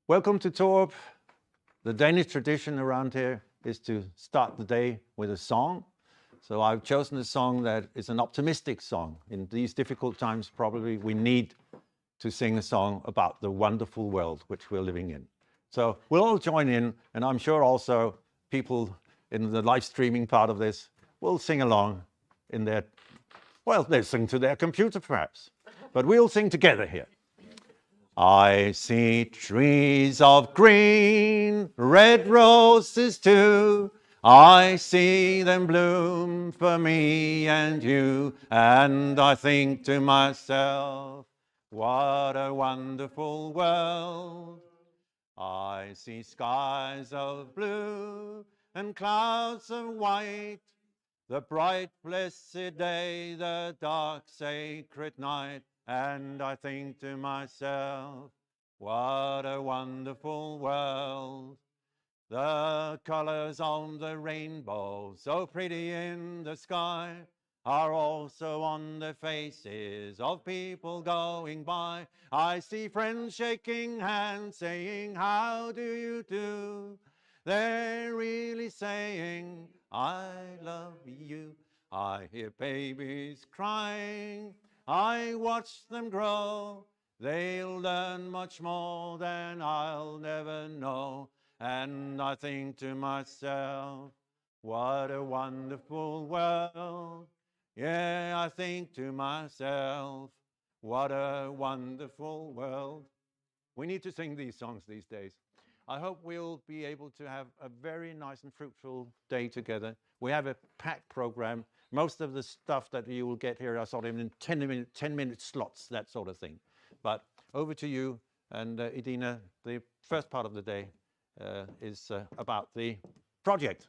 Welcome to Torup. The Danish tradition around here is to start the day with a song. So I've chosen a song that is an optimistic song. In these difficult times, probably we need to sing a song about the wonderful world which we're living in. So we'll all join in, and I'm sure also people in the live streaming part of this will sing along in their, well, they'll sing to their computer perhaps, but we'll sing together here. I see trees of green, red roses too. I see them bloom for me and you, and I think to myself, what a wonderful world. I see skies of blue and clouds of white, the bright blessed day, the dark sacred night, and I think to myself, what a wonderful world. The colors on the rainbow, so pretty in the sky, are also on the faces of people going by. I see friends shaking hands, saying, how do you do? They're really saying, I love you. I hear babies crying, I watch them grow. They'll learn much more than I'll never know. And I think to myself, what a wonderful world. Yeah, I think to myself, what a wonderful world. We need to sing these songs these days. I hope we'll be able to have a very nice and fruitful day together. We have a packed program. Most of the stuff that you will get here are sort of in 10-minute slots, that sort of thing. But over to you, and Idina, the first part of the day is about the project.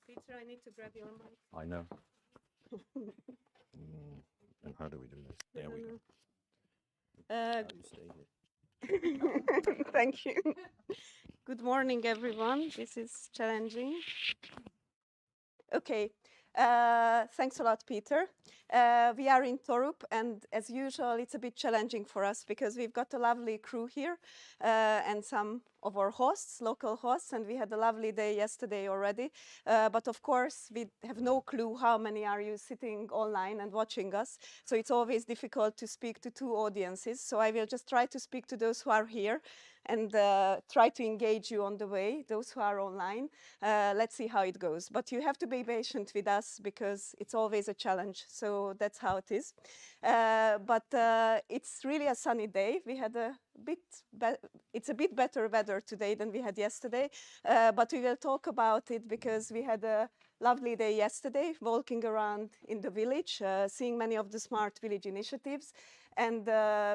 Peter, I need to grab your mic. I know. And how do we do this? There we go. Thank you. Good morning, everyone. This is challenging. Okay. Thanks a lot, Peter. We are in Torup, and as usual, it's a bit challenging for us because we've got a lovely crew here and some of our hosts, local hosts, and we had a lovely day yesterday already. But of course, we have no clue how many are you sitting online and watching us. So it's always difficult to speak to two audiences. So I will just try to speak to those who are here and try to engage you on the way, those who are online. Let's see how it goes. But you have to be patient with us because it's always a challenge. So that's how it is. But it's really a sunny day. We had it's a bit better weather today than we had yesterday. But we will talk about it because we had a lovely day yesterday, walking around in the village, seeing many of the smart village initiatives. And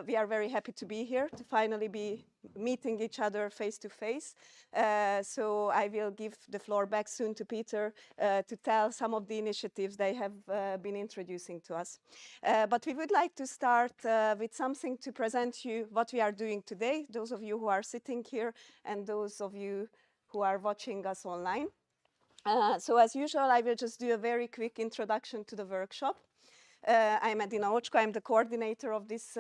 we are very happy to be here, to finally be meeting each other face to face. So I will give the floor back soon to Peter to tell some of the initiatives they have been introducing to us. But we would like to start with something to present you what we are doing today, those of you who are sitting here and those of you who are watching us online. So as usual, I will just do a very quick introduction to the workshop. I'm Edina Ocsko, I'm the coordinator of this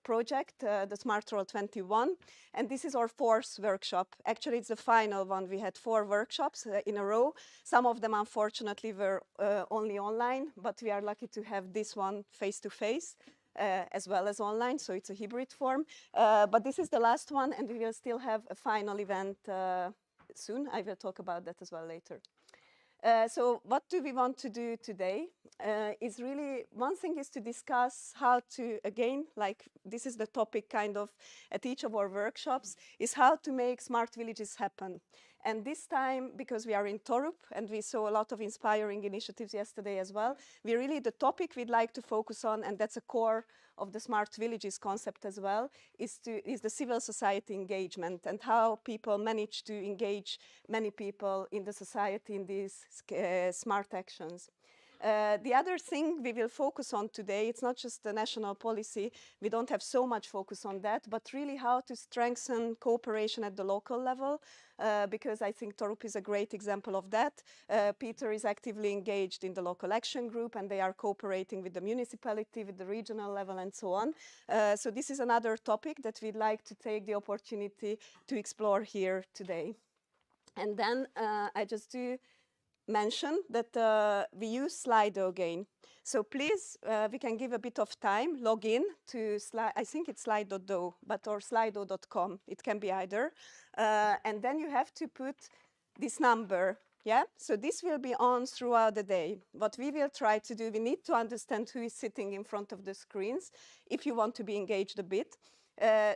project, the Smart Roll 21, and this is our fourth workshop. Actually, it's the final one. We had 4 workshops in a row. Some of them, unfortunately, were only online, but we are lucky to have this one face-to-face. As well as online, so it's a hybrid form. But this is the last one, and we will still have a final event soon. I will talk about that as well later. So what do we want to do today? Is really, one thing is to discuss how to, again, like this is the topic kind of at each of our workshops, is how to make smart villages happen. And this time, because we are in Torup and we saw a lot of inspiring initiatives yesterday as well, the topic we'd like to focus on, and that's a core of the smart villages concept as well, is the civil society engagement and how people manage to engage many people in the society in these smart actions. The other thing we will focus on today, it's not just the national policy, we don't have so much focus on that, but really how to strengthen cooperation at the local level, because I think Torup is a great example of that. Peter is actively engaged in the local action group, and they are cooperating with the municipality, with the regional level, and so on. So this is another topic that we'd like to take the opportunity to explore here today. And then I just do mention that we use Slido again. So please, we can give a bit of time, log in to, I think it's slido.do, or slido.com. It can be either. And then you have to put this number. Yeah, so this will be on throughout the day. What we will try to do, we need to understand who is sitting in front of the screens if you want to be engaged a bit.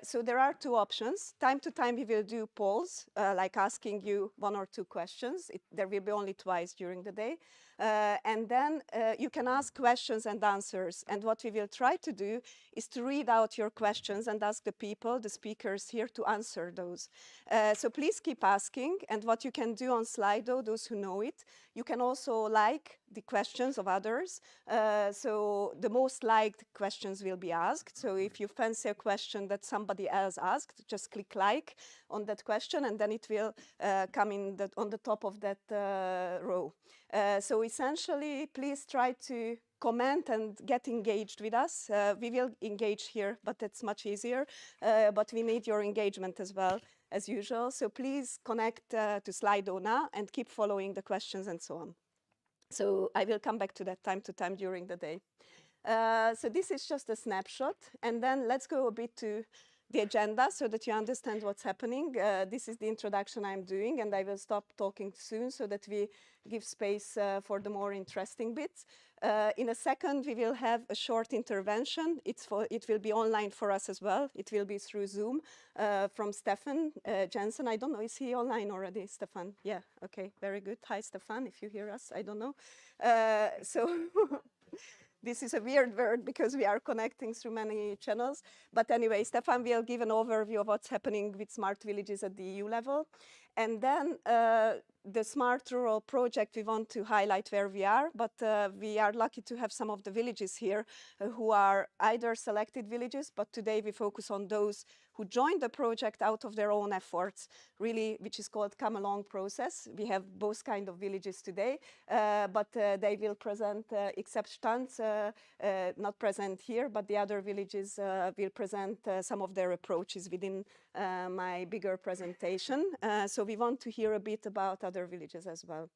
So there are two options. Time to time we will do polls, like asking you 1 or 2 questions. There will be only twice during the day. And then you can ask questions and answers. And what we will try to do is to read out your questions and ask the people, the speakers here, to answer those. So please keep asking. And what you can do on Slido, those who know it, you can also like the questions of others. So the most liked questions will be asked. So if you fancy a question that somebody else asked, just click like on that question, and then it will come in on the top of that row. So essentially, please try to comment and get engaged with us. We will engage here, but it's much easier. But we need your engagement as well, as usual. So please connect to Slido now and keep following the questions and so on. So I will come back to that time to time during the day. So this is just a snapshot. And then let's go a bit to the agenda so that you understand what's happening. This is the introduction I'm doing, and I will stop talking soon so that we give space for the more interesting bits. In a second, we will have a short intervention. It will be online for us as well. It will be through Zoom from Stefan Jensen. I don't know, is he online already, Stefan? Yeah, okay, very good. Hi, Stefan, if you hear us, I don't know. So this is a weird word because we are connecting through many channels. But anyway, Stefan will give an overview of what's happening with smart villages at the EU level. And then the Smart Rural project, we want to highlight where we are, but we are lucky to have some of the villages here who are either selected villages, but today we focus on those who joined the project out of their own efforts, really, which is called Come Along process. We have both kind of villages today, but they will present, except Stanz, not present here, but the other villages will present some of their approaches within my bigger presentation. So we want to hear a bit about other villages as well.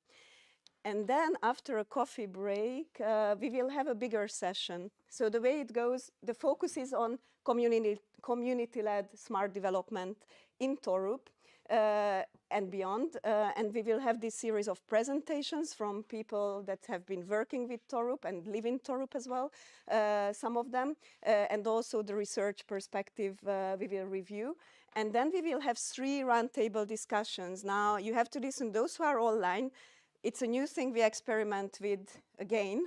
And then after a coffee break, we will have a bigger session. So the way it goes, the focus is on community-led smart development in Torup and beyond. And we will have this series of presentations from people that have been working with Torup and live in Torup as well, some of them. And also the research perspective we will review. And then we will have 3 roundtable discussions. Now you have to listen, those who are online, it's a new thing we experiment with again,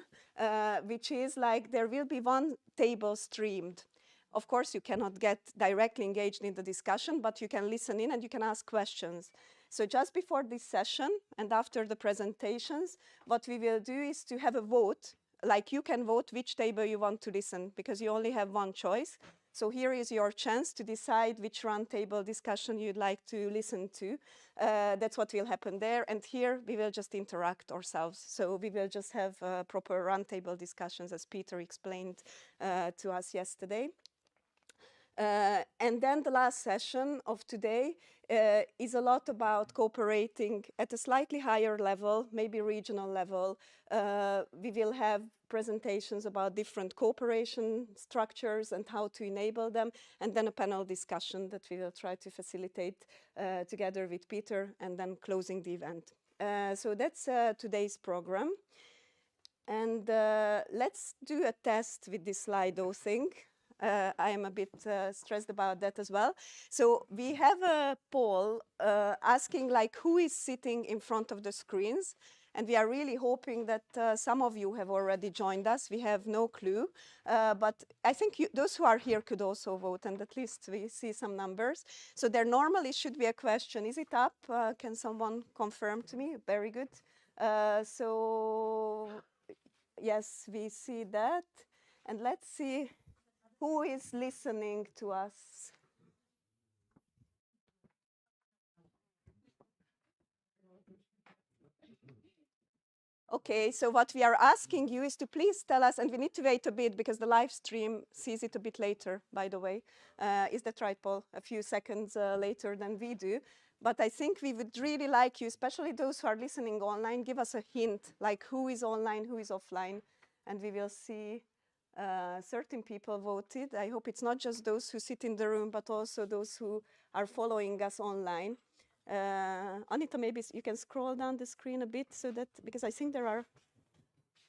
which is like there will be one table streamed. Of course, you cannot get directly engaged in the discussion, but you can listen in and you can ask questions. So just before this session and after the presentations, what we will do is to have a vote. Like you can vote which table you want to listen because you only have one choice. So here is your chance to decide which roundtable discussion you'd like to listen to. That's what will happen there. And here we will just interact ourselves. So we will just have proper roundtable discussions, as Peter explained to us yesterday. And then the last session of today is a lot about cooperating at a slightly higher level, maybe regional level. We will have presentations about different cooperation structures and how to enable them, and then a panel discussion that we will try to facilitate together with Peter, and then closing the event. So that's today's program. And let's do a test with this Slido thing. I am a bit stressed about that as well. So we have a poll asking like who is sitting in front of the screens. And we are really hoping that some of you have already joined us. We have no clue. But I think those who are here could also vote, and at least we see some numbers. So there normally should be a question. Is it up? Can someone confirm to me? Very good. So yes, we see that. And let's see who is listening to us. Okay, so what we are asking you is to please tell us, and we need to wait a bit because the live stream sees it a bit later, by the way. Is that right, Paul? A few seconds later than we do. But I think we would really like you, especially those who are listening online, give us a hint, like who is online, who is offline, and we will see certain people voted. I hope it's not just those who sit in the room, but also those who are following us online. Anita, maybe you can scroll down the screen a bit so that, because I think there are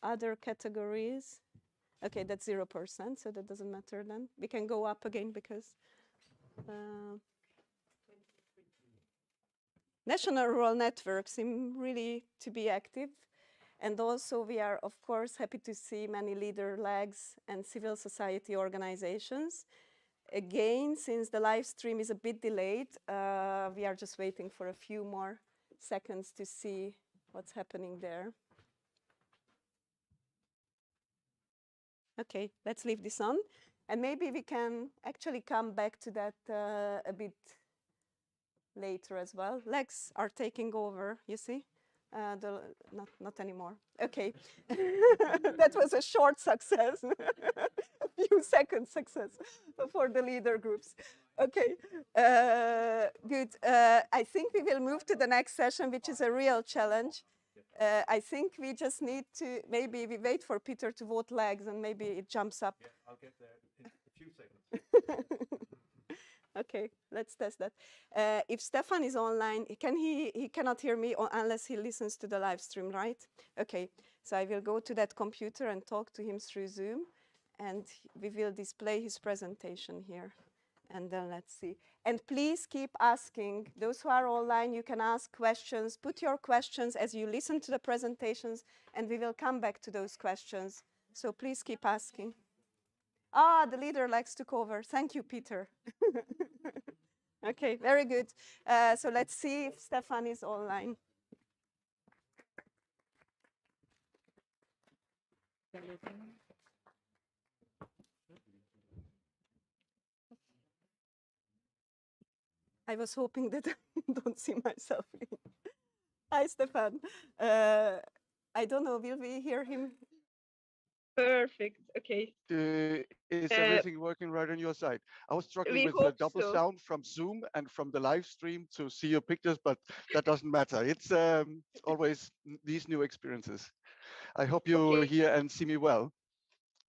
other categories. Okay, that's 0%, so that doesn't matter then. We can go up again because national rural networks seem really to be active. And also we are, of course, happy to see many leader legs and civil society organizations. Again, since the live stream is a bit delayed, we are just waiting for a few more seconds to see what's happening there. Okay, let's leave this on. And maybe we can actually come back to that a bit later as well. Legs are taking over, you see? Not anymore. Okay, that was a short success, a few seconds success for the leader groups. Okay, good. I think we will move to the next session, which is a real challenge. I think we just need to, maybe we wait for Peter to vote legs and maybe it jumps up. Yeah, I'll get there in a few seconds. Okay, let's test that. If Stefan is online, he cannot hear me unless he listens to the live stream, right? Okay, so I will go to that computer and talk to him through Zoom, and we will display his presentation here. And then let's see. And please keep asking. Those who are online, you can ask questions. Put your questions as you listen to the presentations, and we will come back to those questions. So please keep asking. Ah, the leader likes to cover. Thank you, Peter. Okay, very good. So let's see if Stefan is online. I was hoping that I don't see myself. Hi, Stefan. I don't know, will we hear him? Perfect, okay. Is everything working right on your side? I was struggling with the double sound from Zoom and from the live stream to see your pictures, but that doesn't matter. It's always these new experiences. I hope you hear and see me well.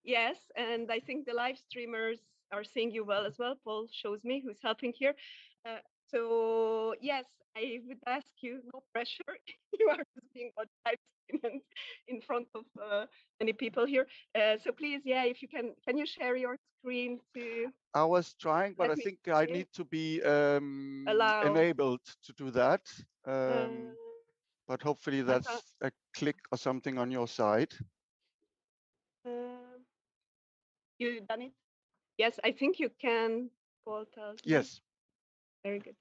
Yes, and I think the live streamers are seeing you well as well. Paul shows me who's helping here. So yes, I would ask you, no pressure. You are just being on live stream in front of many people here. So please, yeah, if you can you share your screen to? I was trying, but I think I need to be enabled to do that. But hopefully that's a click or something on your side. You done it? Yes, I think you can. Paul tells me. Yes. Very good.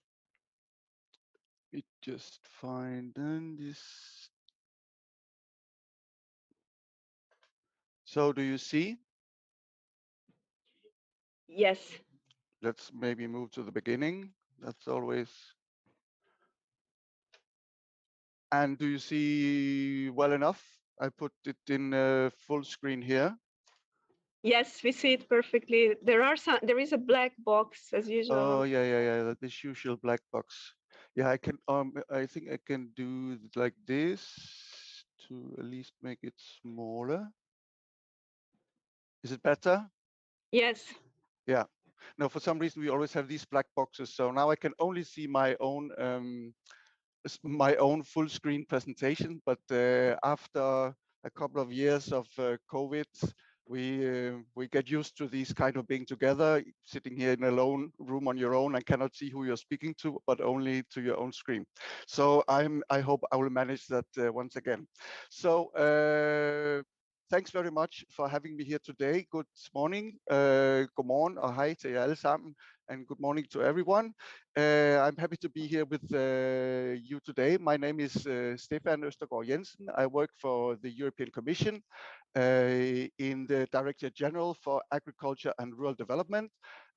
We just find this. So do you see? Yes. Let's maybe move to the beginning. That's always. And do you see well enough? I put it in full screen here. Yes, we see it perfectly. There is a black box as usual. Oh yeah. This usual black box. Yeah, I can. I think I can do it like this to at least make it smaller. Is it better? Yes. Yeah. No, for some reason we always have these black boxes. So now I can only see my own full screen presentation. But after a couple of years of COVID, we get used to these kind of being together, sitting here in a lone room on your own and cannot see who you're speaking to, but only to your own screen. So I hope I will manage that once again. So thanks very much for having me here today. Good morning, godmorgen og hej til jer alle sammen, and good morning to everyone. I'm happy to be here with you today. My name is Stefano Stagoriensen. I work for the European Commission in the Director General for Agriculture and Rural Development,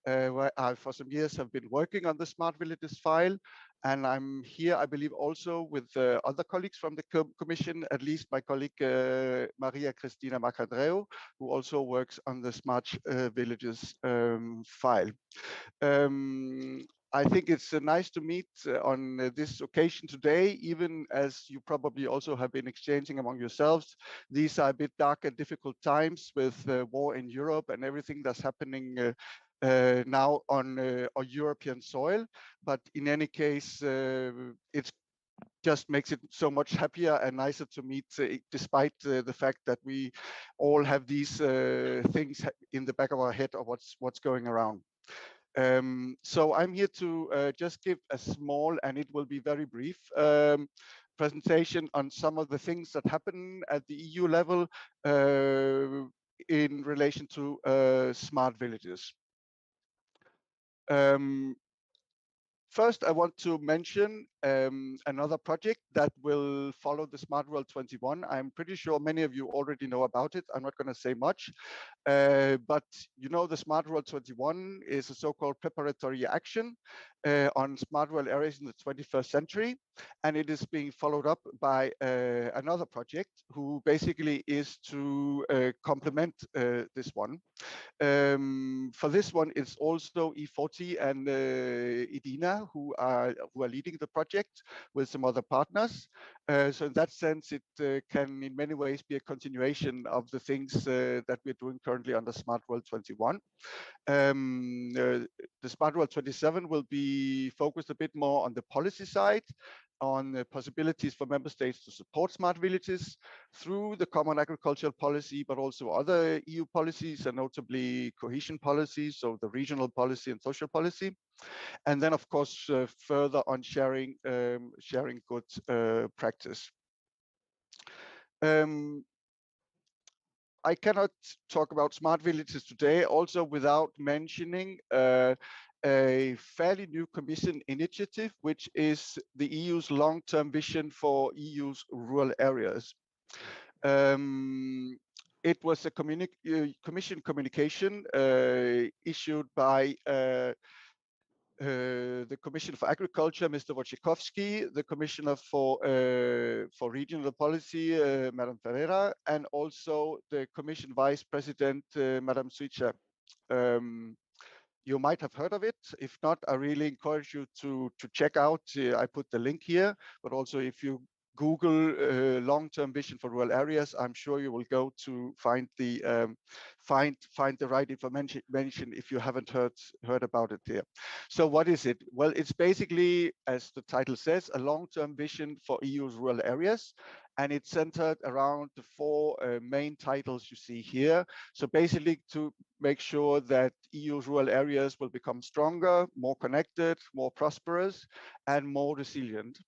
where I, for some years, have been working on the Smart Villages file. And I'm here, I believe, also with other colleagues from the Commission, at least my colleague Maria Cristina Macandreu, who also works on the Smart Villages file. I think it's nice to meet on this occasion today, even as you probably also have been exchanging among yourselves. These are a bit dark and difficult times with war in Europe and everything that's happening now on European soil. But in any case, it just makes it so much happier and nicer to meet, despite the fact that we all have these things in the back of our head of what's going around. So I'm here to just give a small, and it will be very brief, presentation on some of the things that happen at the EU level in relation to smart villages. First, I want to mention another project that will follow the Smart World 21. I'm pretty sure many of you already know about it. I'm not going to say much, but you know the Smart World 21 is a so-called preparatory action on smart world areas in the 21st century, and it is being followed up by another project who basically is to complement this one. For this one, it's also E40 and Edina who are leading the project with some other partners. So in that sense, it can in many ways be a continuation of the things that we're doing currently under Smart World 21. The Smart World 27 will be focused a bit more on the policy side, on the possibilities for member states to support smart villages through the common agricultural policy, but also other EU policies, and notably cohesion policies, so the regional policy and social policy. And then, of course, further on sharing good practice. I cannot talk about smart villages today also without mentioning a fairly new Commission initiative, which is the EU's long-term vision for EU's rural areas. It was a Commission communication issued by the Commissioner for Agriculture, Mr. Wojciechowski, the Commissioner for Regional Policy, Madam Ferreira, and also the Commission Vice President, Madam Suica. You might have heard of it. If not, I really encourage you to check out. I put the link here, but also if you Google long-term vision for rural areas, I'm sure you will go to find the right information if you haven't heard about it here. So what is it? Well, it's basically, as the title says, a long-term vision for EU's rural areas, and it's centered around the four main titles you see here. So basically, to make sure that EU's rural areas will become stronger, more connected, more prosperous, and more resilient.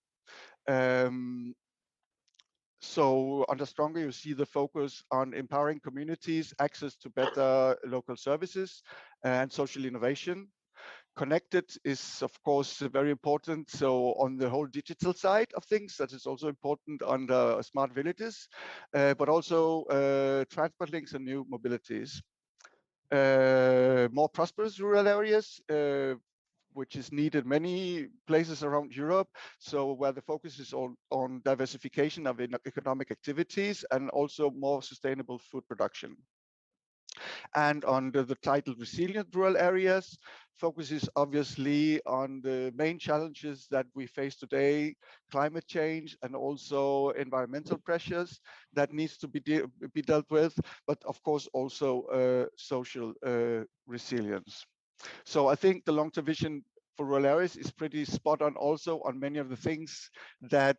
So under Stronger, you see the focus on empowering communities, access to better local services, and social innovation. Connected is, of course, very important. So on the whole digital side of things, that is also important on the smart villages, but also transport links and new mobilities. More prosperous rural areas, which is needed many places around Europe. So where the focus is on diversification of economic activities and also more sustainable food production. And under the title Resilient Rural Areas, focuses obviously on the main challenges that we face today, climate change and also environmental pressures that needs to be dealt with, but of course also social resilience. So I think the long-term vision for rural areas is pretty spot on also on many of the things that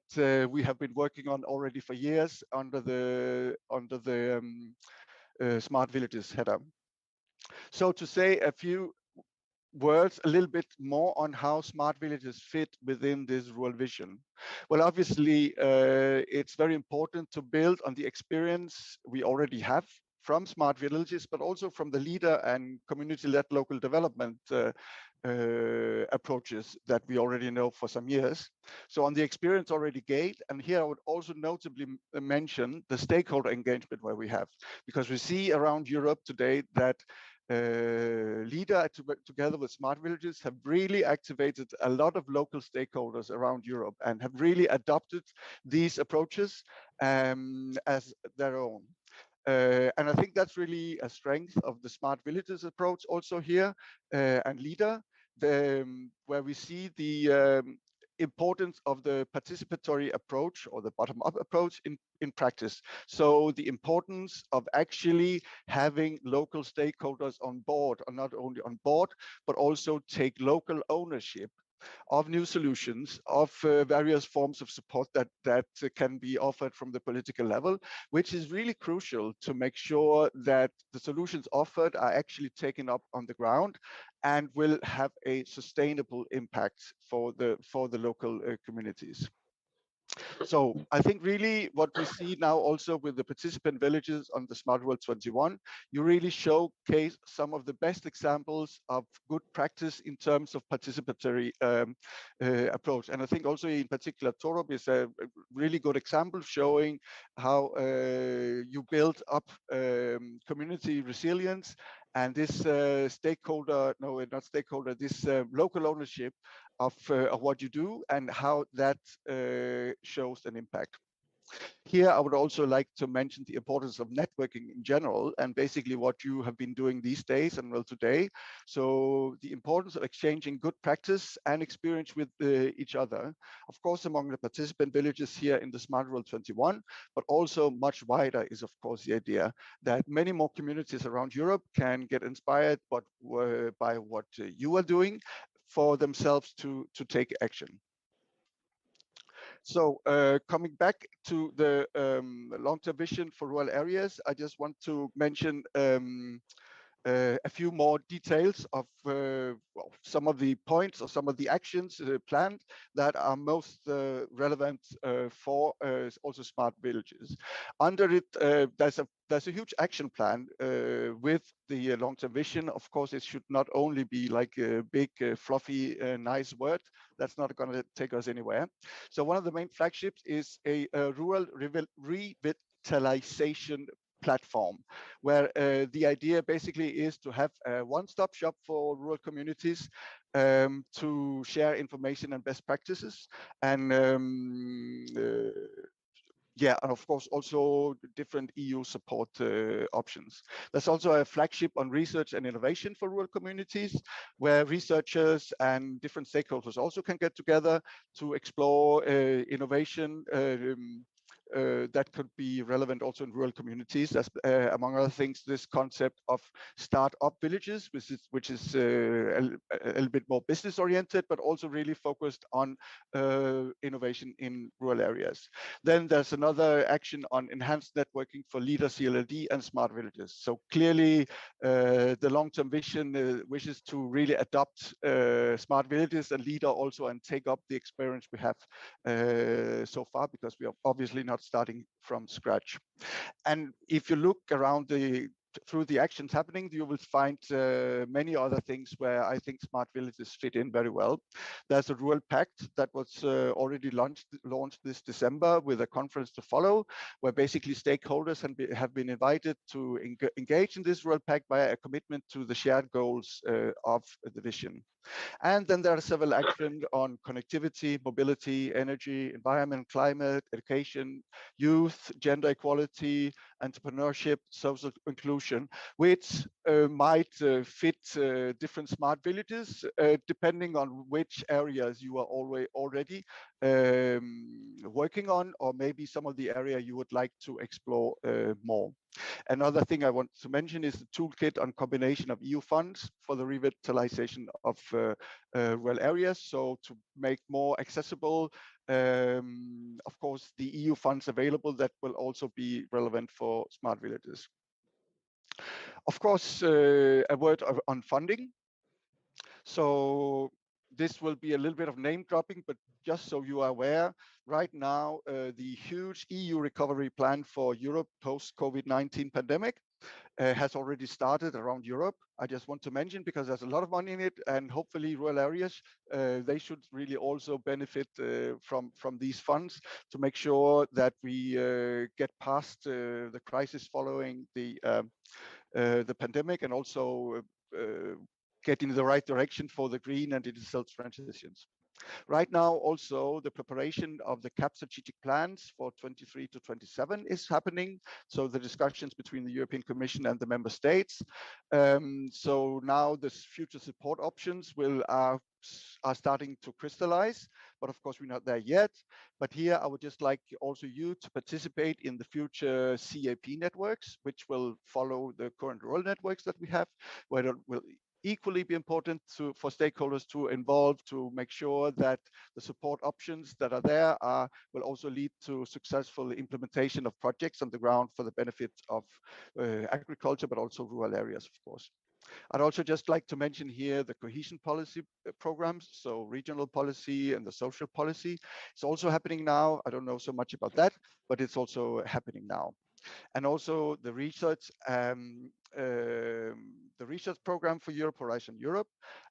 we have been working on already for years under the Smart Villages header. So to say a few words a little bit more on how smart villages fit within this rural vision. Well, obviously, it's very important to build on the experience we already have from smart villages, but also from the leader and community-led local development approaches that we already know for some years. So on the experience already gained, and here I would also notably mention the stakeholder engagement where we have, because we see around Europe today that LEADER together with smart villages have really activated a lot of local stakeholders around Europe and have really adopted these approaches as their own. And I think that's really a strength of the smart villages approach also here and LEADER, where we see the importance of the participatory approach or the bottom-up approach in practice. So the importance of actually having local stakeholders on board, or not only on board, but also take local ownership of new solutions, of various forms of support that can be offered from the political level, which is really crucial to make sure that the solutions offered are actually taken up on the ground and will have a sustainable impact for the local communities. So I think really what we see now also with the participant villages on the Smart World 21, you really showcase some of the best examples of good practice in terms of participatory approach. And I think also in particular, Torup is a really good example showing how you build up community resilience and this this local ownership of what you do and how that shows an impact. Here, I would also like to mention the importance of networking in general and basically what you have been doing these days and well today. So the importance of exchanging good practice and experience with each other, of course, among the participant villages here in the Smart World 21, but also much wider is, of course, the idea that many more communities around Europe can get inspired by what you are doing for themselves to take action. So coming back to the long-term vision for rural areas, I just want to mention a few more details of well, some of the points or some of the actions planned that are most relevant for also smart villages. Under it, there's a huge action plan with the long-term vision. Of course, it should not only be like a big, fluffy, nice word. That's not going to take us anywhere. So one of the main flagships is a rural revitalization platform, where the idea basically is to have a one-stop shop for rural communities to share information and best practices, and yeah, and of course also different EU support options. There's also a flagship on research and innovation for rural communities, where researchers and different stakeholders also can get together to explore innovation that could be relevant also in rural communities. As, among other things, this concept of start-up villages, which is a little bit more business oriented, but also really focused on innovation in rural areas. Then there's another action on enhanced networking for leader CLLD and smart villages. So clearly the long-term vision wishes to really adopt smart villages and leader also and take up the experience we have so far, because we are obviously not starting from scratch. And if you look around through the actions happening, you will find many other things where I think smart villages fit in very well. There's a rural pact that was already launched this December with a conference to follow, where basically stakeholders have been invited to engage in this rural pact by a commitment to the shared goals of the vision. And then there are several actions on connectivity, mobility, energy, environment, climate, education, youth, gender equality, entrepreneurship, social inclusion, which might fit different smart villages depending on which areas you are already working on, or maybe some of the area you would like to explore more. Another thing I want to mention is the toolkit on combination of EU funds for the revitalization of rural areas. So to make more accessible, of course, the EU funds available that will also be relevant for smart villages. Of course, a word on funding. So this will be a little bit of name dropping, but just so you are aware, right now, the huge EU recovery plan for Europe post-COVID-19 pandemic has already started around Europe. I just want to mention because there's a lot of money in it, and hopefully rural areas, they should really also benefit from these funds to make sure that we get past the crisis following the pandemic, and also get in the right direction for the green and digital transitions. Right now, also, the preparation of the CAP strategic plans for 23 to 27 is happening. So the discussions between the European Commission and the member states. So now the future support options are starting to crystallize, but of course we're not there yet. But here I would just like also you to participate in the future CAP networks, which will follow the current rural networks that we have, where it will equally be important for stakeholders to involve to make sure that the support options that are there will also lead to successful implementation of projects on the ground for the benefit of agriculture, but also rural areas, of course. I'd also just like to mention here the cohesion policy programs, so regional policy and the social policy. It's also happening now. I don't know so much about that, but it's also happening now. And also the research program for Europe Horizon Europe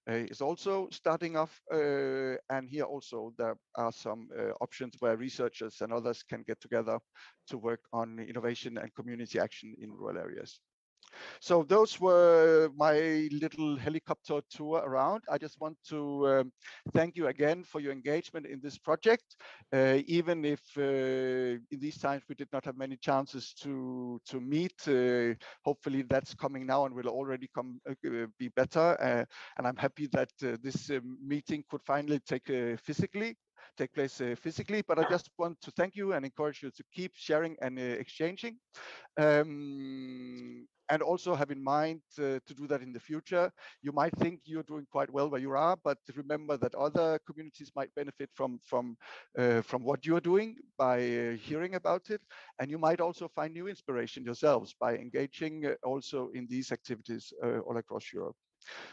is also starting off, and here also there are some options where researchers and others can get together to work on innovation and community action in rural areas. So those were my little helicopter tour around. I just want to thank you again for your engagement in this project. Even if in these times we did not have many chances to meet, hopefully that's coming now and will already be better. And I'm happy that this meeting could finally take place physically, but I just want to thank you and encourage you to keep sharing and exchanging. And also have in mind to do that in the future. You might think you're doing quite well where you are, but remember that other communities might benefit from what you're doing by hearing about it. And you might also find new inspiration yourselves by engaging also in these activities all across Europe.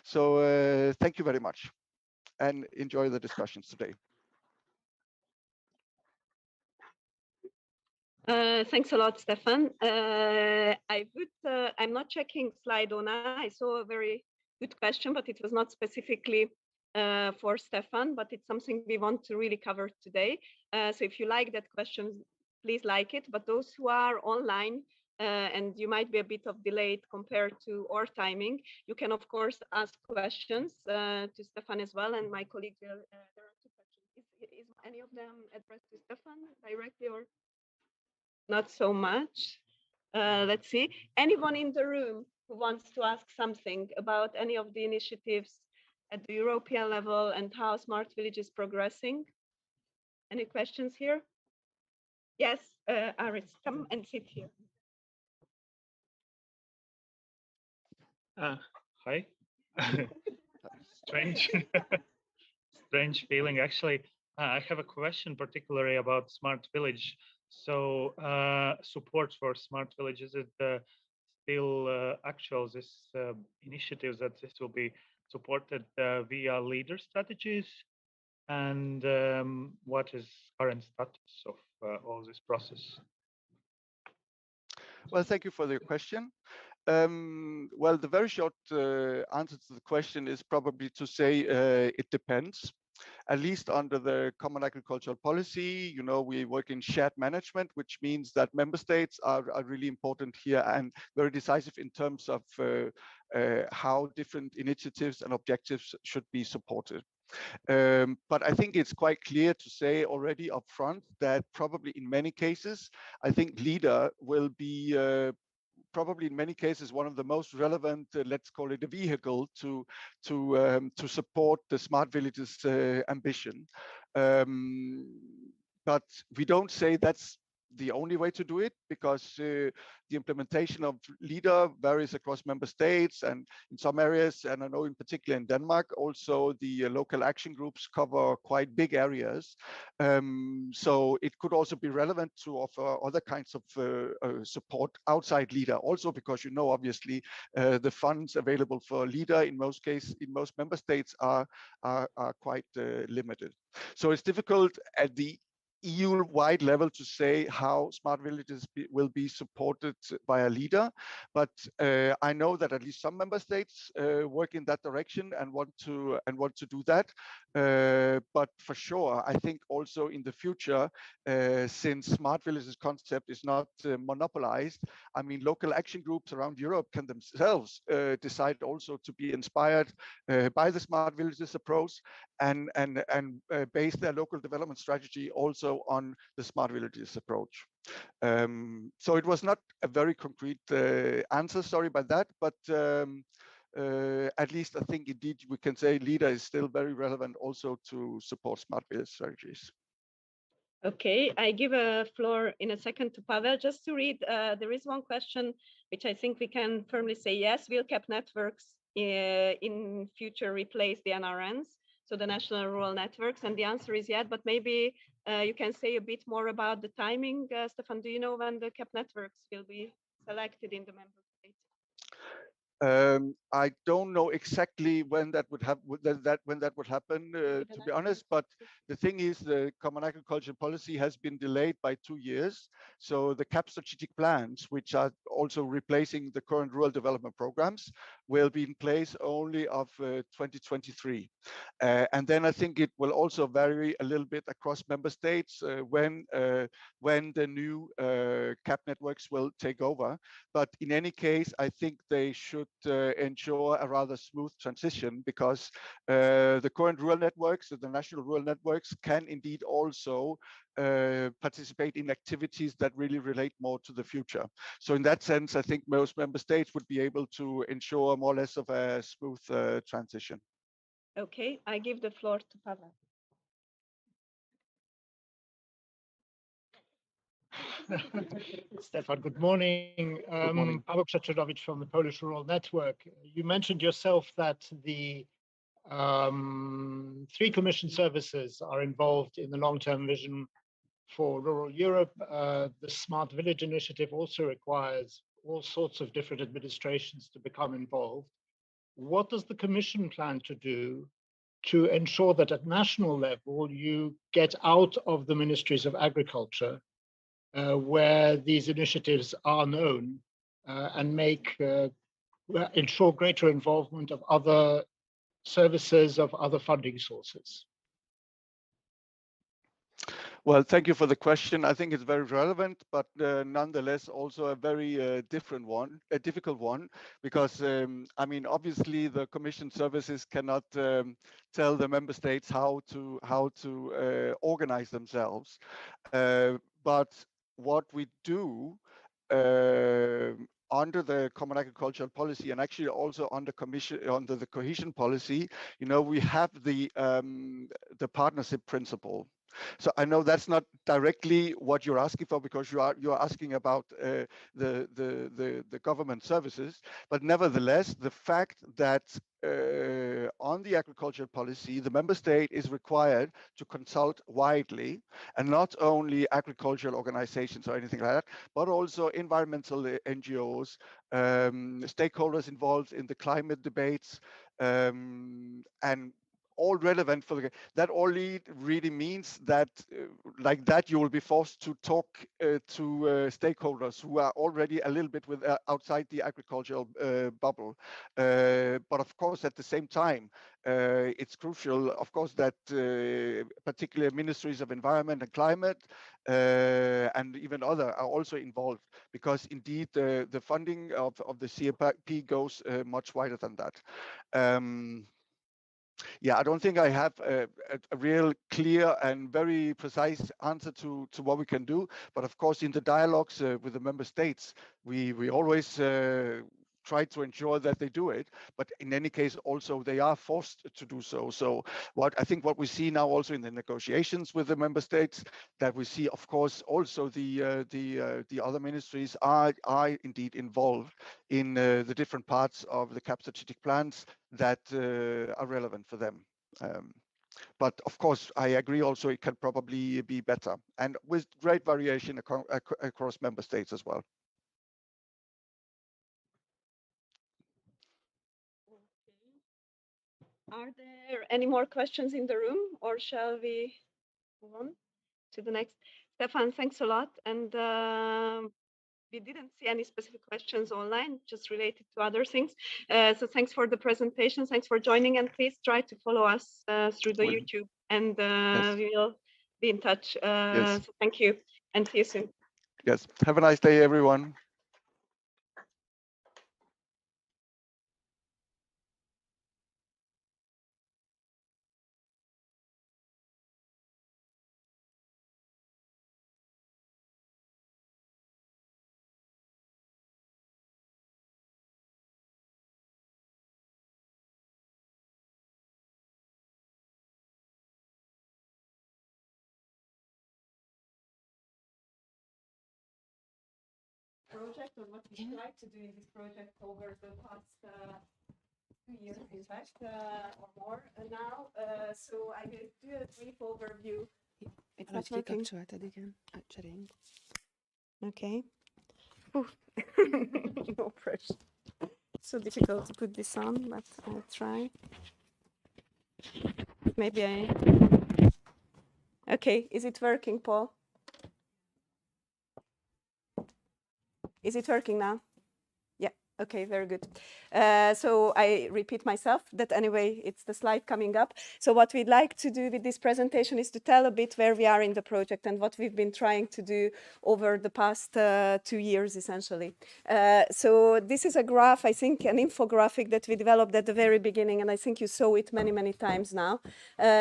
So thank you very much and enjoy the discussions today. Thanks a lot, Stefan. I'm not checking slide Ona. I saw a very good question, but it was not specifically for Stefan, but it's something we want to really cover today. So if you like that question, please like it. But those who are online, and you might be a bit of delayed compared to our timing, you can of course ask questions to Stefan as well, and my colleagues will. There are two questions. Is any of them addressed to Stefan directly or? Not so much. Let's see. Anyone in the room who wants to ask something about any of the initiatives at the European level and how Smart Village is progressing? Any questions here? Yes, Aris, come and sit here. Hi. Strange. Strange feeling. Actually, I have a question particularly about Smart Village. So support for Smart Village, is it still actual, this initiatives that this will be supported via leader strategies? And what is current status of all this process? Well, thank you for the question. Well, the very short answer to the question is probably to say it depends. At least under the Common Agricultural Policy, you know, we work in shared management, which means that member states are really important here and very decisive in terms of how different initiatives and objectives should be supported. But I think it's quite clear to say already up front that probably in many cases, I think LEADER will be probably in many cases one of the most relevant, let's call it a vehicle to support the Smart Villages ambition. But we don't say that's the only way to do it, because the implementation of LEADER varies across member states, and in some areas, and I know in particular in Denmark, also the local action groups cover quite big areas. So it could also be relevant to offer other kinds of support outside LEADER, also because, you know, obviously the funds available for LEADER in most member states are quite limited. So it's difficult at the EU-wide level to say how smart villages will be supported by a leader, but I know that at least some member states work in that direction and want to do that. But for sure, I think also in the future, since smart villages concept is not monopolized, I mean, local action groups around Europe can themselves decide also to be inspired by the smart villages approach and base their local development strategy also on the smart villages approach. So it was not a very concrete answer, sorry about that, but at least I think indeed we can say LEADER is still very relevant also to support smart village strategies. Okay, I give a floor in a second to Pavel. Just to read, there is one question which I think we can firmly say yes. Will CAP networks in future replace the NRNs, so the national rural networks? And the answer is yes, but maybe you can say a bit more about the timing. Stefan, do you know when the CAP networks will be selected in the member states? I don't know exactly when that would happen, to be honest. But the thing is, the Common Agricultural Policy has been delayed by 2 years. So the CAP strategic plans, which are also replacing the current rural development programs, will be in place only of 2023. And then I think it will also vary a little bit across member states when the new CAP networks will take over. But in any case, I think they should ensure a rather smooth transition, because the current rural networks, the national rural networks, can indeed also participate in activities that really relate more to the future. So in that sense, I think most member states would be able to ensure more or less of a smooth transition. Okay, I give the floor to Pavel. Stefan, good morning. Good morning. Paweł Przeczydowicz from the Polish Rural Network. You mentioned yourself that the 3 Commission services are involved in the long-term vision for rural Europe. The Smart Village Initiative also requires all sorts of different administrations to become involved. What does the Commission plan to do to ensure that at national level you get out of the ministries of agriculture where these initiatives are known and ensure greater involvement of other services, of other funding sources? Well, thank you for the question. I think it's very relevant, but nonetheless also a very difficult one, because I mean, obviously the Commission services cannot tell the member states how to organize themselves. But what we do under the Common Agricultural Policy, and actually also under the cohesion policy, you know, we have the partnership principle. So I know that's not directly what you're asking for, because you're asking about the government services, but nevertheless, the fact that on the agricultural policy, the member state is required to consult widely, and not only agricultural organizations or anything like that, but also environmental NGOs, stakeholders involved in the climate debates, and all relevant for that only really means that like that you will be forced to talk to stakeholders who are already a little bit outside the agricultural bubble, but of course at the same time it's crucial, of course, that particular ministries of environment and climate and even other are also involved, because indeed the funding of the CAP goes much wider than that. Yeah, I don't think I have a real clear and very precise answer to what we can do. But of course, in the dialogues with the member states, we always try to ensure that they do it, but in any case, also they are forced to do so. So I think what we see now also in the negotiations with the member states, that we see, of course, also the other ministries are indeed involved in the different parts of the cap strategic plans that are relevant for them. But of course, I agree also it can probably be better, and with great variation across member states as well. Are there any more questions in the room, or shall we move on to the next? Stefan, thanks a lot. And we didn't see any specific questions online, just related to other things. So thanks for the presentation. Thanks for joining. And please try to follow us through the YouTube, and Yes. we will be in touch. Yes. So thank you, and see you soon. Yes. Have a nice day, everyone. Project, or what we tried to do in this project over the past 2 years, in fact, or more now. So I will do a brief overview. It's not working. Okay. No pressure. It's so difficult to put this on, but I'll try. Maybe I. Okay, is it working, Paul? Is it working now? Yeah, okay, very good. So I repeat myself that anyway, it's the slide coming up. So what we'd like to do with this presentation is to tell a bit where we are in the project and what we've been trying to do over the past 2 years, essentially. So this is a graph, I think, an infographic that we developed at the very beginning, and I think you saw it many, many times now.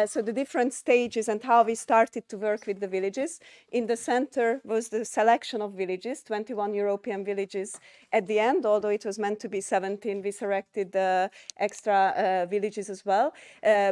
So the different stages and how we started to work with the villages. In the center was the selection of villages, 21 European villages at the end, although it was meant to be 17, we selected extra villages as well,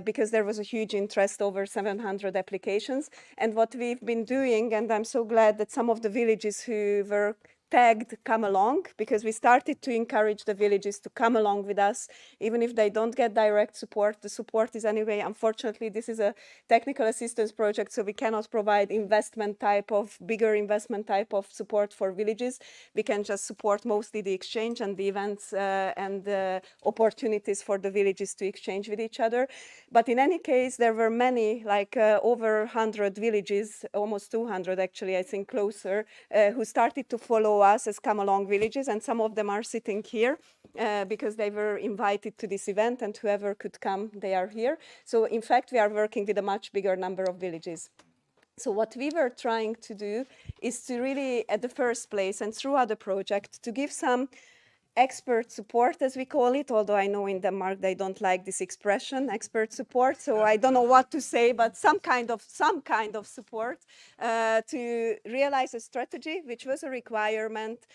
because there was a huge interest, over 700 applications. And what we've been doing, and I'm so glad that some of the villages who were tagged come along, because we started to encourage the villages to come along with us, even if they don't get direct support. The support is anyway, unfortunately, this is a technical assistance project, so we cannot provide bigger investment type of support for villages. We can just support mostly the exchange and the events and the opportunities for the villages to exchange with each other. But in any case, there were many, like over 100 villages, almost 200 actually, I think closer, who started to follow us as come along villages, and some of them are sitting here because they were invited to this event, and whoever could come, they are here. So in fact, we are working with a much bigger number of villages. So what we were trying to do is to really, at the first place and throughout the project, to give some expert support, as we call it, although I know in Denmark they don't like this expression, expert support, so I don't know what to say, but some kind of support to realize a strategy, which was a requirement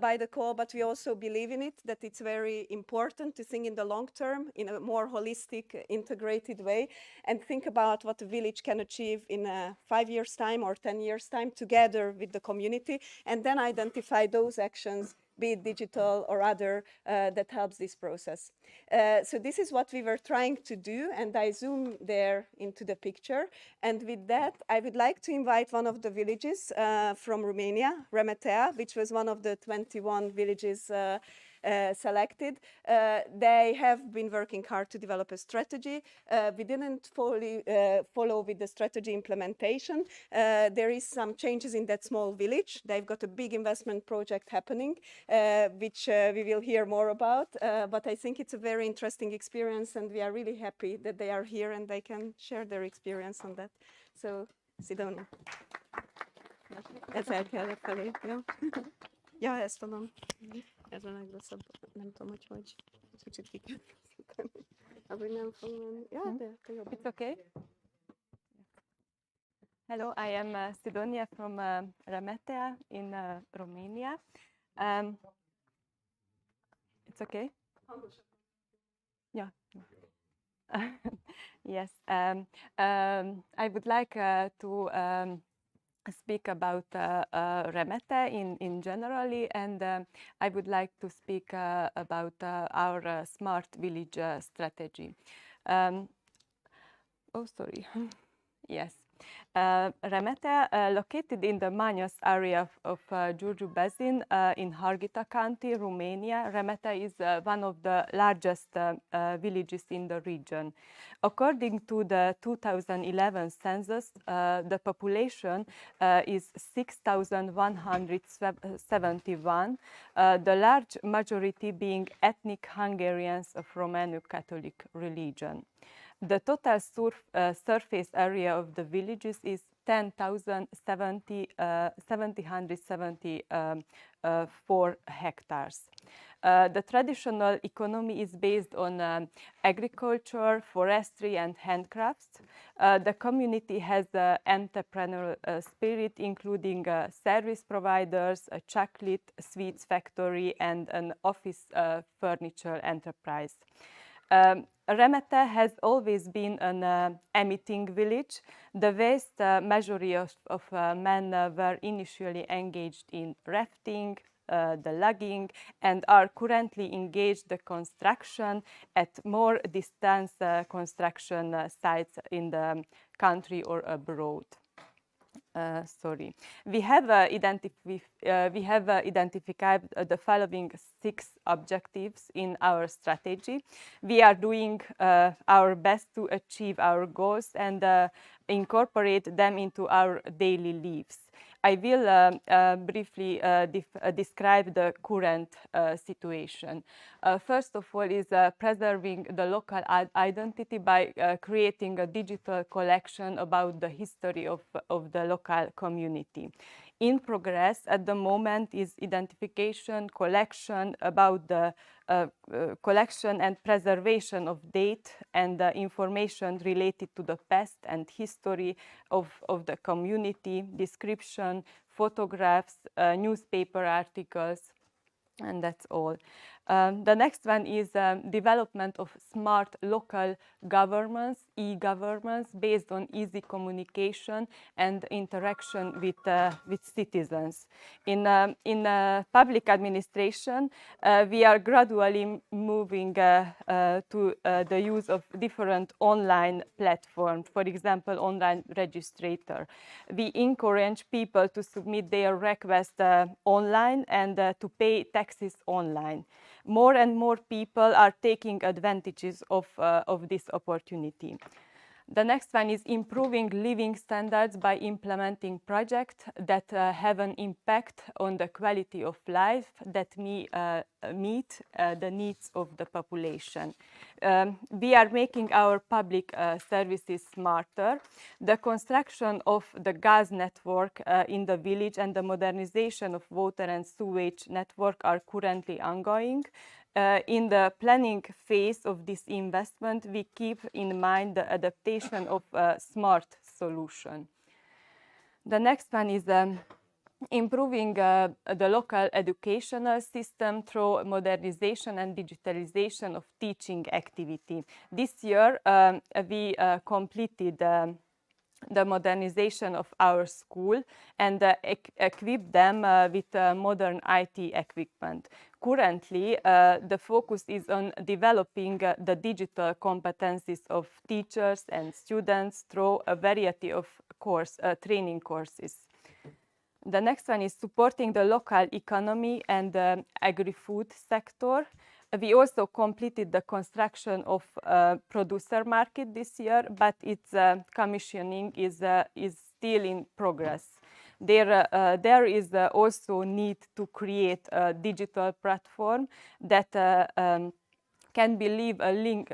by the call, but we also believe in it, that it's very important to think in the long term, in a more holistic, integrated way, and think about what a village can achieve in 5 years' time or 10 years' time together with the community, and then identify those actions, be it digital or other, that helps this process. So this is what we were trying to do, and I zoom there into the picture. And with that, I would like to invite one of the villages from Romania, Remetea, which was one of the 21 villages selected. They have been working hard to develop a strategy. We didn't fully follow with the strategy implementation. There is some changes in that small village. They've got a big investment project happening, which we will hear more about. But I think it's a very interesting experience, and we are really happy that they are here and they can share their experience on that. So, Sidonia. Ezzel kell felé, jó? Ja, ezt tudom. Ez a legrosszabb, nem tudom, hogy kicsit ki kell szíteni. Ahogy nem fog menni. Ja, de jobb. It's okay. Hello, I am Sidonia from Remetea in Romania. It's okay? Yeah. Yes. I would like to speak about Remete in generally, and I would like to speak about our smart village strategy. Oh, sorry. Yes. Remete, located in the Manyos area of Giurgiu Basin in Harghita County, Romania, Remete is one of the largest villages in the region. According to the 2011 census, the population is 6,171, the large majority being ethnic Hungarians of Roman Catholic religion. The total surface area of the villages is 10,774 hectares. The traditional economy is based on agriculture, forestry, and handcrafts. The community has an entrepreneurial spirit, including service providers, a chocolate sweets factory, and an office furniture enterprise. Remete has always been an emitting village. The vast majority of men were initially engaged in rafting, the logging, and are currently engaged in the construction at more distant construction sites in the country or abroad. Sorry. We have identified the following 6 objectives in our strategy. We are doing our best to achieve our goals and incorporate them into our daily lives. I will briefly describe the current situation. First of all is preserving the local identity by creating a digital collection about the history of the local community. In progress at the moment is identification, collection about the collection and preservation of data and information related to the past and history of the community, description, photographs, newspaper articles, and that's all. The next one is development of smart local governments, e-governments, based on easy communication and interaction with citizens. In public administration, we are gradually moving to the use of different online platforms, for example, online registrator. We encourage people to submit their request online and to pay taxes online. More and more people are taking advantages of this opportunity. The next one is improving living standards by implementing projects that have an impact on the quality of life that meet the needs of the population. We are making our public services smarter. The construction of the gas network in the village and the modernization of water and sewage network are currently ongoing. In the planning phase of this investment, we keep in mind the adaptation of a smart solution. The next one is improving the local educational system through modernization and digitalization of teaching activity. This year, we completed the modernization of our school and equip them with modern IT equipment. Currently, the focus is on developing the digital competencies of teachers and students through a variety of training courses. The next one is supporting the local economy and the agri-food sector. We also completed the construction of a producer market this year, but its commissioning is still in progress. There is also need to create a digital platform that can believe a link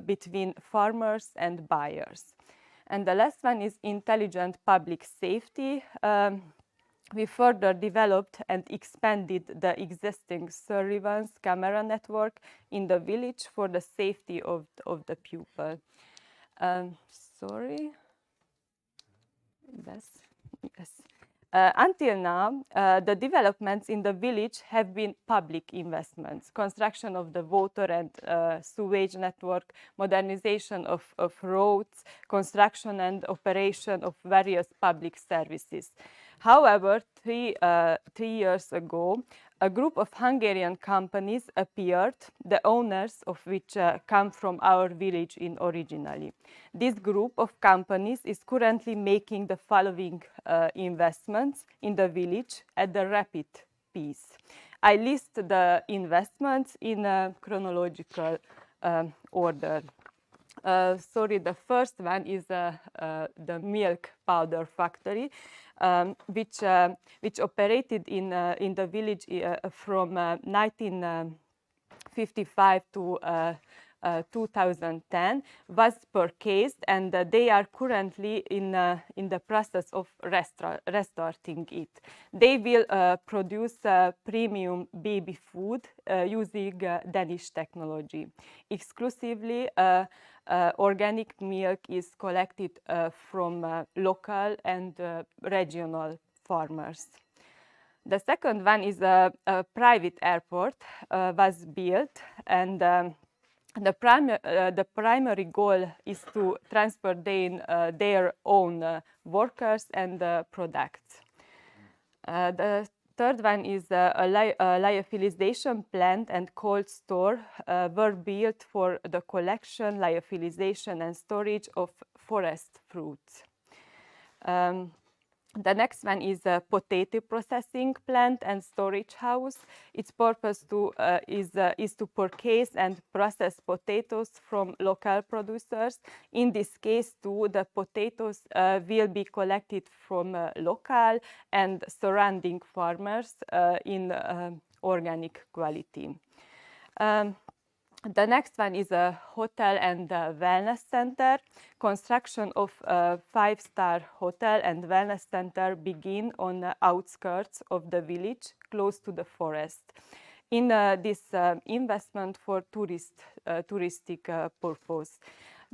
between farmers and buyers. And the last one is intelligent public safety. We further developed and expanded the existing surveillance camera network in the village for the safety of the pupil. Sorry. Yes. Until now, the developments in the village have been public investments, construction of the water and sewage network, modernization of roads, construction and operation of various public services. However, three years ago, a group of Hungarian companies appeared, the owners of which come from our village originally. This group of companies is currently making the following investments in the village at the rapid pace. I list the investments in a chronological order. Sorry, the first one is the milk powder factory, which operated in the village from 1955 to 2010, was purchased, and they are currently in the process of restarting it. They will produce premium baby food using Danish technology. Exclusively, organic milk is collected from local and regional farmers. The second one is a private airport was built, and the primary goal is to transport their own workers and products. The third one is a lyophilization plant and cold store were built for the collection, lyophilization and storage of forest fruits. The next one is a potato processing plant and storage house. Its purpose is to purchase and process potatoes from local producers. In this case, too, the potatoes will be collected from local and surrounding farmers in organic quality. The next one is a hotel and wellness center. Construction of a 5-star hotel and wellness center begin on the outskirts of the village, close to the forest. In this investment for touristic purpose.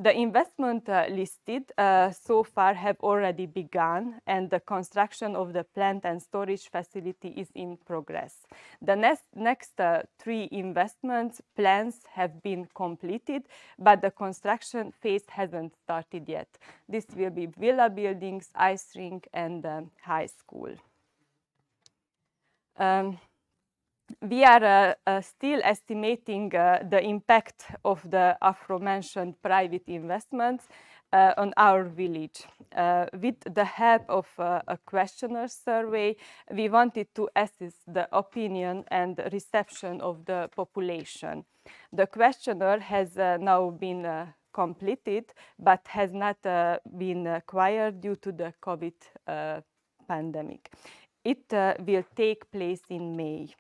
The investment listed so far have already begun, and the construction of the plant and storage facility is in progress. The next 3 investment plans have been completed, but the construction phase hasn't started yet. This will be villa buildings, ice rink, and high school. We are still estimating the impact of the aforementioned private investments on our village. With the help of a questionnaire survey, we wanted to assess the opinion and reception of the population. The questionnaire has now been completed, but has not been acquired due to the COVID pandemic. It will take place in May.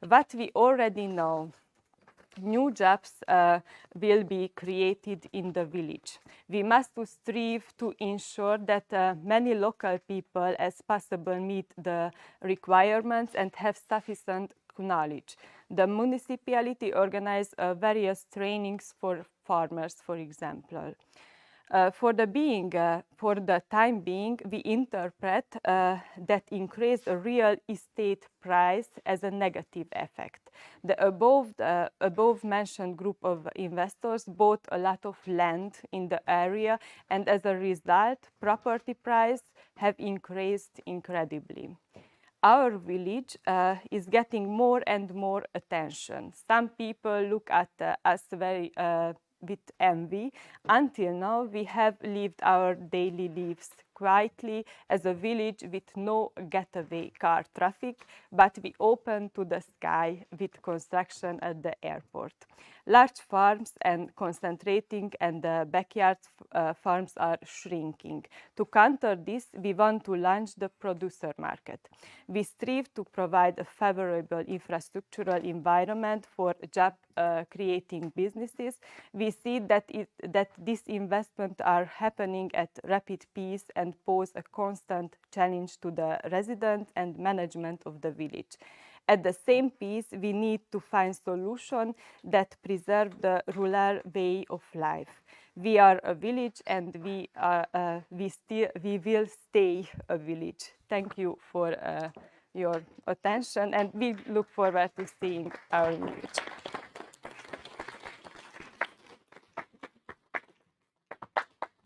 What we already know, new jobs will be created in the village. We must strive to ensure that many local people as possible meet the requirements and have sufficient knowledge. The municipality organizes various trainings for farmers, for example. For the time being, we interpret that increased real estate price as a negative effect. The above mentioned group of investors bought a lot of land in the area, and as a result, property prices have increased incredibly. Our village is getting more and more attention. Some people look at us very with envy. Until now, we have lived our daily lives quietly as a village with no getaway car traffic, but we open to the sky with construction at the airport. Large farms and concentrating, and the backyard farms are shrinking. To counter this, we want to launch the producer market. We strive to provide a favorable infrastructural environment for job creating businesses. We see that these investments are happening at rapid pace and pose a constant challenge to the residents and management of the village. At the same pace, we need to find solutions that preserve the rural way of life. we are a village, and we will stay a village. Thank you for your attention, and we look forward to seeing our village.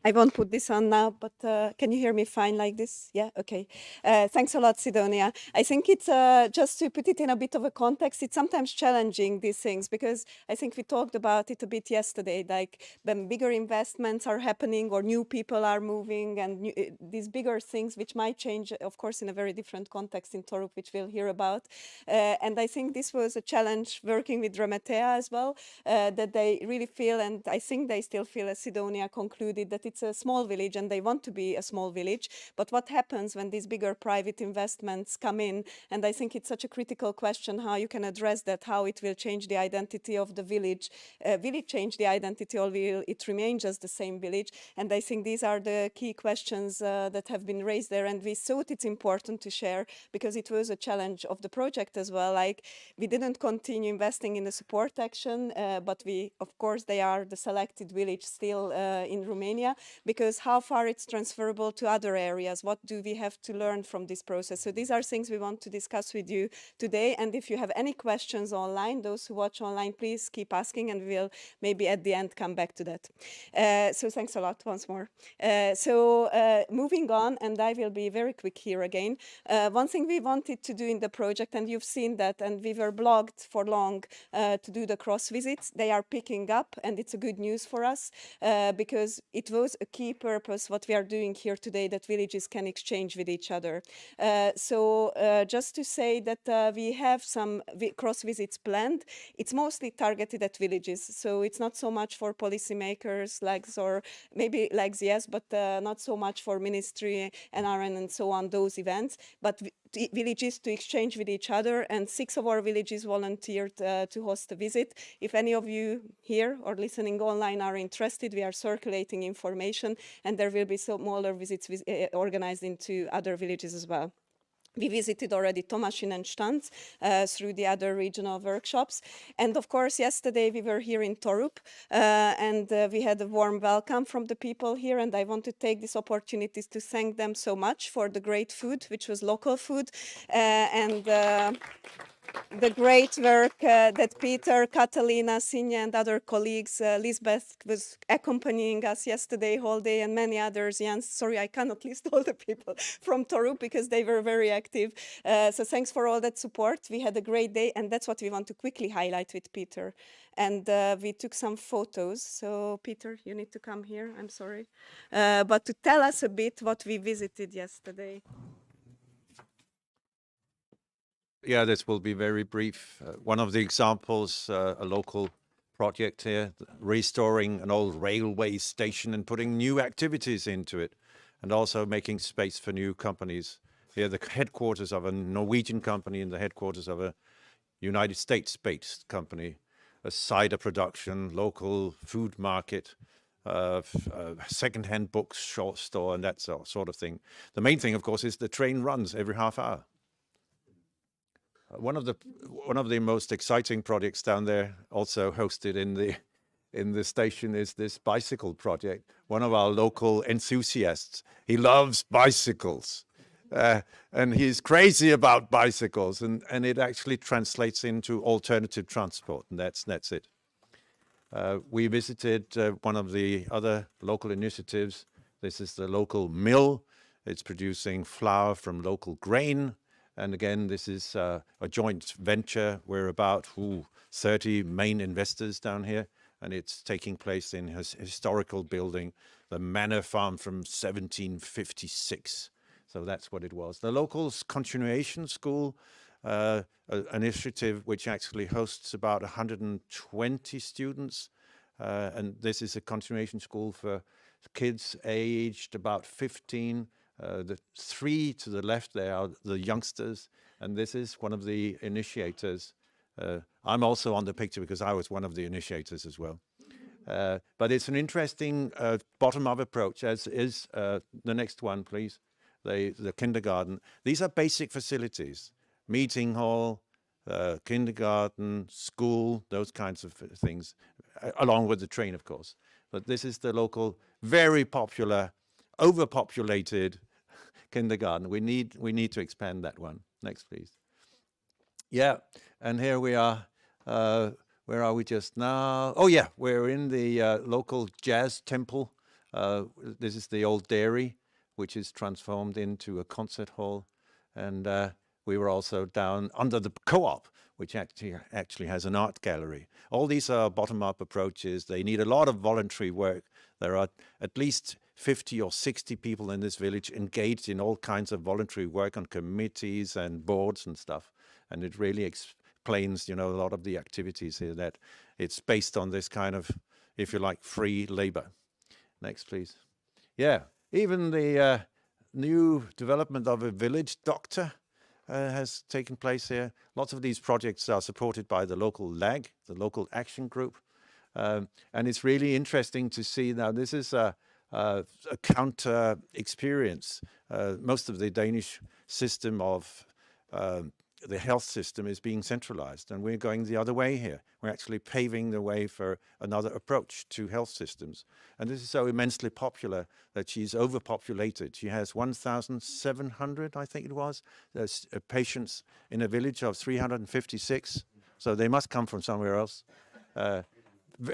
I won't put this on now, but can you hear me fine like this? Yeah, okay. Thanks a lot, Sidonia. I think it's just to put it in a bit of a context, it's sometimes challenging, these things, because I think we talked about it a bit yesterday, like when bigger investments are happening or new people are moving, and these bigger things which might change, of course, in a very different context in Torup, which we'll hear about. And I think this was a challenge working with Ramatea as well, that they really feel, and I think they still feel, as Sidonia concluded, that it's a small village and they want to be a small village. But what happens when these bigger private investments come in? And I think it's such a critical question how you can address that, how it will change the identity of the village. Will it change the identity, or will it remain just the same village? And I think these are the key questions that have been raised there. And we thought it's important to share because it was a challenge of the project as well. Like, we didn't continue investing in the support action, but we, of course, they are the selected village still in Romania, because how far it's transferable to other areas, what do we have to learn from this process? So these are things we want to discuss with you today. And if you have any questions online, those who watch online, please keep asking, and we'll maybe at the end come back to that. So thanks a lot once more. Moving on, and I will be very quick here again. One thing we wanted to do in the project, and you've seen that, and we were blogged for long to do the cross visits. They are picking up, and it's a good news for us because it was a key purpose what we are doing here today, that villages can exchange with each other. Just to say that we have some cross visits planned. It's mostly targeted at villages, so it's not so much for policymakers, legs, or maybe legs, yes, but not so much for ministry, NRN, and so on, those events, but villages to exchange with each other. And 6 of our villages volunteered to host a visit. If any of you here or listening online are interested, we are circulating information, and there will be some smaller visits organized into other villages as well. We visited already Tomasin and Stanz through the other regional workshops. And of course, yesterday we were here in Torup, and we had a warm welcome from the people here. And I want to take this opportunity to thank them so much for the great food, which was local food. The great work that Peter, Catalina, Sinja, and other colleagues, Lisbeth was accompanying us yesterday whole day, and many others. Jens, sorry, I cannot list all the people from Torup because they were very active. So thanks for all that support. We had a great day, and that's what we want to quickly highlight with Peter. And we took some photos. So Peter, you need to come here, I'm sorry. But to tell us a bit what we visited yesterday. Yeah, this will be very brief. One of the examples, a local project here, restoring an old railway station and putting new activities into it, and also making space for new companies. Here, the headquarters of a Norwegian company and the headquarters of a United States-based company, a cider production, local food market, second-hand books, short store, and that sort of thing. The main thing, of course, is the train runs every half hour. One of the most exciting projects down there, also hosted in the station, is this bicycle project. One of our local enthusiasts, he loves bicycles, and he's crazy about bicycles, and it actually translates into alternative transport, and that's it. We visited one of the other local initiatives. This is the local mill. It's producing flour from local grain. And again, this is a joint venture. We're about 30 main investors down here, and it's taking place in his historical building, the manor farm from 1756. So that's what it was. The local continuation school initiative, which actually hosts about 120 students. And this is a continuation school for kids aged about 15. The 3 to the left there are the youngsters, and this is one of the initiators. I'm also on the picture because I was one of the initiators as well. But it's an interesting bottom-up approach, as is the next one, please, the kindergarten. These are basic facilities, meeting hall, kindergarten, school, those kinds of things. along with the train, of course. But this is the local, very popular, overpopulated kindergarten. We need to expand that one. Next, please. Yeah, and here we are. Where are we just now? Oh yeah, we're in the local jazz temple. This is the old dairy, which is transformed into a concert hall. And we were also down under the co-op, which actually has an art gallery. All these are bottom-up approaches. They need a lot of voluntary work. There are at least 50 or 60 people in this village engaged in all kinds of voluntary work on committees and boards and stuff. And it really explains, a lot of the activities here, that it's based on this kind of, if you like, free labor. Next, please. Yeah, even the new development of a village doctor has taken place here. Lots of these projects are supported by the local LAG, the local action group. And it's really interesting to see now, this is a counter experience. Most of the Danish system of the health system is being centralized, and we're going the other way here. We're actually paving the way for another approach to health systems. And this is so immensely popular that she's overpopulated. She has 1,700, I think it was, patients in a village of 356. So they must come from somewhere else.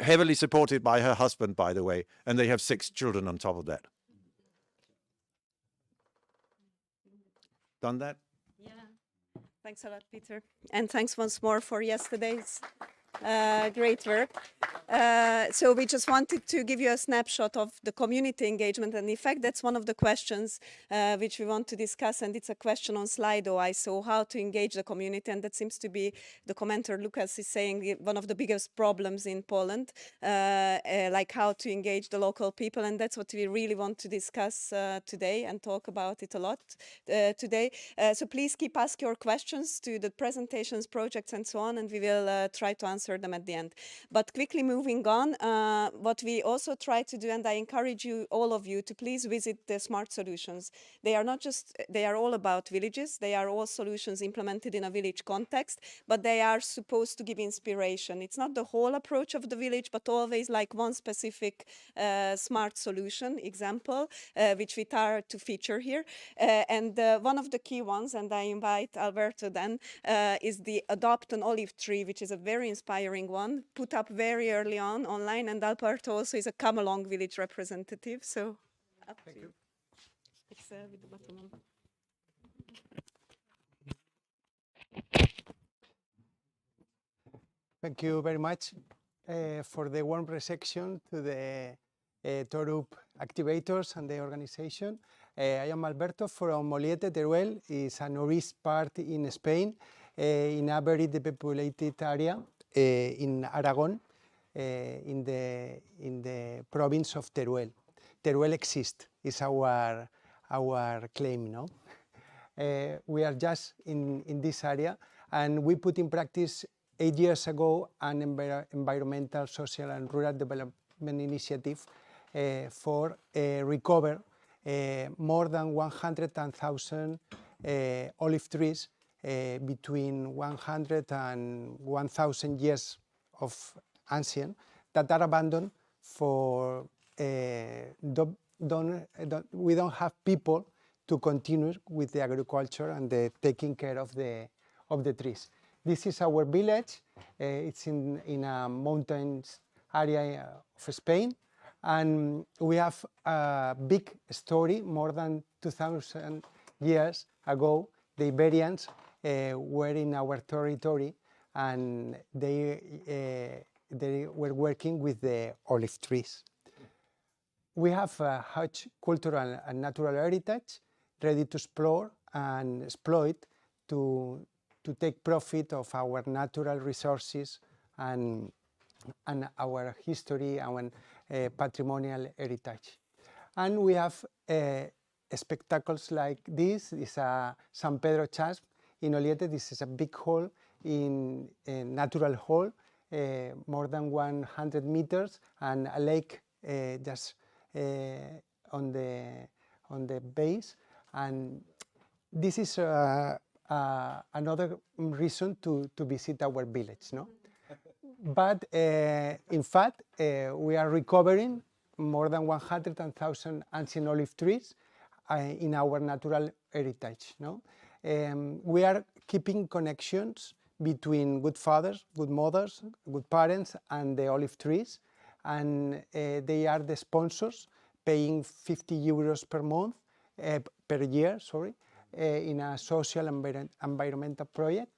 Heavily supported by her husband, by the way, and they have 6 children on top of that. Done that? Yeah. Thanks a lot, Peter. And thanks once more for yesterday's great work. So we just wanted to give you a snapshot of the community engagement. And in fact, that's one of the questions which we want to discuss. And it's a question on Slido. I saw how to engage the community. And that seems to be, the commenter Lucas is saying, one of the biggest problems in Poland, like how to engage the local people. And that's what we really want to discuss today and talk about it a lot today. So please keep asking your questions to the presentations, projects, and so on. And we will try to answer them at the end. But quickly moving on, what we also try to do, and I encourage you, all of you, to please visit the smart solutions. They are not just, they are all about villages. They are all solutions implemented in a village context, but they are supposed to give inspiration. It's not the whole approach of the village, but always like one specific smart solution example, which we try to feature here. And one of the key ones, and I invite Alberto then, is the Adopt an Olive Tree, which is a very inspiring one, put up very early on online, and Alberto also is a Come Along village representative, so up to you. It's with the button on. Thank you very much for the warm reception to the Torup activators and the organization. I am Alberto from Molliete, Teruel. It's a northeast part in Spain, in a very depopulated area in Aragon, in the province of Teruel. Teruel exists, is our claim, no? We are just in this area, and we put in practice 8 years ago an environmental, social, and rural development initiative for recover more than 100,000 olive trees between 100 and 1,000 years of ancient that are abandoned for we don't have people to continue with the agriculture and the taking care of the trees. This is our village. It's in a mountains area of Spain, and we have a big story. More than 2,000 years ago, the Iberians were in our territory, and they were working with the olive trees. We have a huge cultural and natural heritage ready to explore and exploit to take profit of our natural resources and our history and patrimonial heritage. And we have spectacles like this. This is a San Pedro Chasm in Oliete. This is a big hole, in a natural hole, more than 100 meters, and a lake just on the base. And this is another reason to visit our village, no? but in fact, we are recovering more than 100,000 ancient olive trees in our natural heritage. No? We are keeping connections between good fathers, good mothers, good parents, and the olive trees, and they are the sponsors, paying 50 euros per month, per year, sorry, in a social environmental project.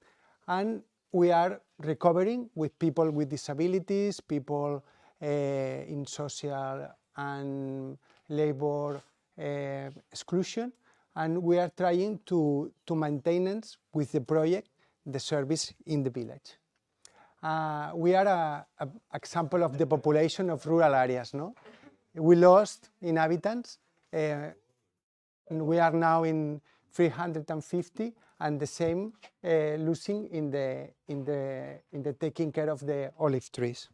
And we are recovering with people with disabilities, people in social and labor exclusion, and we are trying to maintain with the project the service in the village. We are an example of the population of rural areas. No, we lost inhabitants. We are now in 350, and the same losing in the taking care of the olive trees.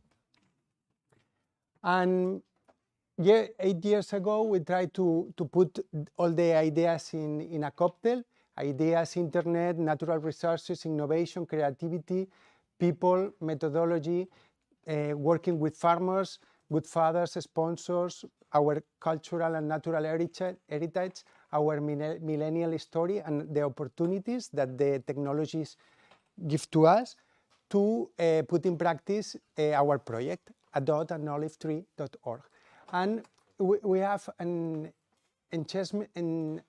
And yeah, 8 years ago, we tried to put all the ideas in a cocktail: ideas, internet, natural resources, innovation, creativity, people, methodology, working with farmers, good fathers, sponsors, our cultural and natural heritage, our millennial story, and the opportunities that the technologies give to us to put in practice our project, adopt-an-olive-tree.org. And we have an enchantment, and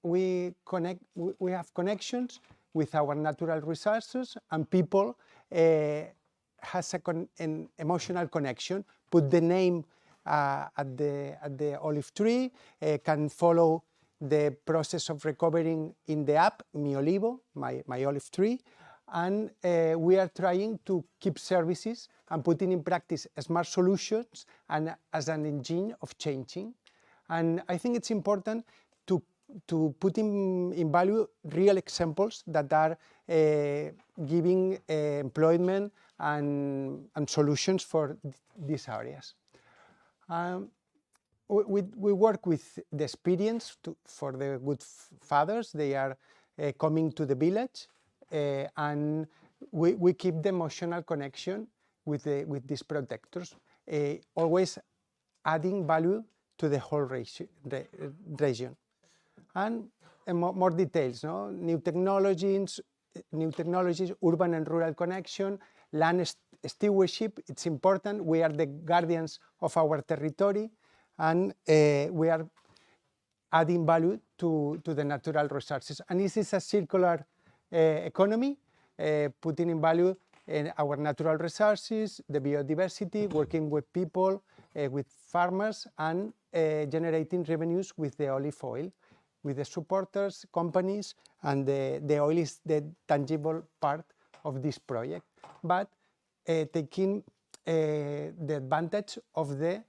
we have connections with our natural resources, and people has an emotional connection. Put the name at the olive tree, can follow the process of recovering in the app, Mi Olivo, my olive tree, and we are trying to keep services and putting in practice smart solutions and as an engine of changing. And I think it's important to put in value real examples that are giving employment and solutions for these areas. We work with the experience for the good fathers. They are coming to the village, and we keep the emotional connection with these protectors, always adding value to the whole region. And more details, no? New technologies, urban and rural connection, land stewardship. It's important. We are the guardians of our territory, and we are adding value to the natural resources. And this is a circular economy, putting in value our natural resources, the biodiversity, working with people, with farmers, and generating revenues with the olive oil, with the supporters, companies, and the oil is the tangible part of this project, but taking the advantage of the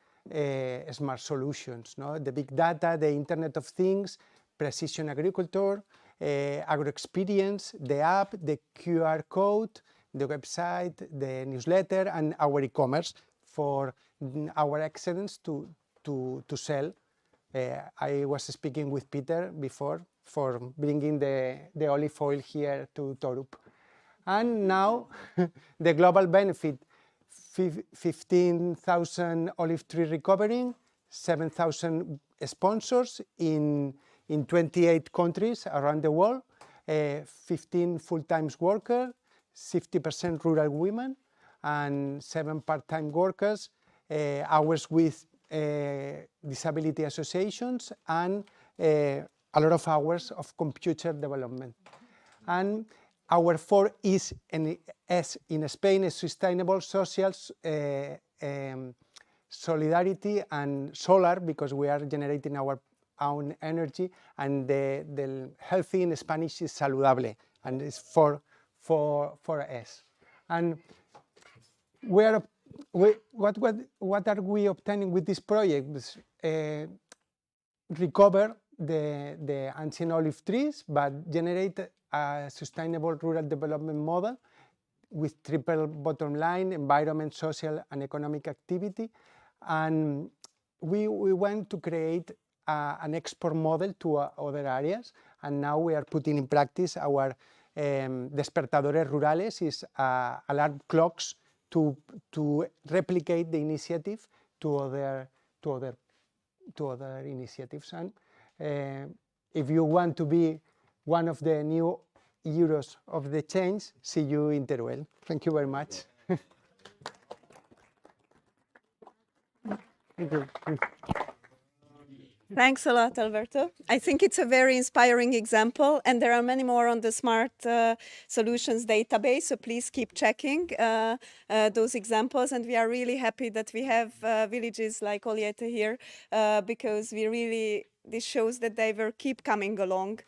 smart solutions, no? The big data, the Internet of Things, precision agriculture, agro experience, the app, the QR code, the website, the newsletter, and our e-commerce for our excellence to sell. I was speaking with Peter before for bringing the olive oil here to Torup. And now the global benefit, 15,000 olive tree recovering, 7,000 sponsors in 28 countries around the world, 15 full-time workers, 60% rural women, and 7 part-time workers, hours with disability associations, and a lot of hours of computer development. And our 4 E's and S in Spain is sustainable, social, solidarity, and solar, because we are generating our own energy, and the healthy in Spanish is saludable, and it's 4 S. And what are we obtaining with this project? Recover the ancient olive trees, but generate a sustainable rural development model with triple bottom line: environment, social, and economic activity. And we want to create an export model to other areas, and now we are putting in practice our despertadores rurales, is alarm clocks to replicate the initiative to other initiatives. And if you want to be one of the new heroes of the change, see you in Teruel. Thank you very much. Thank you. Thanks a lot, Alberto. I think it's a very inspiring example, and there are many more on the Smart Solutions database, so please keep checking those examples. And we are really happy that we have villages like Oljete here, because this shows that they will keep coming along,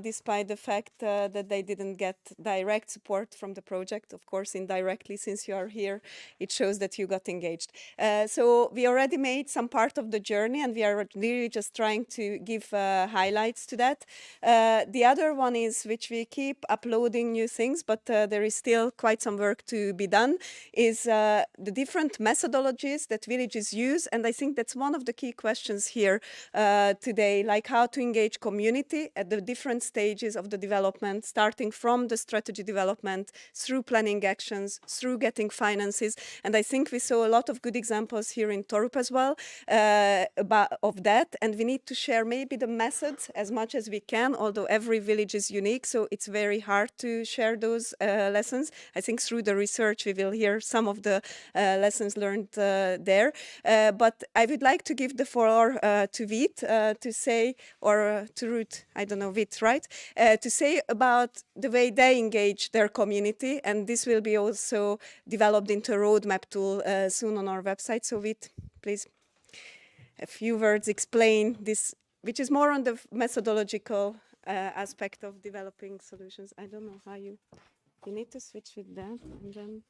despite the fact that they didn't get direct support from the project. Of course, indirectly, since you are here, it shows that you got engaged. So we already made some part of the journey, and we are really just trying to give highlights to that. The other one is, which we keep uploading new things, but there is still quite some work to be done, is the different methodologies that villages use. And I think that's one of the key questions here today, like how to engage community at the different stages of the development, starting from the strategy development, through planning actions, through getting finances. And I think we saw a lot of good examples here in Torup as well of that. And we need to share maybe the methods as much as we can, although every village is unique, so it's very hard to share those lessons. I think through the research we will hear some of the lessons learned there. But I would like to give the floor to Vit to say, or to Ruth, I don't know, Vit, right? To say about the way they engage their community, and this will be also developed into a roadmap tool soon on our website. So Vit, please, a few words explain this, which is more on the methodological aspect of developing solutions. I don't know how you need to switch with that, and then.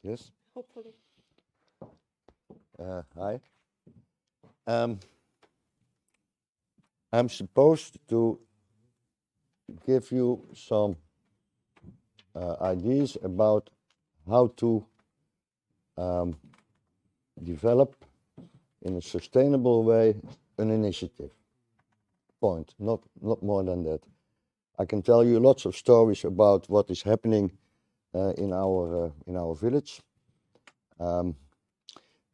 Yes. Hopefully. Hi. I'm supposed to give you some ideas about how to develop in a sustainable way an initiative. Point. Not more than that. I can tell you lots of stories about what is happening in our village.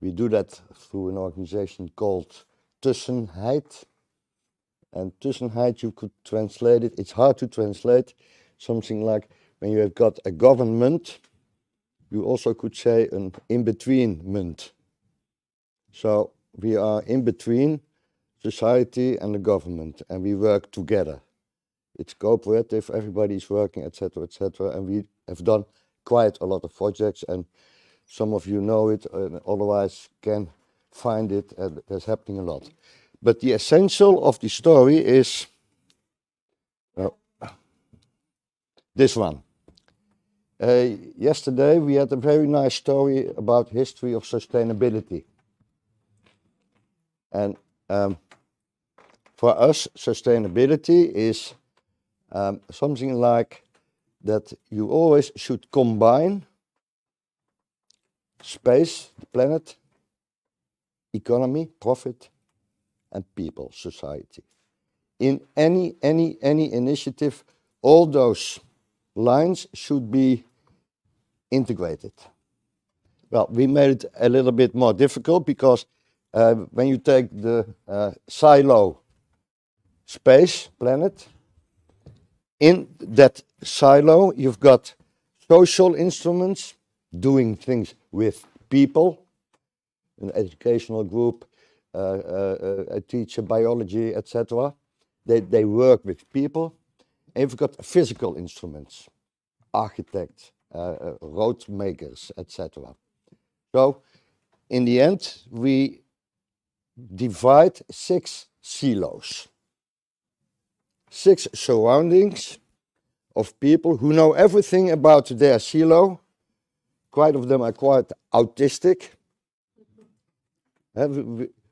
We do that through an organization called Tussenheid. And Tussenheid, you could translate it, it's hard to translate, something like when you have got a government, you also could say an in-between-ment. So we are in between society and the government, and we work together. It's cooperative, everybody's working, etc., and we have done quite a lot of projects, and some of you know it, otherwise can find it, and there's happening a lot. But the essential of the story is this one. Yesterday we had a very nice story about history of sustainability. And for us, sustainability is something like that you always should combine space, the planet, economy, profit, and people, society. In any initiative, all those lines should be integrated. Well, we made it a little bit more difficult because when you take the silo space, planet, in that silo you've got social instruments doing things with people, an educational group, a teacher, biology, etc. They work with people. And you've got physical instruments, architects, road makers, etc. So in the end, we divide 6 silos, 6 surroundings of people who know everything about their silo. Quite of them are quite autistic.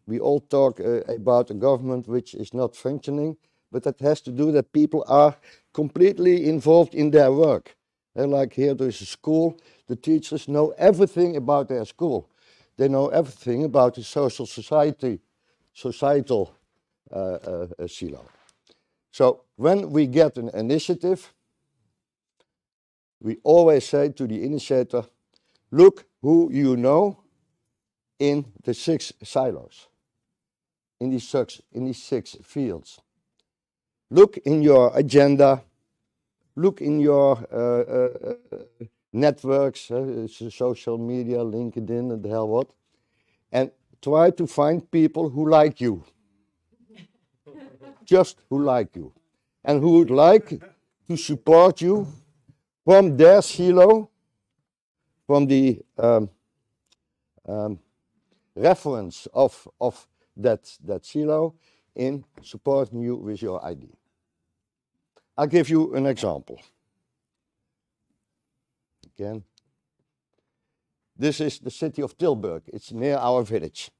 We all talk about a government which is not functioning, but that has to do that people are completely involved in their work. Like here there is a school, the teachers know everything about their school. They know everything about the societal silo. So when we get an initiative, we always say to the initiator, look who you know in the 6 silos, in these 6 fields. Look in your agenda, look in your networks, social media, LinkedIn, and the hell what, and try to find people who like you. Just who like you. And who would like to support you from their silo, from the reference of that silo in supporting you with your idea. I'll give you an example. Again, this is the city of Tilburg. It's near our village.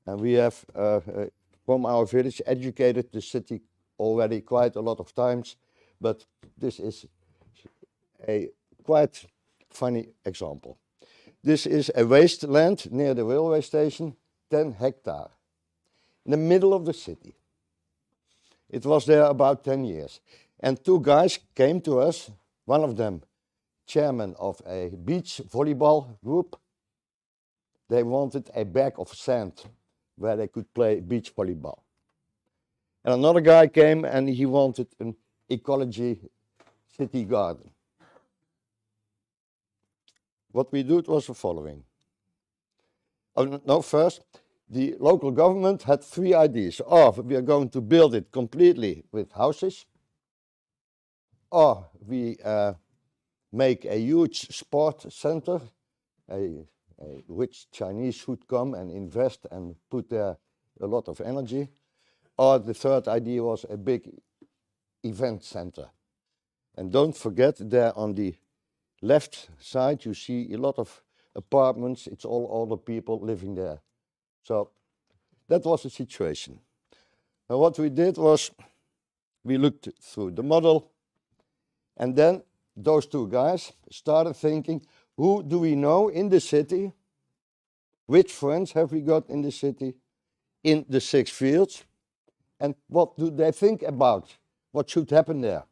And we have, from our village, educated the city already quite a lot of times, but this is a quite funny example. This is a wasteland near the railway station, 10 hectares, in the middle of the city. It was there about 10 years. And 2 guys came to us, one of them chairman of a beach volleyball group. They wanted a bag of sand where they could play beach volleyball. And another guy came and he wanted an ecology city garden. What we did was the following. Oh, no, first, the local government had 3 ideas. Or we are going to build it completely with houses, or we make a huge sport center, a rich Chinese should come and invest and put there a lot of energy. Or the third idea was a big event center. And don't forget, there on the left side you see a lot of apartments. It's all older people living there. So that was the situation. And what we did was we looked through the model, and then those 2 guys started thinking, who do we know in the city? Which friends have we got in the city, in the 6 fields? And what do they think about? What should happen there?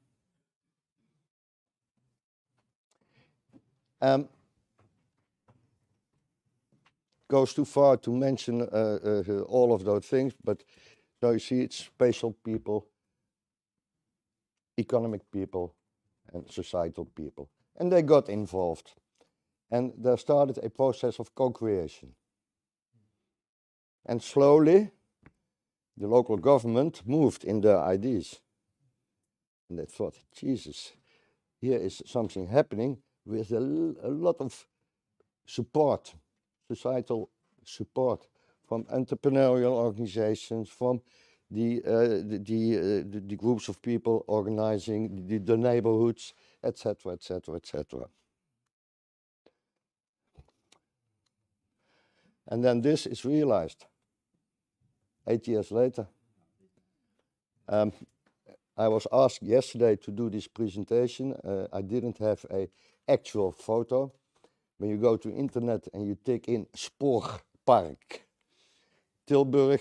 Goes too far to mention all of those things, but so you see it's spatial people, economic people, and societal people. And they got involved. And there started a process of co-creation. And slowly, the local government moved in their ideas. And they thought, Jesus, here is something happening with a lot of support, societal support from entrepreneurial organizations, from the groups of people organizing the neighborhoods, etc., etc., etc. And then this is realized 8 years later. I was asked yesterday to do this presentation. I didn't have an actual photo. When you go to internet and you take in Spoorpark Tilburg,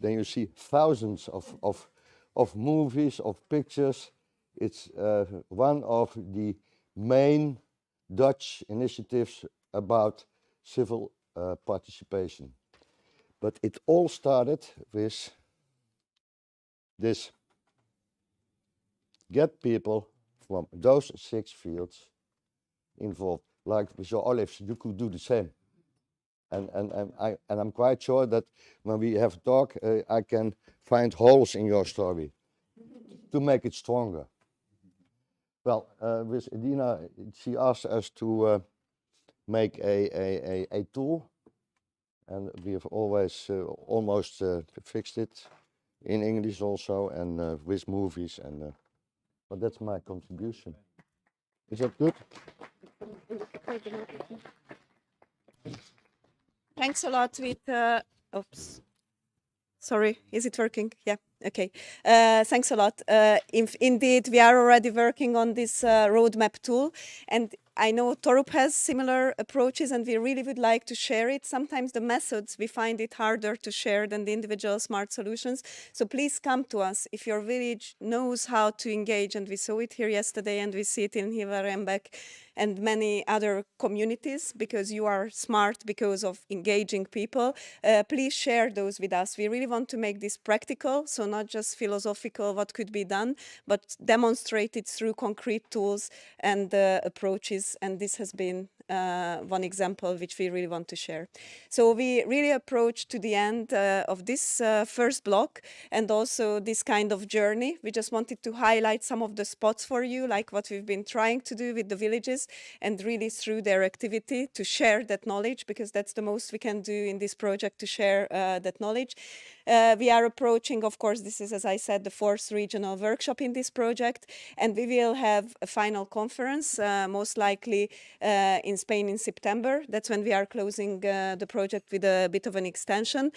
then you see thousands of movies, of pictures. It's one of the main Dutch initiatives about civil participation. But it all started with this. Get people from those 6 fields involved. Like with your olives, you could do the same. And I'm quite sure that when we have a talk, I can find holes in your story to make it stronger. Well, with Edina, she asked us to make a tool, and we have always almost fixed it in English also, and with movies, and but that's my contribution. Is that good? Thanks a lot with, oops, sorry, is it working? Yeah, okay. Thanks a lot. Indeed, we are already working on this roadmap tool, and I know Torup has similar approaches and we really would like to share it. Sometimes the methods, we find it harder to share than the individual smart solutions. So please come to us if your village knows how to engage, and we saw it here yesterday and we see it in Hivarembek and many other communities, because you are smart because of engaging people. Please share those with us. We really want to make this practical, so not just philosophical, what could be done, but demonstrate it through concrete tools and approaches. And this has been one example which we really want to share. So we really approach to the end of this first block and also this kind of journey. We just wanted to highlight some of the spots for you, like what we've been trying to do with the villages, and really through their activity to share that knowledge, because that's the most we can do in this project, to share that knowledge. We are approaching, of course, this is, as I said, the 4th regional workshop in this project, and we will have a final conference, most likely in Spain in September. That's when we are closing the project with a bit of an extension.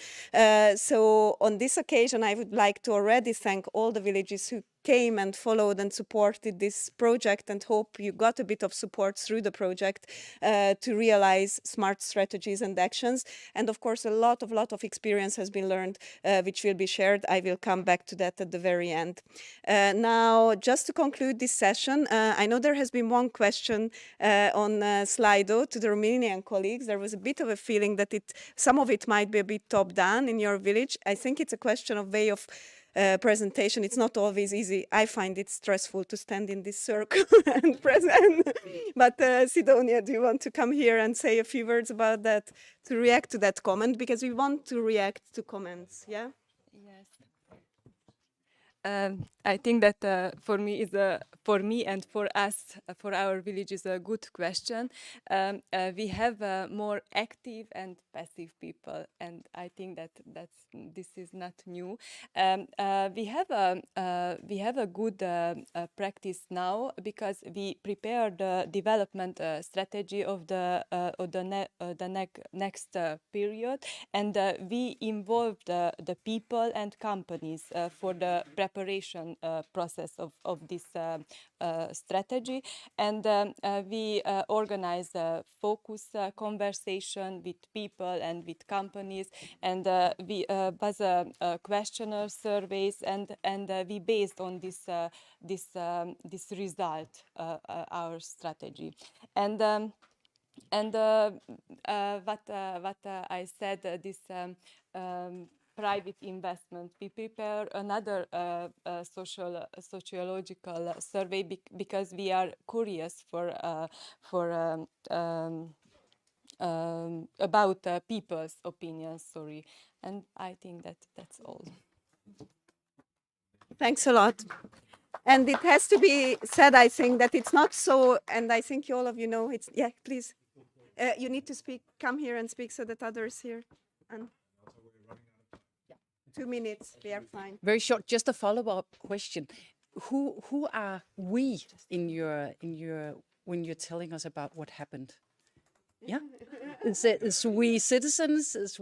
So on this occasion, I would like to already thank all the villages who came and followed and supported this project, and hope you got a bit of support through the project to realize smart strategies and actions. And of course, a lot of experience has been learned, which will be shared. I will come back to that at the very end. Now, just to conclude this session, I know there has been one question on Slido to the Romanian colleagues. There was a bit of a feeling that some of it might be a bit top-down in your village. I think it's a question of way of presentation. It's not always easy. I find it stressful to stand in this circle and present. But Sidonia, do you want to come here and say a few words about that, to react to that comment? Because we want to react to comments, yeah? Yes. I think that for me and for us, for our village, is a good question. We have more active and passive people, and I think that this is not new. We have a good practice now, because we prepare the development strategy of the next period, and we involve the people and companies for the preparation process of this strategy. And we organize a focus conversation with people and with companies, and we buzz questionnaire surveys, and we based on this result our strategy. And what I said, this private investment. We prepare another sociological survey because we are curious about people's opinions. Sorry, and I think that's all. Thanks a lot. And it has to be said, I think, that it's not so, and I think all of you know it's, yeah, please. You need to speak, come here and speak so that others hear. And 2 minutes, we are fine. Very short, just a follow-up question. Who are we in your when you're telling us about what happened? Yeah, is we citizens? Is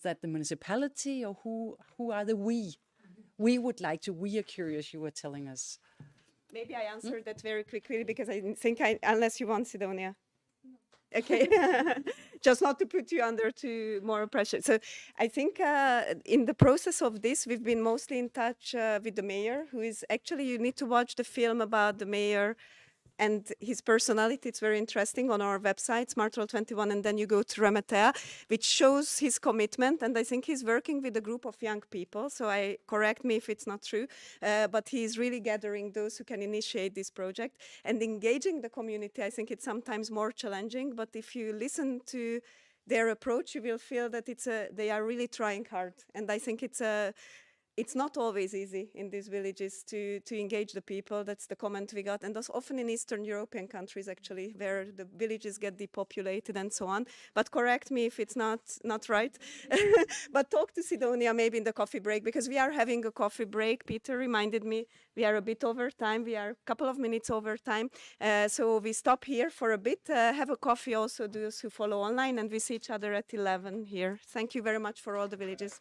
that the municipality, or who are the we? We would like to. We are curious. You were telling us. Maybe I answered that very quickly, because I think unless you want, Sidonia. Okay, just not to put you under too more pressure. So I think in the process of this, we've been mostly in touch with the mayor, who is actually, you need to watch the film about the mayor and his personality. It's very interesting on our website, SmartRoll21, and then you go to Ramatea, which shows his commitment. And I think he's working with a group of young people. So correct me if it's not true, but he's really gathering those who can initiate this project and engaging the community. I think it's sometimes more challenging, but if you listen to their approach, you will feel that they are really trying hard. And I think it's not always easy in these villages to engage the people. That's the comment we got. And that's often in Eastern European countries, actually, where the villages get depopulated and so on. But correct me if it's not right. But talk to Sidonia maybe in the coffee break, because we are having a coffee break. Peter reminded me we are a bit over time. We are a couple of minutes over time. So we stop here for a bit, have a coffee also, those who follow online, and we see each other at 11 here. Thank you very much for all the villages.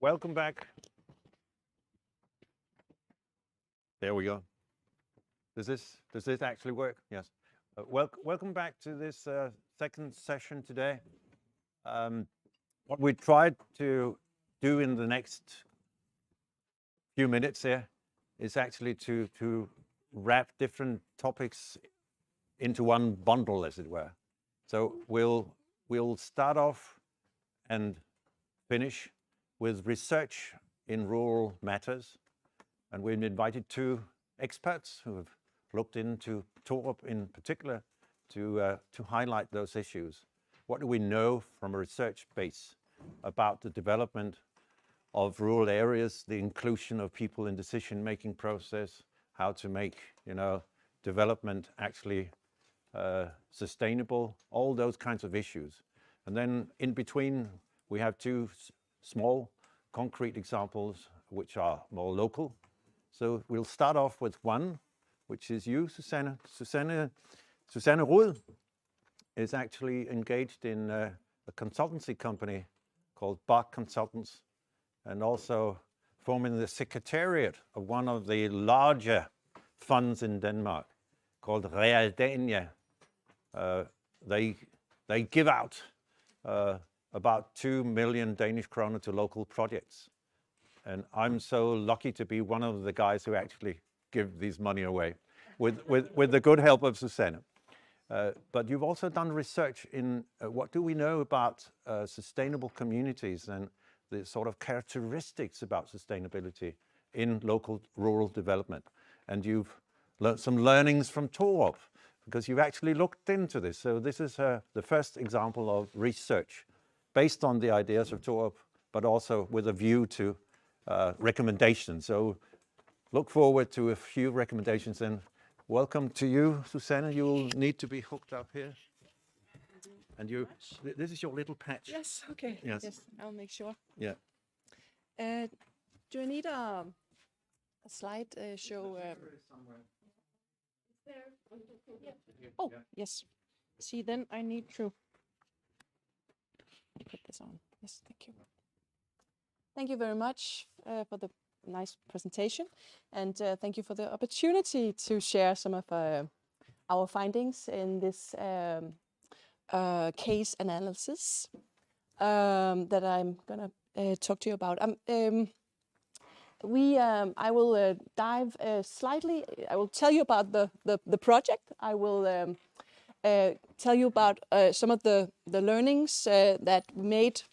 welcome back. There we go. Does this actually work? Yes. Welcome back to this second session today. What we tried to do in the next few minutes here is actually to wrap different topics into one bundle, as it were. So we'll start off and finish with research in rural matters, and we've invited two experts who have looked into Torup in particular to highlight those issues. What do we know from a research base about the development of rural areas, the inclusion of people in decision-making process, how to make, development actually sustainable, all those kinds of issues. And then in between, we have two small concrete examples which are more local. So we'll start off with one, which is you, Susanne. Susanne Rud is actually engaged in a consultancy company called Bach Consultants, and also forming the secretariat of one of the larger funds in Denmark called Realdania. They give out about 2 million Danish kroner to local projects. And I'm so lucky to be one of the guys who actually give these money away with the good help of Susanne. But you've also done research in what do we know about sustainable communities and the sort of characteristics about sustainability in local rural development. And you've learned some learnings from Torup, because you've actually looked into this. So this is the first example of research based on the ideas of Torup, but also with a view to recommendations. So look forward to a few recommendations, and welcome to you, Susanne. You'll need to be hooked up here. And this is your little patch. Yes, okay. Yes, I'll make sure. Yeah. Do I need a slide show? Oh, yes. See, then I need to put this on. Yes, thank you. Thank you very much for the nice presentation, and thank you for the opportunity to share some of our findings in this case analysis that I'm gonna talk to you about. I will dive slightly. I will tell you about the project. I will tell you about some of the learnings that we made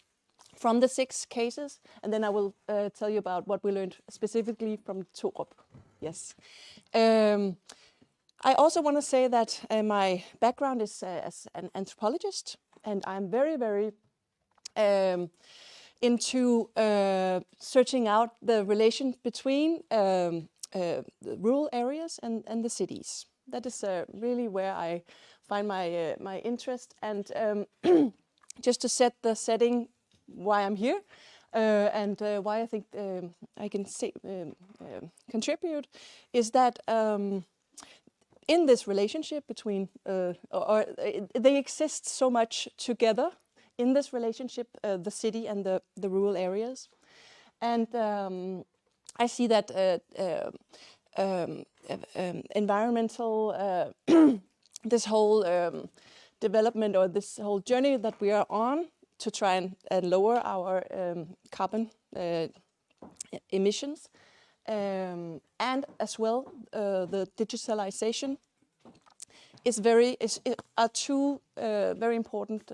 from the 6 cases, and then I will tell you about what we learned specifically from Torup. Yes. I also want to say that my background is as an anthropologist, and I'm very, very into searching out the relation between the rural areas and the cities. That is really where I find my interest, and just to set the setting why I'm here and why I think I can contribute is that in this relationship between, they exist so much together in this relationship, the city and the rural areas. And I see that environmental, this whole development or this whole journey that we are on to try and lower our carbon emissions, and as well the digitalization are two very important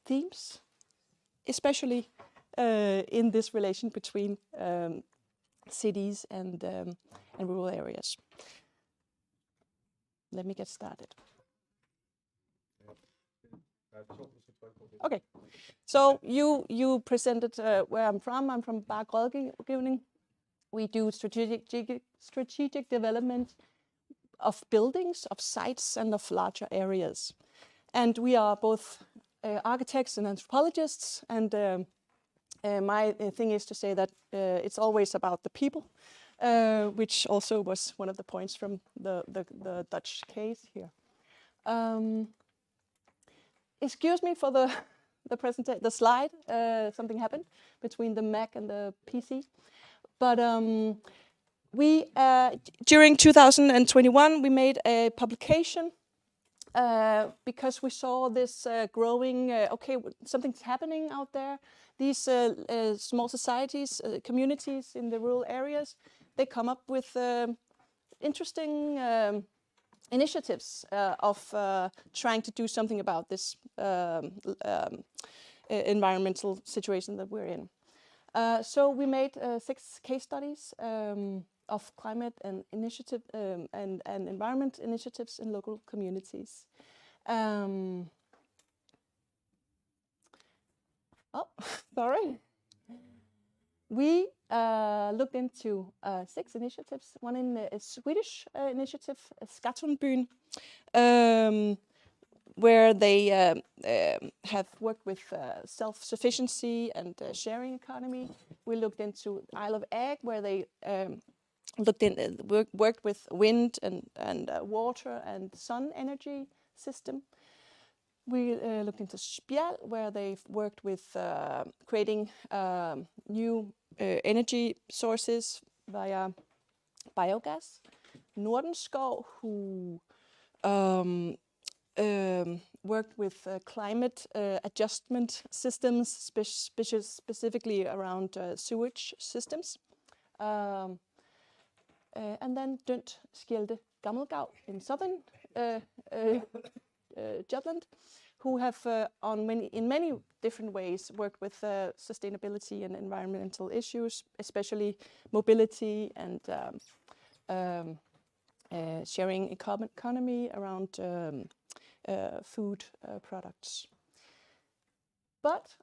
themes, especially in this relation between cities and rural areas. Let me get started. Okay, so you presented where I'm from. I'm from Bach Rådgivning. We do strategic development of buildings, of sites, and of larger areas. And we are both architects and anthropologists. And my thing is to say that it's always about the people, which also was one of the points from the Dutch case here. Excuse me for the slide. Something happened between the Mac and the PC. But we during 2021 we made a publication because we saw this growing. Okay, something's happening out there. These small societies, communities in the rural areas, they come up with interesting initiatives of trying to do something about this environmental situation that we're in. So we made 6 case studies of climate and initiative and environment initiatives in local communities. Oh, sorry. We looked into 6 initiatives. One in a Swedish initiative, Skattunbyn, where they have worked with self-sufficiency and sharing economy. We looked into Isle of Egg, where they worked with wind and water and sun energy system. We looked into Spjald, where they've worked with creating new energy sources via biogas. Nordenskov, who worked with climate adjustment systems, specifically around sewage systems. And then Dunt Skjelde Gammelgav in southern Jutland, who have in many different ways worked with sustainability and environmental issues, especially mobility and sharing economy around food products. But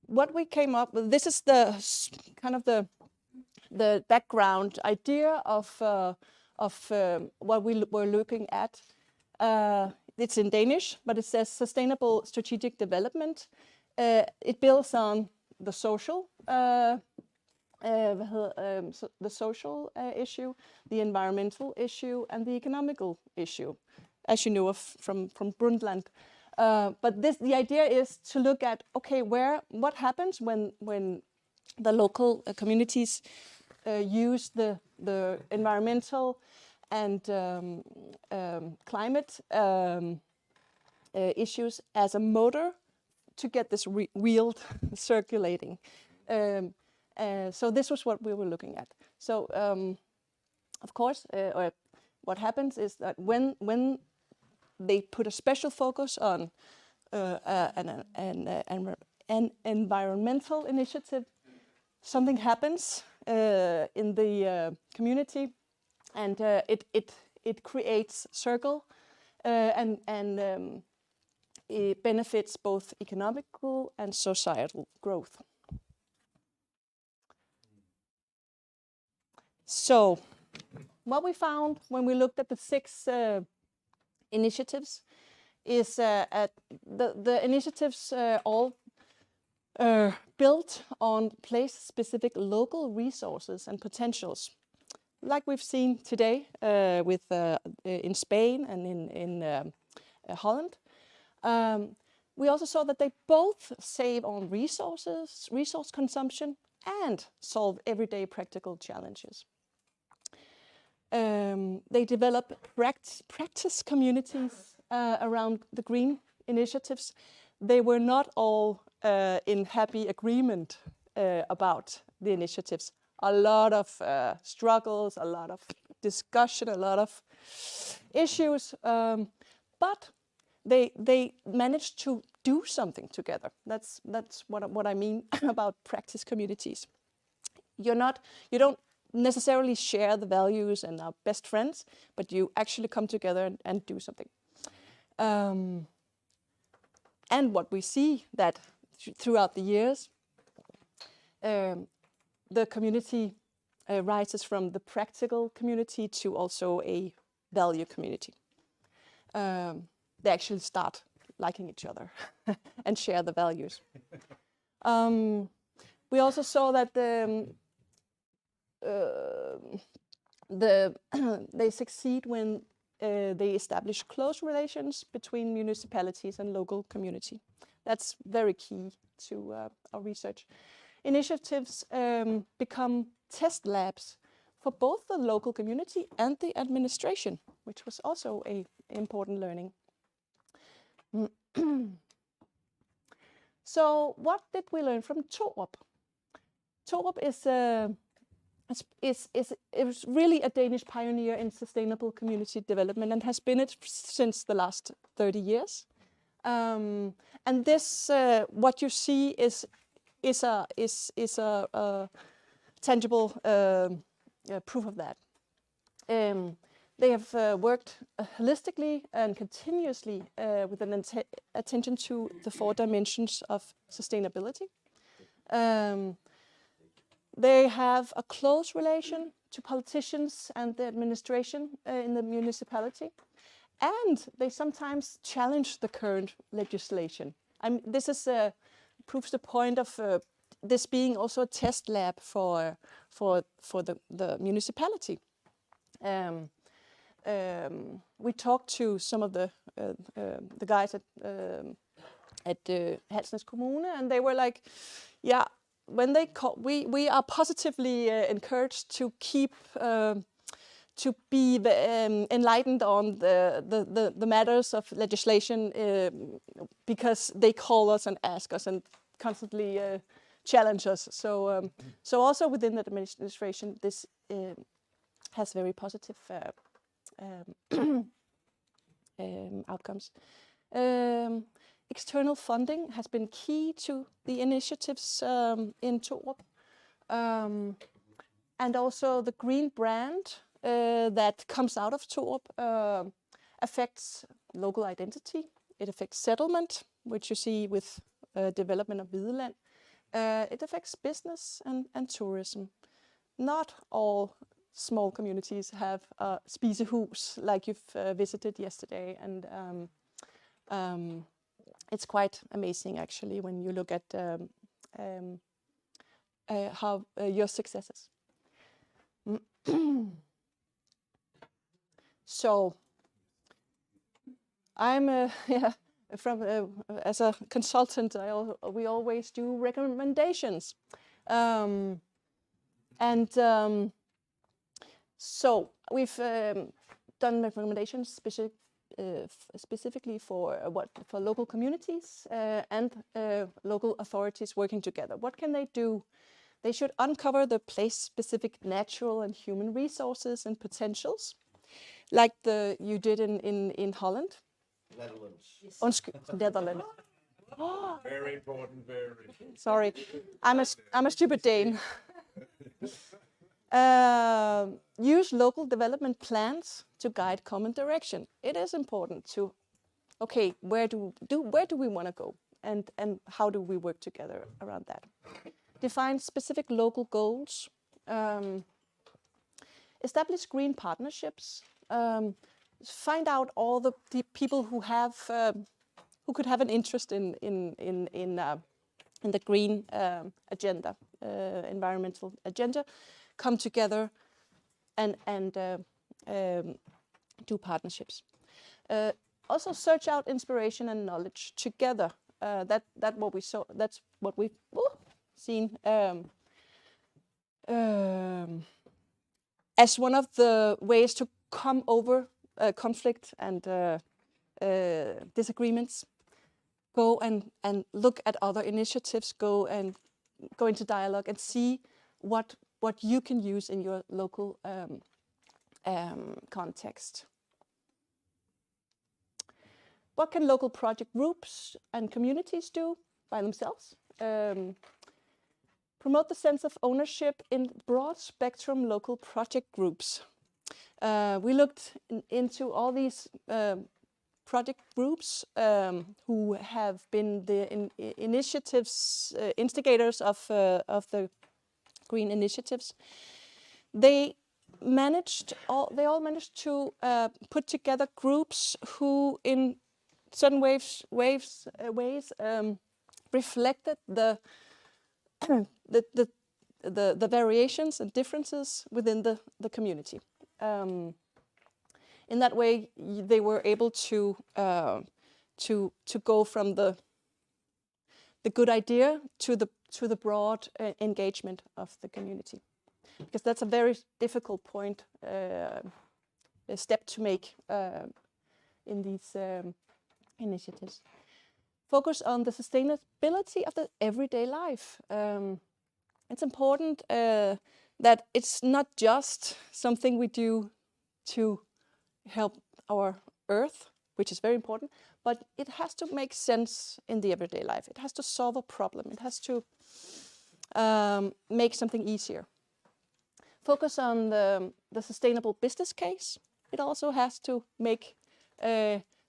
what we came up with, this is the kind of the background idea of what we were looking at. It's in Danish, but it says sustainable strategic development. It builds on the social issue, the environmental issue, and the economical issue, as you know from Brundtland. But the idea is to look at, okay, what happens when the local communities use the environmental and climate issues as a motor to get this wheel circulating. So this was what we were looking at. So of course, what happens is that when they put a special focus on an environmental initiative, something happens in the community, and it creates circle and it benefits both economical and societal growth. So what we found when we looked at the 6 initiatives is the initiatives all built on place-specific local resources and potentials, like we've seen today in Spain and in Holland. We also saw that they both save on resource consumption, and solve everyday practical challenges. They develop practice communities around the green initiatives. They were not all in happy agreement about the initiatives. A lot of struggles, a lot of discussion, a lot of issues, but they managed to do something together. That's what I mean about practice communities. You don't necessarily share the values and are best friends, but you actually come together and do something. And what we see that throughout the years, the community rises from the practical community to also a value community. They actually start liking each other and share the values. We also saw that they succeed when they establish close relations between municipalities and local community. That's very key to our research. Initiatives become test labs for both the local community and the administration, which was also an important learning. So what did we learn from Torup? Torup is really a Danish pioneer in sustainable community development and has been it since the last 30 years. And this, what you see is a tangible proof of that. They have worked holistically and continuously with an attention to the 4 dimensions of sustainability. They have a close relation to politicians and the administration in the municipality, and they sometimes challenge the current legislation. This is proves the point of this being also a test lab for the municipality. We talked to some of the guys at Halsnæs Kommune, and they were like, yeah, when they call, we are positively encouraged to keep to be enlightened on the matters of legislation because they call us and ask us and constantly challenge us. So also within the administration, this has very positive outcomes. External funding has been key to the initiatives in Torup. And also the green brand that comes out of Torup affects local identity. It affects settlement, which you see with development of Hvideland. It affects business and tourism. Not all small communities have a spisehus like you've visited yesterday, and it's quite amazing actually when you look at how your successes. So I'm as a consultant, we always do recommendations, so we've done recommendations specifically for local communities and local authorities working together. What can they do? They should uncover the place-specific natural and human resources and potentials, like you did in Holland. Netherlands. Netherlands. Very important. Very. Sorry, I'm a stupid Dane. Use local development plans to guide common direction. It is important to, okay, where do we want to go, and how do we work together around that? Define specific local goals. Establish green partnerships. Find out all the people who could have an interest in the green agenda, environmental agenda. Come together and do partnerships. Also search out inspiration and knowledge together. That's what we saw. That's what we've seen as one of the ways to come over conflict and disagreements. Go and look at other initiatives. Go into dialogue and see what you can use in your local context. What can local project groups and communities do by themselves? Promote the sense of ownership in broad spectrum local project groups. We looked into all these project groups who have been the initiatives, instigators of the green initiatives. They all managed to put together groups who, in certain ways reflected the variations and differences within the community. In that way, they were able to go from the good idea to the broad engagement of the community, because that's a very difficult point, a step to make in these initiatives. Focus on the sustainability of the everyday life. It's important that it's not just something we do to help our earth, which is very important, but it has to make sense in the everyday life. It has to solve a problem. It has to make something easier. Focus on the sustainable business case. It also has to make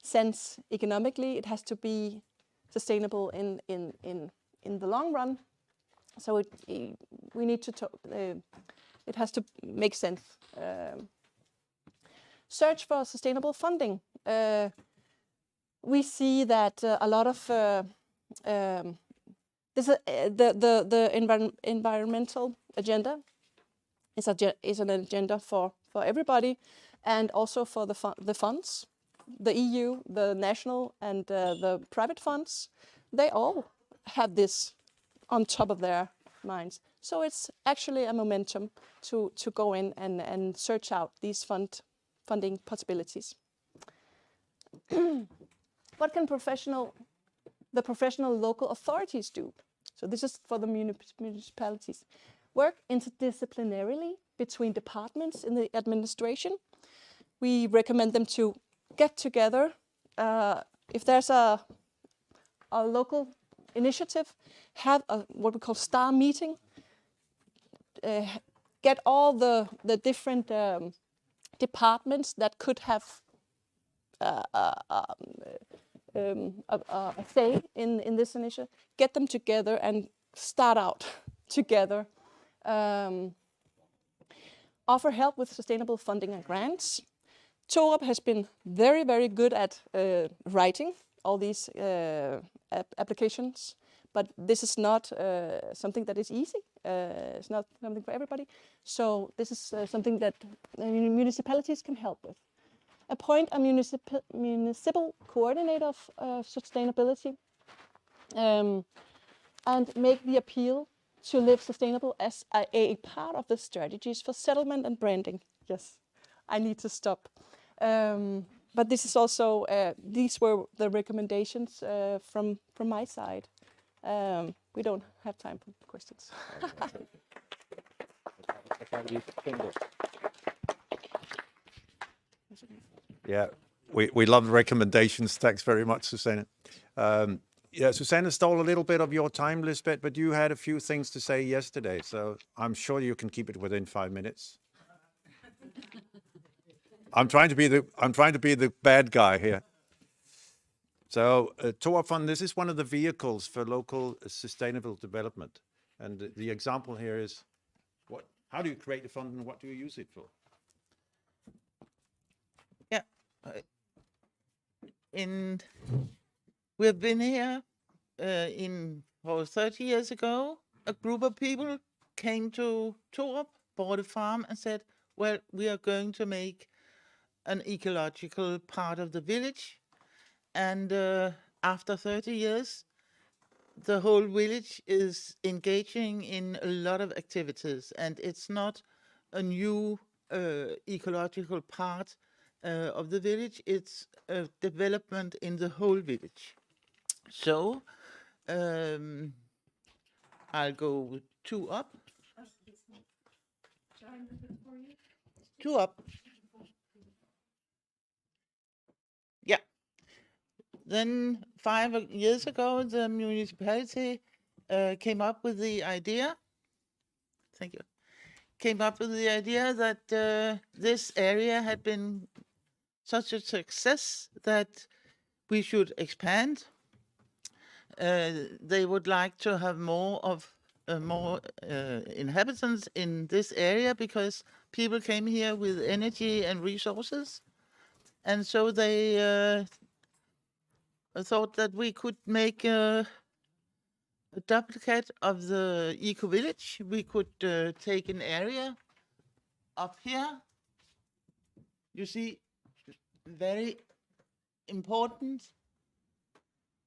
sense economically. It has to be sustainable in the long run. So we need to talk. It has to make sense. Search for sustainable funding. We see that a lot of the environmental agenda is an agenda for everybody, and also for the funds, the EU, the national and the private funds. They all have this on top of their minds. So it's actually a momentum to go in and search out these funding possibilities. What can the professional local authorities do? So this is for the municipalities. Work interdisciplinarily between departments in the administration. We recommend them to get together. If there's a local initiative, have what we call star meeting. Get all the different departments that could have a say in this initiative. Get them together and start out together. Offer help with sustainable funding and grants. Torup has been very, very good at writing all these applications, but this is not something that is easy. It's not something for everybody. So this is something that municipalities can help with. Appoint a municipal coordinator of sustainability, and make the appeal to live sustainable as a part of the strategies for settlement and branding. Yes, I need to stop. But this is also, these were the recommendations from my side. We don't have time for questions. Yeah, we love the recommendations. Thanks very much, Susanne. Yeah, Susanne stole a little bit of your time, Lisbeth, but you had a few things to say yesterday, so I'm sure you can keep it within 5 minutes. I'm trying to be the bad guy here. So Torup Fund, this is one of the vehicles for local sustainable development, and the example here is how do you create a fund and what do you use it for? Yeah, we've been here for 30 years ago. A group of people came to Torup, bought a farm, and said, "Well, we are going to make an ecological part of the village." And after 30 years, the whole village is engaging in a lot of activities, and it's not a new ecological part of the village, it's a development in the whole village. So I'll go 2 up. 2 up. Yeah. Then 5 years ago, the municipality came up with the idea. Thank you. Came up with the idea that this area had been such a success that we should expand. They would like to have more inhabitants in this area because people came here with energy and resources, and so they thought that we could make a duplicate of the eco-village. We could take an area up here. You see, very important.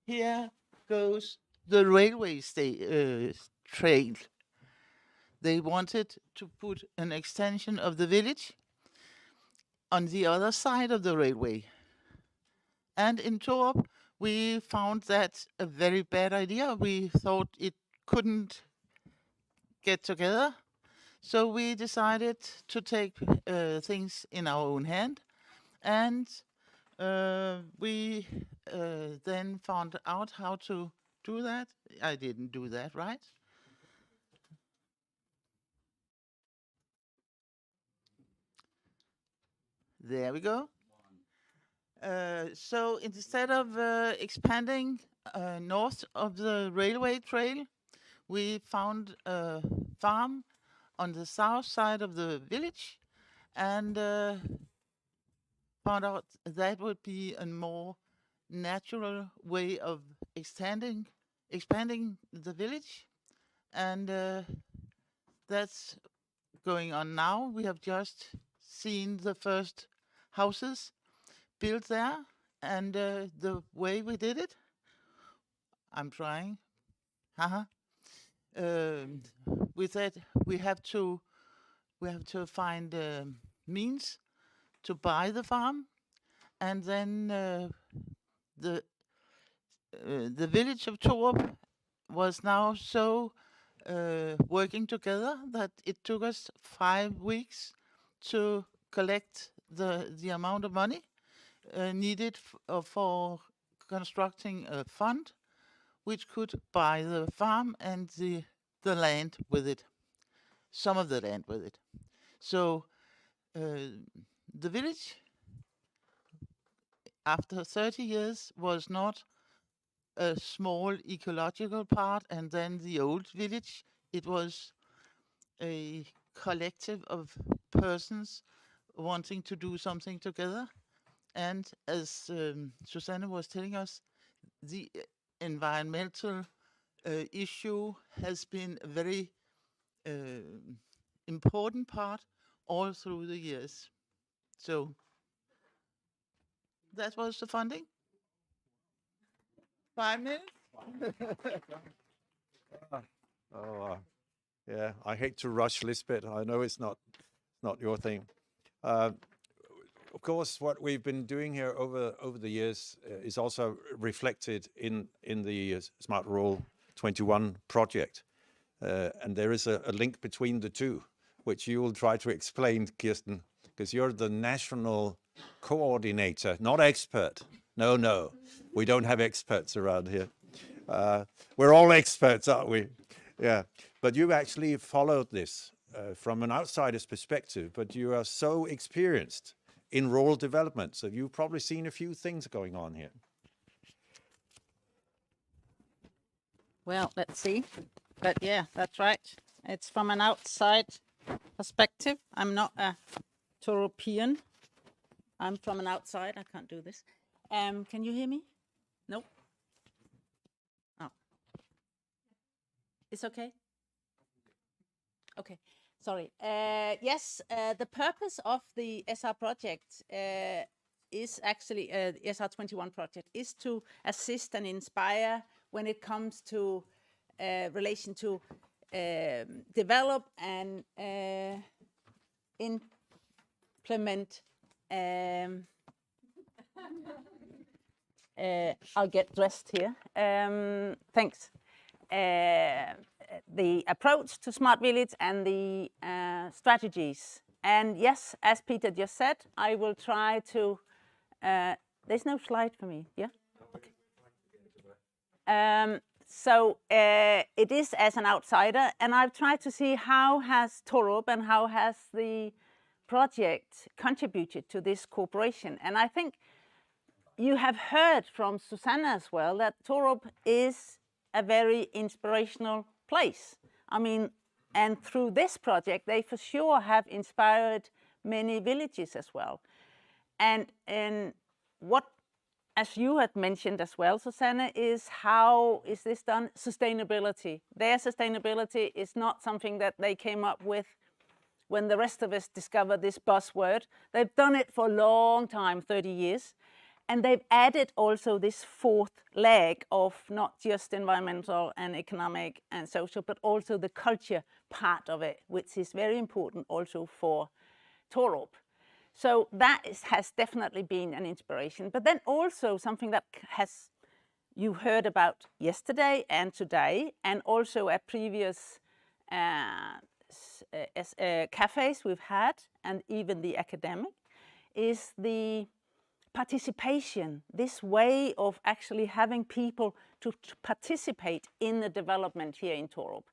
Here goes the railway trail. They wanted to put an extension of the village on the other side of the railway. And in Torup, we found that a very bad idea. We thought it couldn't get together. So we decided to take things in our own hand. And we then found out how to do that. I didn't do that, right? There we go. So instead of expanding north of the railway trail, we found a farm on the south side of the village and found out that would be a more natural way of expanding the village. And that's going on now. We have just seen the first houses built there, and the way we did it, I'm trying. We said we have to find means to buy the farm, and then the village of Torup was now so working together that it took us 5 weeks to collect the amount of money needed for constructing a fund which could buy the farm and the land with it, some of the land with it. So the village, after 30 years, was not a small ecological part and then the old village. It was a collective of persons wanting to do something together. And as Susanne was telling us, the environmental issue has been a very important part all through the years. So that was the funding. 5 minutes? Yeah, I hate to rush Lisbeth. I know it's not your thing. Of course, what we've been doing here over the years is also reflected in the Smart Rural 21 project. And there is a link between the two, which you will try to explain, Kirsten, because you're the national coordinator, not expert. No, we don't have experts around here. We're all experts, aren't we? Yeah, but you've actually followed this from an outsider's perspective, but you are so experienced in rural development, so you've probably seen a few things going on here. Well, let's see. But yeah, that's right. It's from an outside perspective. I'm not a Torupian. I'm from an outside. I can't do this. Can you hear me? Nope. Oh. It's okay? Okay. Sorry. Yes, the purpose of the SR project is actually, SR21 project, is to assist and inspire when it comes to relation to develop and implement. I'll get dressed here. Thanks. The approach to smart village and the strategies. And yes, as Peter just said, I will try to. There's no slide for me. Yeah. Okay. So it is as an outsider, and I've tried to see how has Torup and how has the project contributed to this cooperation. And I think you have heard from Susanne as well that Torup is a very inspirational place. I mean, and through this project, they for sure have inspired many villages as well. And what, as you had mentioned as well, Susanne, is how is this done? Sustainability. Their sustainability is not something that they came up with when the rest of us discover this buzzword. They've done it for a long time, 30 years. And they've added also this fourth leg of not just environmental and economic and social, but also the culture part of it, which is very important also for Torup. So that has definitely been an inspiration. But then also something that you heard about yesterday and today, and also at previous cafes we've had, and even the academic, is the participation, this way of actually having people to participate in the development here in Torup.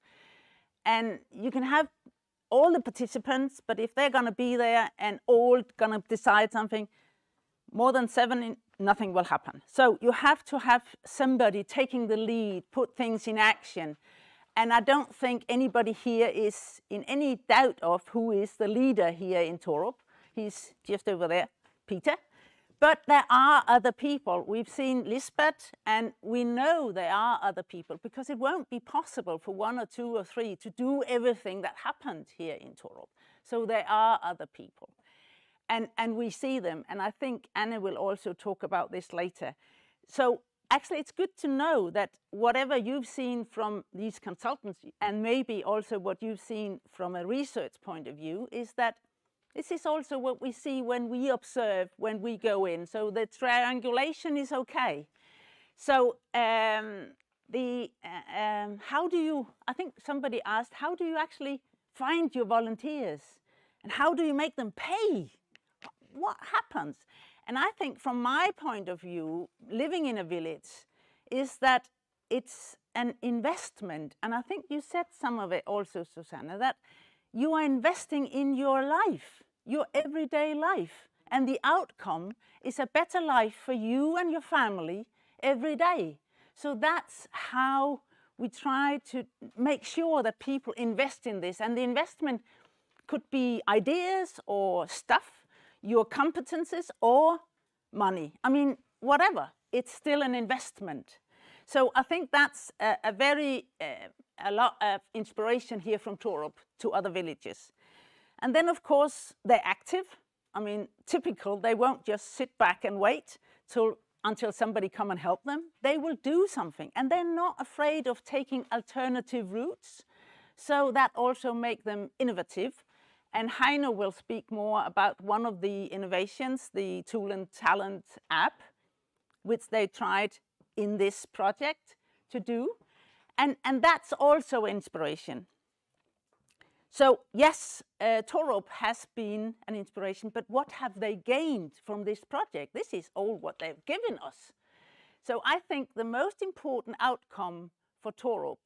And you can have all the participants, but if they're going to be there and all going to decide something, more than 7, nothing will happen. So you have to have somebody taking the lead, put things in action. And I don't think anybody here is in any doubt of who is the leader here in Torup. He's just over there, Peter. But there are other people. We've seen Lisbeth, and we know there are other people, because it won't be possible for 1 or 2 or 3 to do everything that happened here in Torup. So there are other people. And we see them, and I think Anna will also talk about this later. So actually it's good to know that whatever you've seen from these consultants, and maybe also what you've seen from a research point of view, is that this is also what we see when we observe, when we go in. So the triangulation is okay. So how do you, I think somebody asked, how do you actually find your volunteers? And how do you make them pay? What happens? And I think from my point of view, living in a village, is that it's an investment. And I think you said some of it also, Susanna, that you are investing in your life, your everyday life. And the outcome is a better life for you and your family every day. So that's how we try to make sure that people invest in this. And the investment could be ideas or stuff, your competences or money. I mean, whatever, it's still an investment. So I think that's a lot of inspiration here from Torup to other villages. And then, of course, they're active. I mean, typical, they won't just sit back and wait until somebody come and help them. They will do something, and they're not afraid of taking alternative routes. So that also make them innovative. And Heino will speak more about one of the innovations, the Tool and Talent app, which they tried in this project to do. And that's also inspiration. So yes, Torup has been an inspiration, but what have they gained from this project? This is all what they've given us. So I think the most important outcome for Torup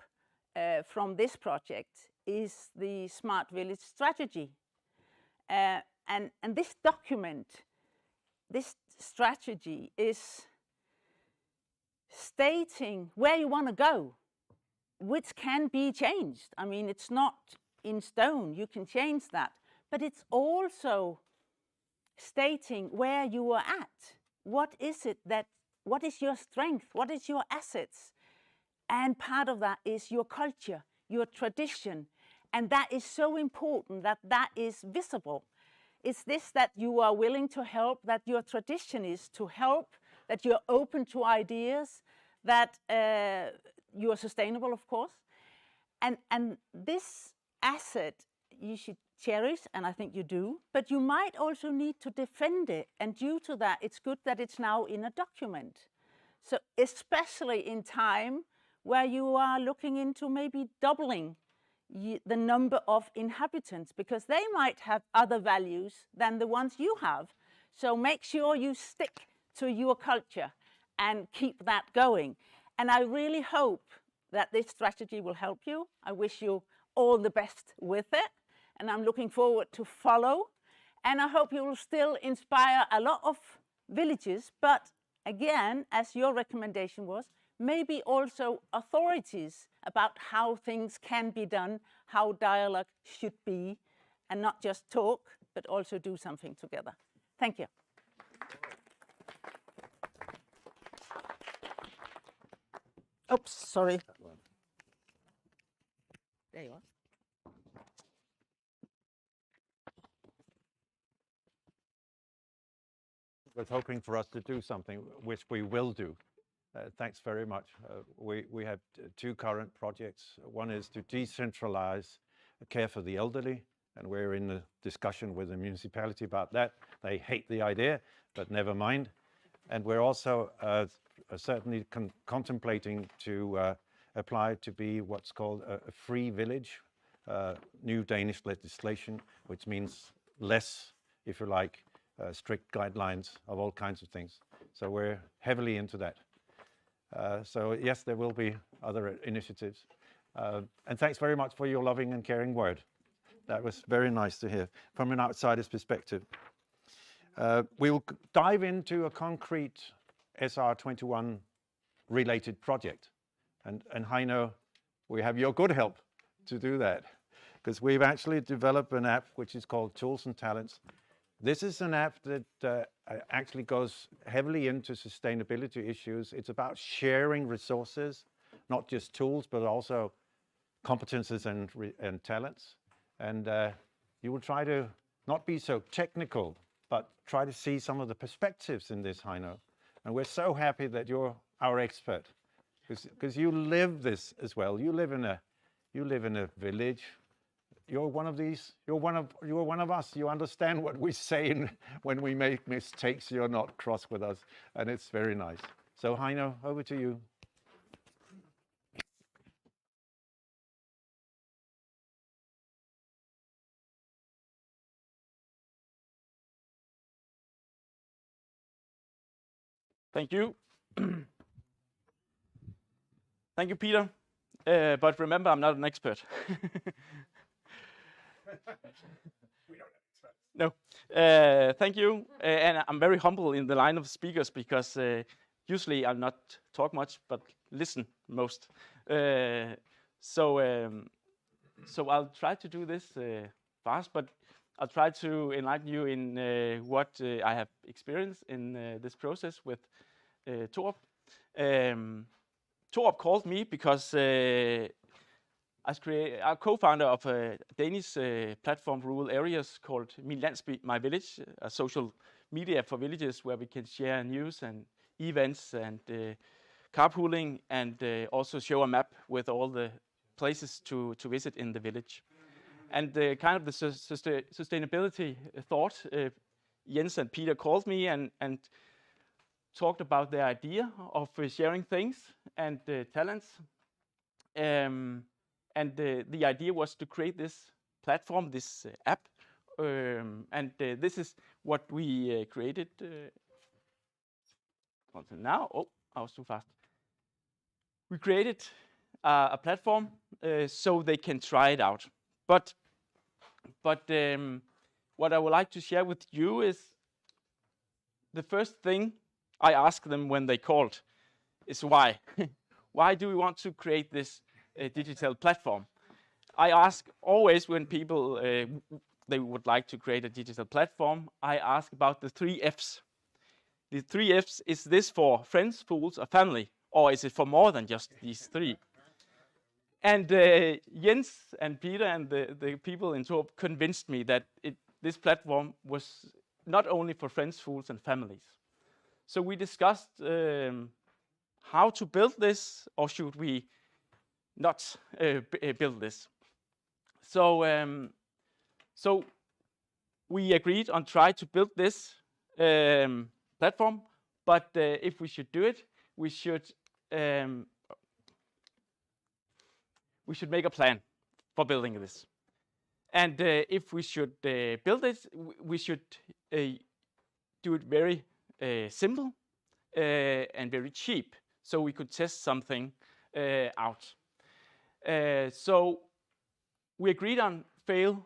from this project is the Smart Village strategy. And this document, this strategy is stating where you want to go, which can be changed. I mean, it's not in stone, you can change that. But it's also stating where you are at. What is your strength? What is your assets? And part of that is your culture, your tradition. And that is so important that that is visible. It's this, that you are willing to help, that your tradition is to help, that you're open to ideas, that you are sustainable, of course. And this asset you should cherish, and I think you do, but you might also need to defend it. And due to that, it's good that it's now in a document. So especially in time where you are looking into maybe doubling the number of inhabitants, because they might have other values than the ones you have. So make sure you stick to your culture and keep that going. And I really hope that this strategy will help you. I wish you all the best with it, and I'm looking forward to follow. And I hope you will still inspire a lot of villages, but again, as your recommendation was, maybe also authorities about how things can be done, how dialogue should be, and not just talk, but also do something together. Thank you. Oops, sorry. There you are. was hoping for us to do something, which we will do. Thanks very much. We have two current projects. One is to decentralize care for the elderly, and we're in a discussion with the municipality about that. They hate the idea, but never mind. And we're also certainly contemplating to apply to be what's called a free village, new Danish legislation, which means less, if you like, strict guidelines of all kinds of things. So we're heavily into that. So yes, there will be other initiatives. And thanks very much for your loving and caring word. That was very nice to hear from an outsider's perspective. We will dive into a concrete SR21 related project. And Heino, we have your good help to do that, because we've actually developed an app which is called Tools and Talents. This is an app that actually goes heavily into sustainability issues. It's about sharing resources, not just tools, but also competences and talents. And you will try to not be so technical, but try to see some of the perspectives in this, Heino. And we're so happy that you're our expert, because you live this as well. You live in a village. You're one of these. You're one of us. You understand what we say when we make mistakes. You're not cross with us, and it's very nice. So Heino, over to you. Thank you. Thank you, Peter. But remember, I'm not an expert. No. Thank you. And I'm very humble in the line of speakers, because usually I'll not talk much, but listen most. So I'll try to do this fast, but I'll try to enlighten you in what I have experienced in this process with Torup. Torup called me because I'm co-founder of a Danish platform for rural areas called Min Landsby, My Village, a social media for villages where we can share news and events and carpooling, and also show a map with all the places to visit in the village. And kind of the sustainability thought, Jens and Peter called me and talked about their idea of sharing things and talents. And the idea was to create this platform, this app. And this is what we created. Now, oh, I was too fast. We created a platform so they can try it out. But what I would like to share with you is the first thing I asked them when they called is why. Why do we want to create this digital platform? I ask always when people they would like to create a digital platform, I ask about the 3 Fs. The 3 Fs, is this for friends, fools, or family? Or is it for more than just these 3? And Jens and Peter and the people in Torup convinced me that this platform was not only for friends, fools, and families. So we discussed how to build this, or should we not build this. So we agreed on try to build this platform, but if we should do it, we should make a plan for building this. And if we should build it, we should do it very simple and very cheap, so we could test something out. So we agreed on fail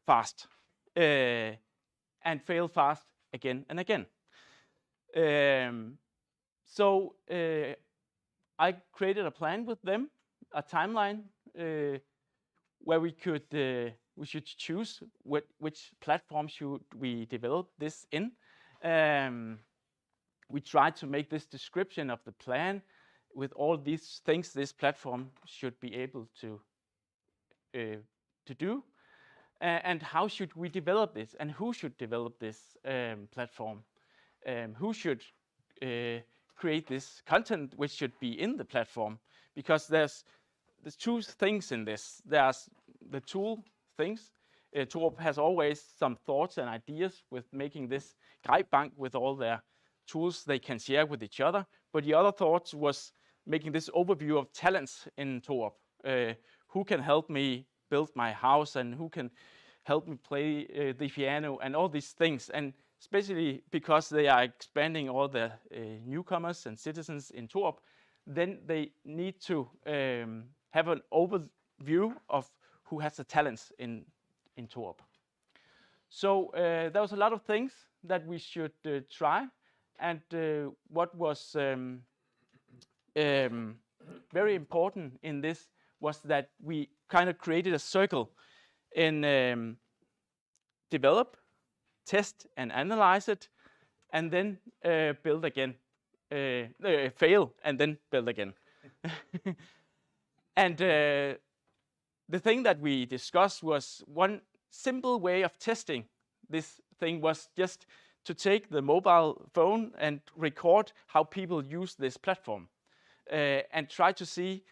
fast and fail fast again and again. So I created a plan with them, a timeline where we should choose which platform should we develop this in. We tried to make this description of the plan with all these things this platform should be able to do, and how should we develop this, and who should develop this platform. who should create this content which should be in the platform, because there's two things in this. There's the tool things. Torup has always some thoughts and ideas with making this guide bank with all their tools they can share with each other. But the other thoughts was making this overview of talents in Torup. Who can help me build my house, and who can help me play the piano, and all these things. And especially because they are expanding all the newcomers and citizens in Torup, then they need to have an overview of who has the talents in Torup. So there was a lot of things that we should try, and what was very important in this was that we kind of created a circle in develop, test and analyze it, and then build again. Fail and then build again. And the thing that we discussed was one simple way of testing this thing was just to take the mobile phone and record how people use this platform, and try to see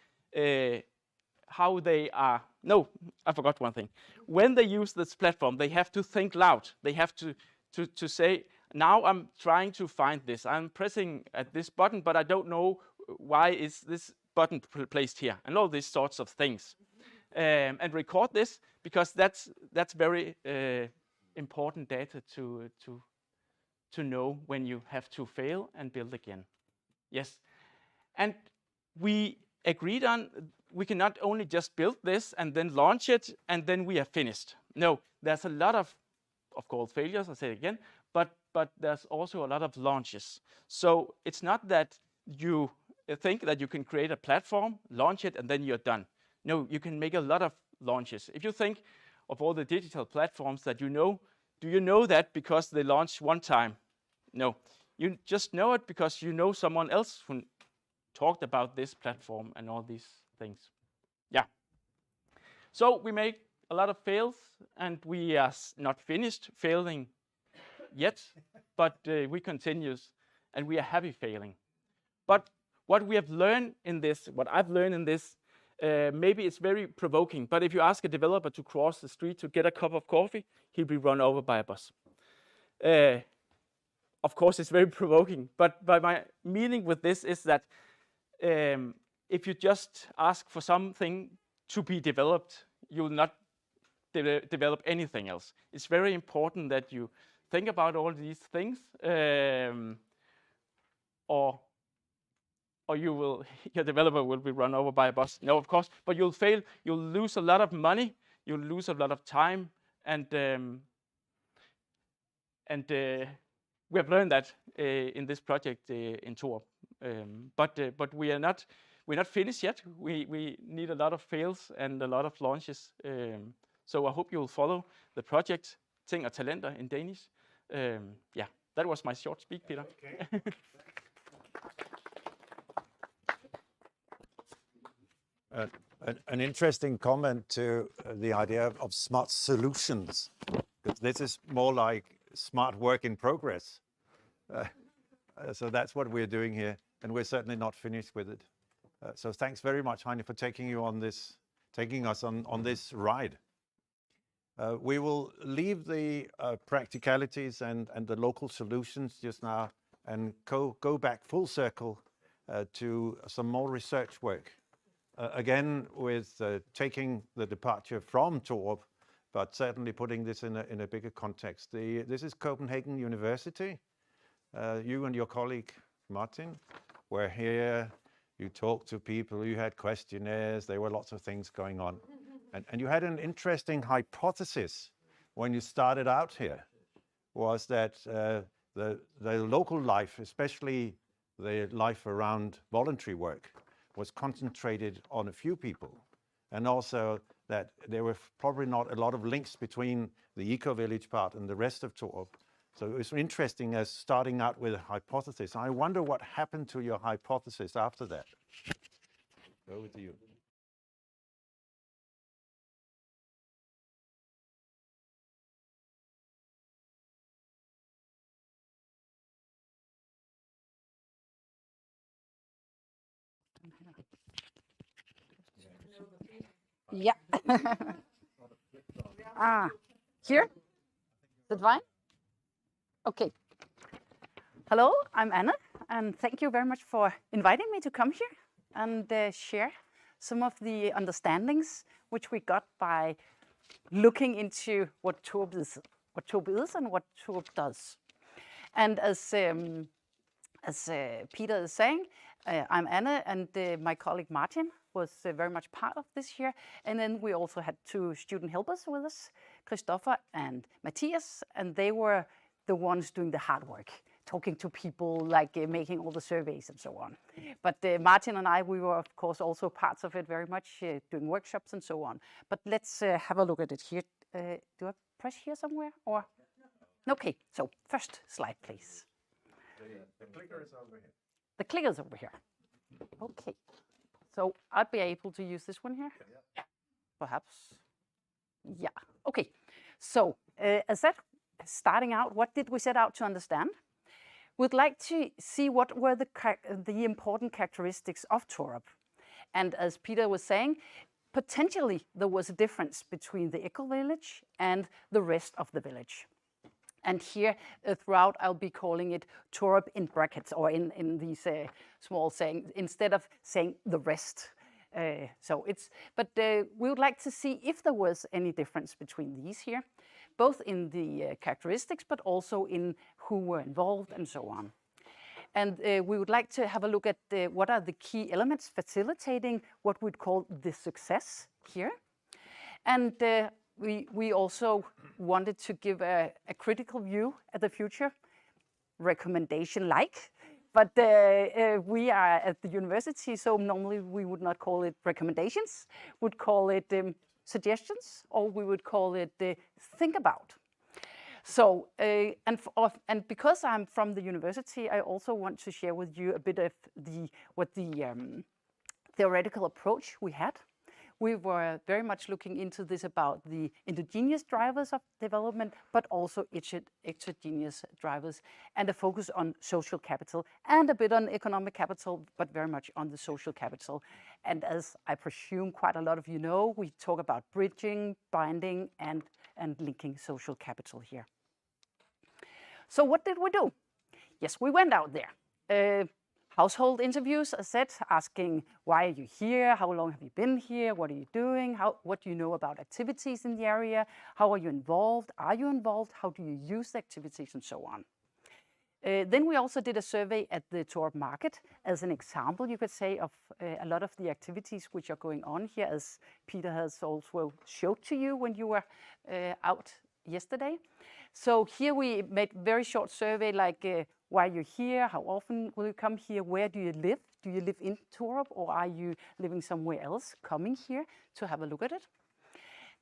how they are. No, I forgot one thing. When they use this platform, they have to think loud. They have to say, now I'm trying to find this. I'm pressing at this button, but I don't know why is this button placed here, and all these sorts of things. And record this, because that's very important data to know when you have to fail and build again. Yes, and we agreed on we cannot only just build this and then launch it and then we are finished. No, there's a lot of course failures, I say it again, but there's also a lot of launches. So it's not that you think that you can create a platform, launch it, and then you're done. No, you can make a lot of launches. If you think of all the digital platforms that you know, do you know that because they launched one time? No, you just know it because you know someone else who talked about this platform and all these things. Yeah. So we make a lot of fails, and we are not finished failing yet, but we continue, and we are happy failing. But what we have learned in this, what I've learned in this, maybe it's very provoking, but if you ask a developer to cross the street to get a cup of coffee, he'll be run over by a bus. Of course, it's very provoking, but my meaning with this is that if you just ask for something to be developed, you will not develop anything else. It's very important that you think about all these things, or your developer will be run over by a bus. No, of course, but you'll fail. You'll lose a lot of money. You'll lose a lot of time, and we have learned that in this project in Torup. But we're not finished yet. We need a lot of fails and a lot of launches. So I hope you'll follow the project Ting og Talenter in Danish. Yeah, that was my short speak, Peter. Okay. An interesting comment to the idea of smart solutions, because this is more like smart work in progress. So that's what we're doing here, and we're certainly not finished with it. So thanks very much, Heine, for taking us on this ride. We will leave the practicalities and the local solutions just now and go back full circle to some more research work. Again, with taking the departure from Torup, but certainly putting this in a bigger context. This is Copenhagen University. You and your colleague, Martin, were here. You talked to people, you had questionnaires, there were lots of things going on. And you had an interesting hypothesis when you started out here, was that the local life, especially the life around voluntary work, was concentrated on a few people, and also that there were probably not a lot of links between the eco-village part and the rest of Torup. So it was interesting as starting out with a hypothesis. I wonder what happened to your hypothesis after that. Over to you. Yeah. Here? Is it fine? Okay. Hello, I'm Anna, and thank you very much for inviting me to come here and share some of the understandings which we got by looking into what Torup is and what Torup does. And as Peter is saying, I'm Anna, and my colleague Martin was very much part of this here. And then we also had two student helpers with us, Christopher and Matthias, and they were the ones doing the hard work, talking to people, like making all the surveys and so on. But Martin and I, we were of course also parts of it very much, doing workshops and so on. But let's have a look at it here. Do I press here somewhere or? Okay, so first slide, please. The clicker is over here. The clicker is over here. Okay, so I'd be able to use this one here, perhaps. Yeah, okay. So as said, starting out, what did we set out to understand? We'd like to see what were the important characteristics of Torup. And as Peter was saying, potentially there was a difference between the eco-village and the rest of the village. And here throughout, I'll be calling it Torup in brackets, or in these small sayings, instead of saying the rest. But we would like to see if there was any difference between these here, both in the characteristics, but also in who were involved and so on. And we would like to have a look at what are the key elements facilitating what we'd call the success here. And we also wanted to give a critical view at the future, recommendation-like. But we are at the university, so normally we would not call it recommendations. We'd call it suggestions, or we would call it think about. So, and because I'm from the university, I also want to share with you a bit of what the theoretical approach we had. We were very much looking into this about the endogenous drivers of development, but also exogenous drivers, and a focus on social capital and a bit on economic capital, but very much on the social capital. And as I presume quite a lot of you know, we talk about bridging, binding, and linking social capital here. So what did we do? Yes, we went out there. Household interviews, as said, asking why are you here, how long have you been here, what are you doing, what do you know about activities in the area, how are you involved, how do you use the activities, and so on. Then we also did a survey at the Torup market as an example, you could say, of a lot of the activities which are going on here, as Peter has also showed to you when you were out yesterday. So here we made very short survey like why you're here, how often will you come here, where do you live? Do you live in Torup, or are you living somewhere else, coming here to have a look at it?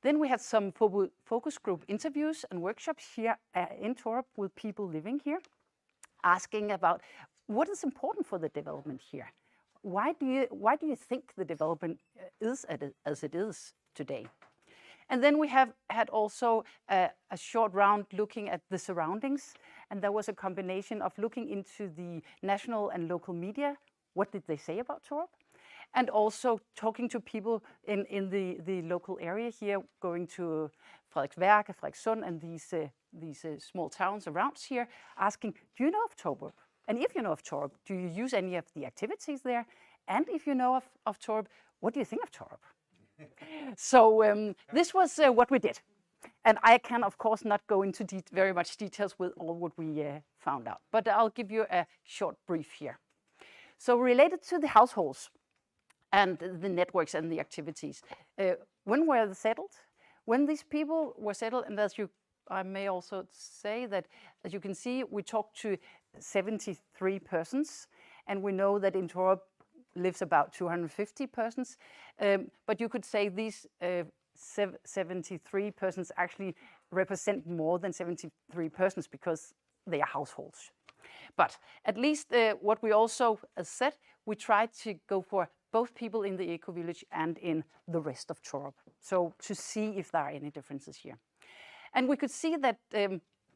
Then we had some focus group interviews and workshops here in Torup with people living here, asking about what is important for the development here. Why do you think the development is as it is today? And then we have had also a short round looking at the surroundings, and there was a combination of looking into the national and local media. What did they say about Torup? And also talking to people in the local area here, going to Frederiksværk, Frederikssund, and these small towns around here, asking, do you know of Torup? And if you know of Torup, do you use any of the activities there? And if you know of Torup, what do you think of Torup? So this was what we did. And I can, of course, not go into very much details with all what we found out, but I'll give you a short brief here. So related to the households and the networks and the activities, when were they settled? When these people were settled, and I may also say that, as you can see, we talked to 73 persons, and we know that in Torup lives about 250 persons, but you could say these 73 persons actually represent more than 73 persons because they are households. But at least what we also said, we tried to go for both people in the eco-village and in the rest of Torup, so to see if there are any differences here. And we could see that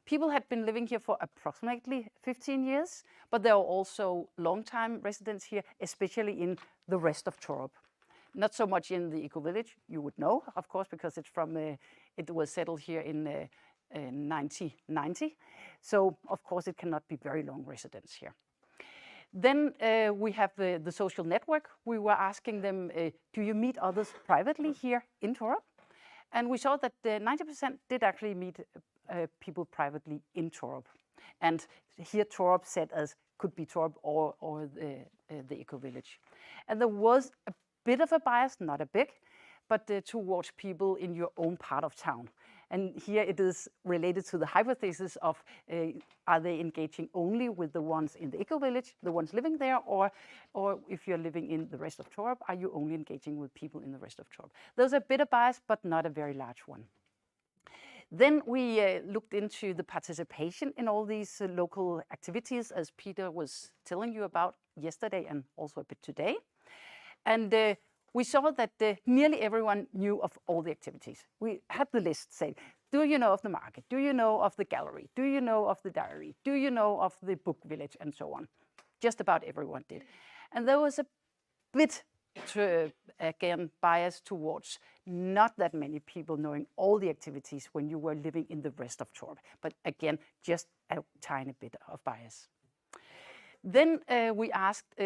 people had been living here for approximately 15 years, but there are also long-time residents here, especially in the rest of Torup. Not so much in the eco-village, you would know, of course, because it's from, it was settled here in 1990. So, of course, it cannot be very long residence here. Then we have the social network. We were asking them, do you meet others privately here in Torup? And we saw that 90% did actually meet people privately in Torup. And here Torup said as could be Torup or the eco-village. And there was a bit of a bias, not a big, but towards people in your own part of town. And here it is related to the hypothesis of are they engaging only with the ones in the eco-village, the ones living there, or if you're living in the rest of Torup, are you only engaging with people in the rest of Torup? There's a bit of bias, but not a very large one. Then we looked into the participation in all these local activities, as Peter was telling you about yesterday and also a bit today. And we saw that nearly everyone knew of all the activities. We had the list saying, do you know of the market? Do you know of the gallery? Do you know of the diary? Do you know of the book village? And so on. Just about everyone did. And there was a bit, again, bias towards not that many people knowing all the activities when you were living in the rest of Torup. But again, just a tiny bit of bias. Then we asked,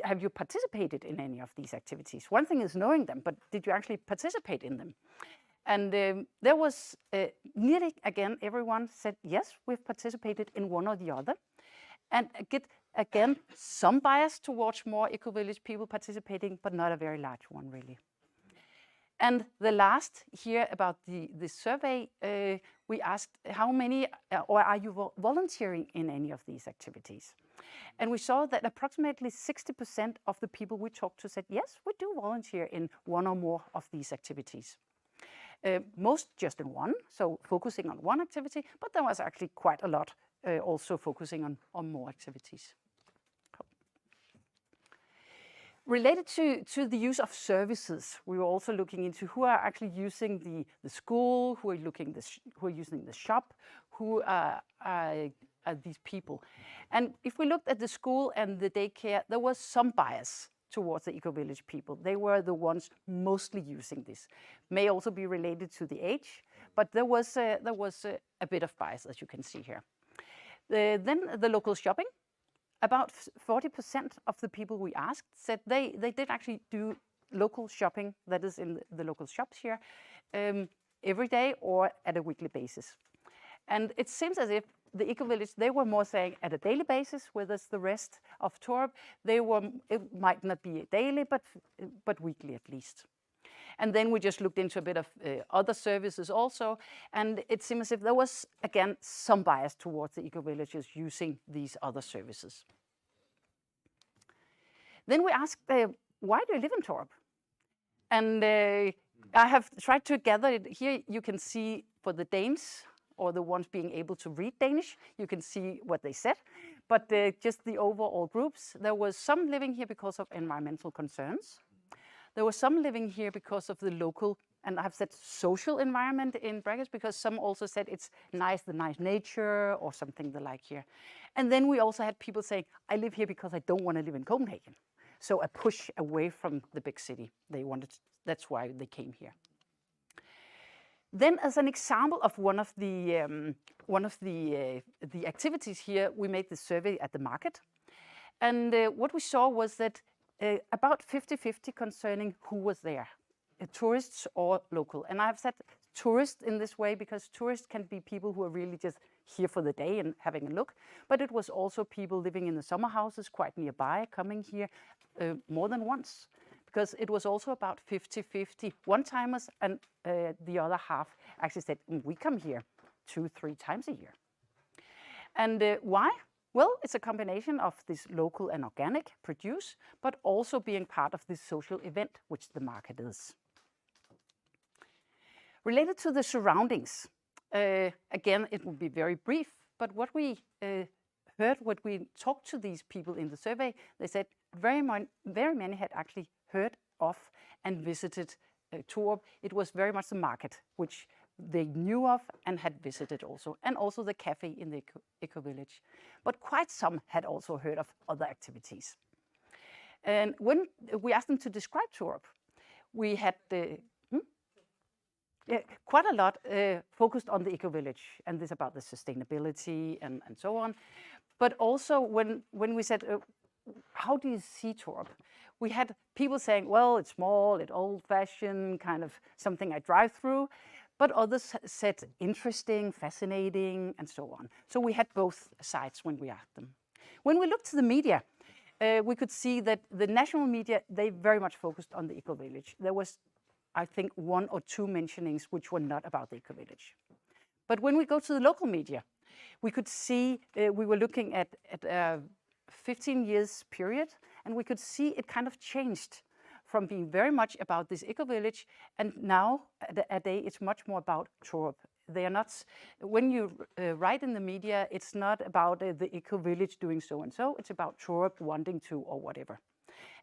have you participated in any of these activities? One thing is knowing them, but did you actually participate in them? And there was nearly, again, everyone said, yes, we've participated in one or the other. And again, some bias towards more eco-village people participating, but not a very large one, really. And the last here about the survey, we asked how many, or are you volunteering in any of these activities? And we saw that approximately 60% of the people we talked to said, yes, we do volunteer in one or more of these activities. Most just in one, so focusing on one activity, but there was actually quite a lot also focusing on more activities. Related to the use of services, we were also looking into who are actually using the school, who are using the shop, who are these people. And if we looked at the school and the daycare, there was some bias towards the eco-village people. They were the ones mostly using this. May also be related to the age, but there was a bit of bias, as you can see here. Then the local shopping. About 40% of the people we asked said they did actually do local shopping, that is in the local shops here, every day or at a weekly basis. And it seems as if the eco-village, they were more saying at a daily basis, whereas the rest of Torup, it might not be daily, but weekly at least. And then we just looked into a bit of other services also, and it seems as if there was, again, some bias towards the eco-villages using these other services. Then we asked, why do you live in Torup? And I have tried to gather it. Here you can see for the Danes, or the ones being able to read Danish, you can see what they said. But just the overall groups, there was some living here because of environmental concerns. There were some living here because of the local, and I've said social environment in brackets, because some also said it's nice, the nice nature or something the like here. And then we also had people saying, I live here because I don't want to live in Copenhagen. So a push away from the big city. That's why they came here. Then, as an example of one of the activities here, we made the survey at the market. And what we saw was that about 50-50 concerning who was there, tourists or local. And I've said tourists in this way because tourists can be people who are really just here for the day and having a look. But it was also people living in the summer houses quite nearby, coming here more than once. Because it was also about 50-50 one-timers, and the other half actually said, we come here 2-3 times a year. And why? Well, it's a combination of this local and organic produce, but also being part of this social event, which the market is. Related to the surroundings, again, it will be very brief, but what we heard, what we talked to these people in the survey, they said very many had actually heard of and visited Torup. It was very much the market, which they knew of and had visited also, and also the cafe in the eco-village. But quite some had also heard of other activities. And when we asked them to describe Torup, we had quite a lot focused on the eco-village and this about the sustainability and so on. But also when we said, how do you see Torup? We had people saying, well, it's small, it's old-fashioned, kind of something I drive through. But others said interesting, fascinating, and so on. So we had both sides when we asked them. When we looked to the media, we could see that the national media, they very much focused on the eco-village. There was, I think, 1 or 2 mentionings which were not about the eco-village. But when we go to the local media, we could see, we were looking at a 15 years period, and we could see it kind of changed from being very much about this eco-village, and now a day it's much more about Torup. They are not, when you write in the media, it's not about the eco-village doing so and so, it's about Torup wanting to or whatever.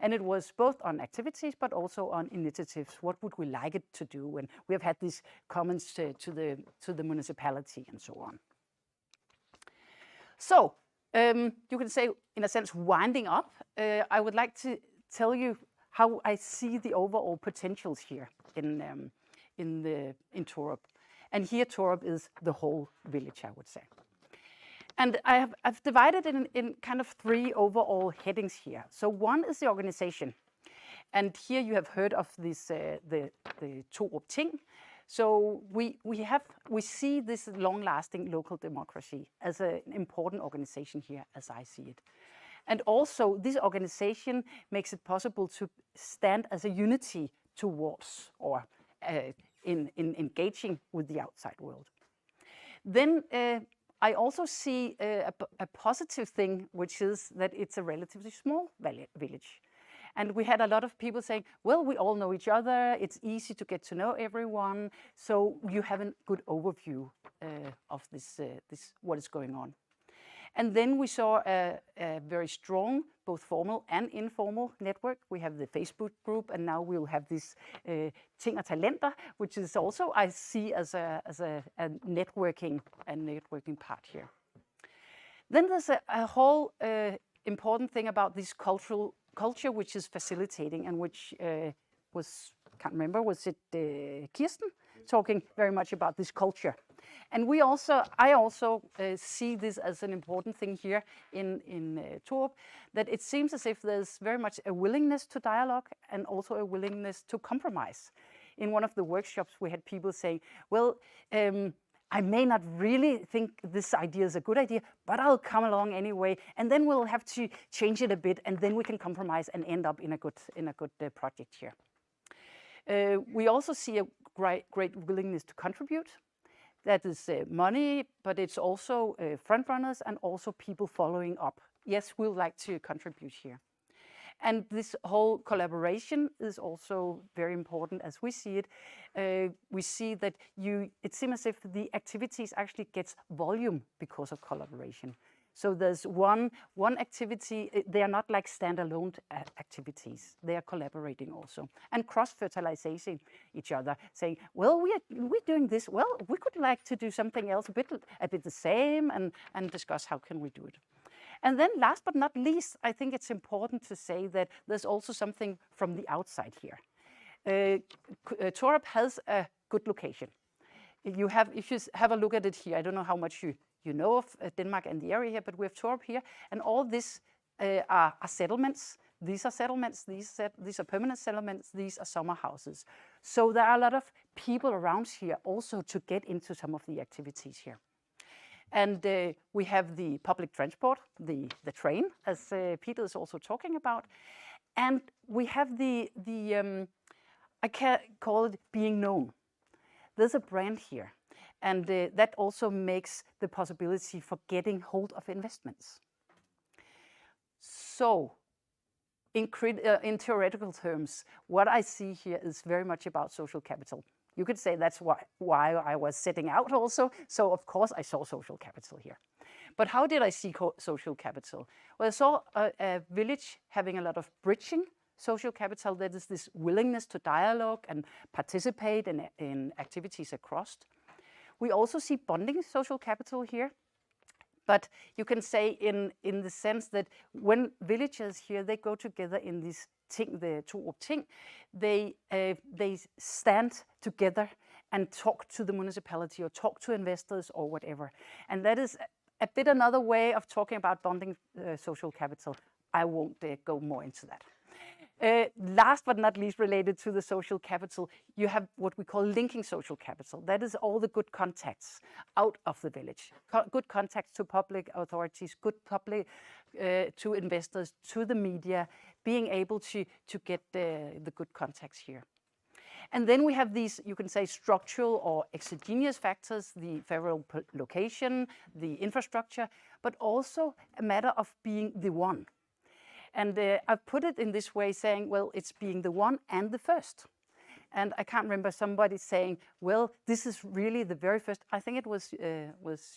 And it was both on activities, but also on initiatives. What would we like it to do? And we have had these comments to the municipality and so on. So you can say, in a sense, winding up, I would like to tell you how I see the overall potentials here in Torup. And here Torup is the whole village, I would say. And I've divided it in kind of 3 overall headings here. So one is the organization. And here you have heard of this, the Torup Ting. So we see this long-lasting local democracy as an important organization here, as I see it. And also this organization makes it possible to stand as a unity towards or in engaging with the outside world. Then I also see a positive thing, which is that it's a relatively small village. And we had a lot of people saying, well, we all know each other, it's easy to get to know everyone, so you have a good overview of this what is going on. And then we saw a very strong, both formal and informal network. We have the Facebook group, and now we'll have this Ting og Talenter, which is also, I see as a networking part here. Then there's a whole important thing about this culture which is facilitating, and which can't remember, was it Kirsten talking very much about this culture. And I also see this as an important thing here in Torup, that it seems as if there's very much a willingness to dialogue and also a willingness to compromise. In one of the workshops, we had people saying, well, I may not really think this idea is a good idea, but I'll come along anyway, and then we'll have to change it a bit, and then we can compromise and end up in a good project here. We also see a great willingness to contribute. That is money, but it's also front runners and also people following up. Yes, we'd like to contribute here. And this whole collaboration is also very important as we see it. We see that it seems as if the activities actually gets volume because of collaboration. So there's one activity, they are not like standalone activities, they are collaborating also. And cross-fertilizing each other, saying, well, we're doing this, well, we could like to do something else a bit the same, and discuss how can we do it. And then last but not least, I think it's important to say that there's also something from the outside here. Torup has a good location. If you have a look at it here, I don't know how much you know of Denmark and the area here, but we have Torup here, and all this are settlements. These are settlements, these are permanent settlements, these are summer houses. So there are a lot of people around here also to get into some of the activities here. And we have the public transport, the train, as Peter is also talking about. And we have the I can call it being known. There's a brand here. And that also makes the possibility for getting hold of investments. So in theoretical terms, what I see here is very much about social capital. You could say that's why I was setting out also. So of course I saw social capital here. But how did I see social capital? Well, I saw a village having a lot of bridging social capital. That is this willingness to dialogue and participate in activities across. We also see bonding social capital here. But you can say in the sense that when villagers here, they go together in these ting, the Torup ting, they stand together and talk to the municipality or talk to investors or whatever. And that is a bit another way of talking about bonding social capital. I won't go more into that. Last but not least, related to the social capital, you have what we call linking social capital. That is all the good contacts out of the village. Good contacts to public authorities, good public to investors, to the media, being able to get the good contacts here. And then we have these, you can say, structural or exogenous factors, the favorable location, the infrastructure, but also a matter of being the one. And I've put it in this way, saying, well, it's being the one and the first. And I can't remember somebody saying, well, this is really the very first. I think it was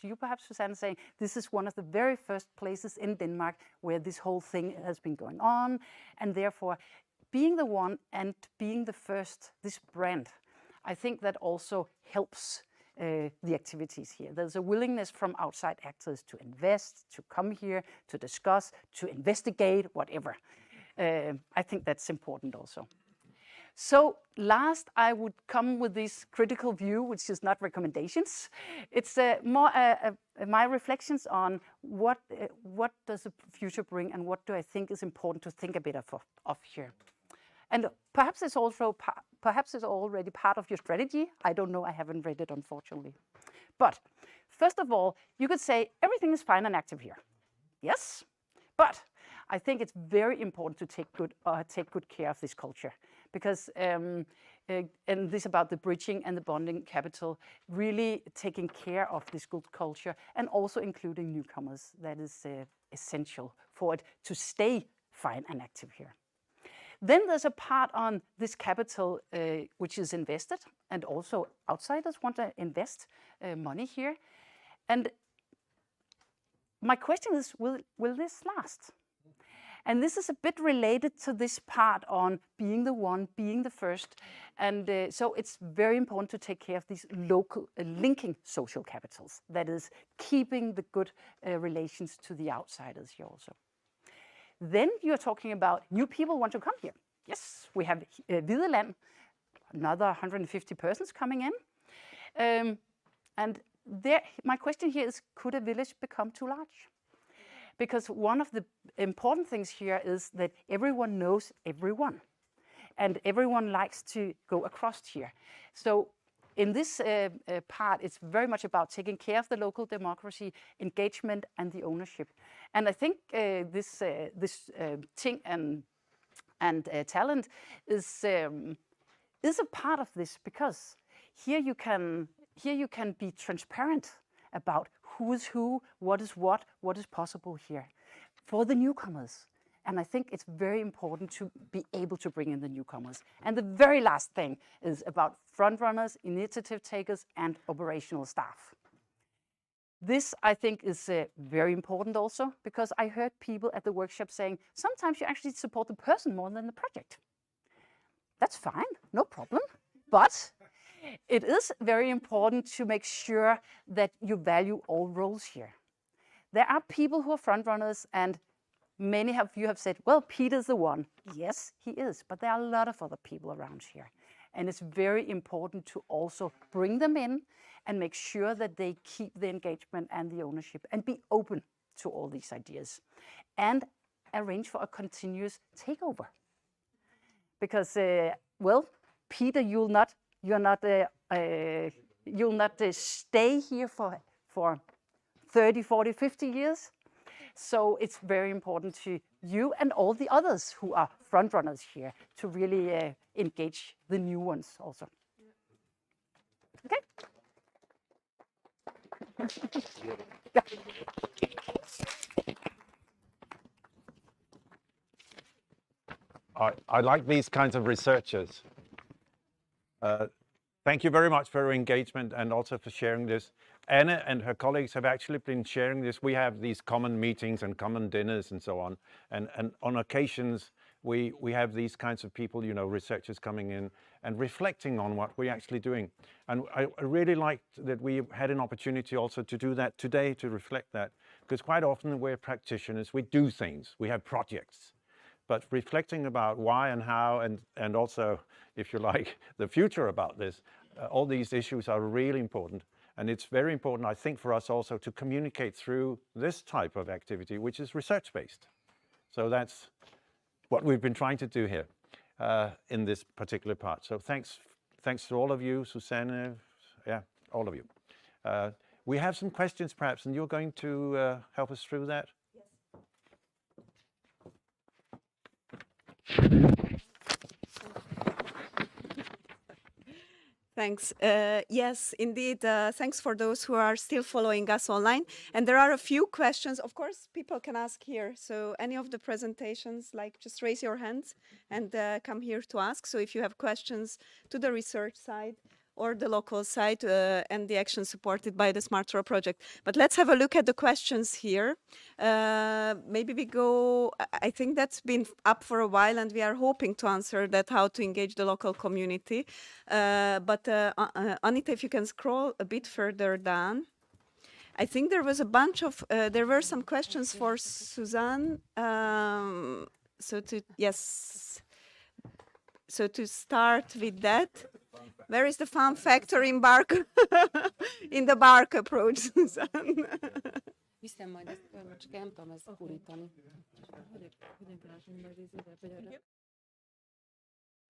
you, perhaps, Susanne, saying this is one of the very first places in Denmark where this whole thing has been going on. And therefore, being the one and being the first, this brand, I think that also helps the activities here. There's a willingness from outside actors to invest, to come here, to discuss, to investigate, whatever. I think that's important also. So last, I would come with this critical view, which is not recommendations. It's more my reflections on what does the future bring and what do I think is important to think a bit of here. And perhaps it's also perhaps it's already part of your strategy. I don't know. I haven't read it, unfortunately. But first of all, you could say everything is fine and active here. Yes, but I think it's very important to take good care of this culture, because and this about the bridging and the bonding capital, really taking care of this good culture and also including newcomers. That is essential for it to stay fine and active here. Then there's a part on this capital which is invested, and also outsiders want to invest money here. And my question is, will this last? And this is a bit related to this part on being the one, being the first. And so it's very important to take care of these local linking social capitals. That is, keeping the good relations to the outsiders here also. Then you're talking about new people want to come here. Yes, we have Videland, another 150 persons coming in. And there, my question here is, could a village become too large? Because one of the important things here is that everyone knows everyone. And everyone likes to go across here. So in this part, it's very much about taking care of the local democracy, engagement, and the ownership. And I think this thing and talent is a part of this, because here you can be transparent about who is who, what is possible here for the newcomers. And I think it's very important to be able to bring in the newcomers. And the very last thing is about frontrunners, initiative takers, and operational staff. This, I think, is very important also, because I heard people at the workshop saying, sometimes you actually support the person more than the project. That's fine, no problem. But it is very important to make sure that you value all roles here. There are people who are frontrunners, and many of you have said, well, Peter's the one. Yes, he is, but there are a lot of other people around here. And it's very important to also bring them in and make sure that they keep the engagement and the ownership and be open to all these ideas. And arrange for a continuous takeover. Because, well, Peter, you'll not stay here for 30, 40, 50 years. So it's very important to you and all the others who are front runners here to really engage the new ones also. Okay. I like these kinds of researchers. Thank you very much for your engagement and also for sharing this. Anna and her colleagues have actually been sharing this. We have these common meetings and common dinners and so on. And on occasions, we have these kinds of people, you know, researchers coming in and reflecting on what we're actually doing. And I really liked that we had an opportunity also to do that today, to reflect that. Because quite often we're practitioners, we do things, we have projects. but reflecting about why and how, and also, if you like, the future about this, all these issues are really important. And it's very important, I think, for us also to communicate through this type of activity, which is research-based. So that's what we've been trying to do here in this particular part. So thanks to all of you, Susanne, yeah, all of you. We have some questions perhaps, and you're going to help us through that? Thanks. Yes, indeed. Thanks for those who are still following us online. And there are a few questions. Of course, people can ask here. So any of the presentations, like just raise your hands and come here to ask. So if you have questions to the research side or the local side and the action supported by the Smart Torup project. But let's have a look at the questions here. Maybe we go, I think that's been up for a while and we are hoping to answer that, how to engage the local community. But Anita, if you can scroll a bit further down. I think there was a bunch of, there were some questions for Suzanne. So to start with that, where is the fun factor in bark, in the bark approach, Suzanne?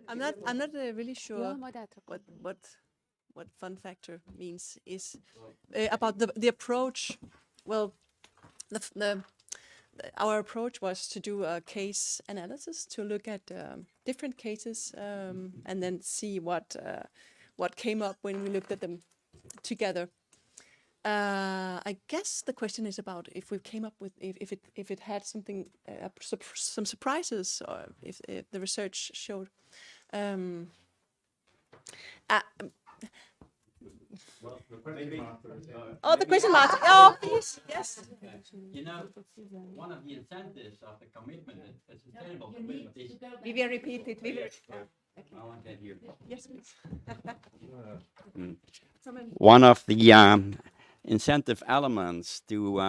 I'm not really sure what fun factor means. Is about the approach. Well, our approach was to do a case analysis, to look at different cases and then see what came up when we looked at them together. I guess the question is about if we came up with, if it had something, some surprises, or if the research showed. Well, the question mark. Oh, the question mark. Oh, please. Yes. You know, one of the incentives of the commitment, a sustainable commitment, is. We will repeat it. Well, I can hear. Yes, please. One of the incentive elements to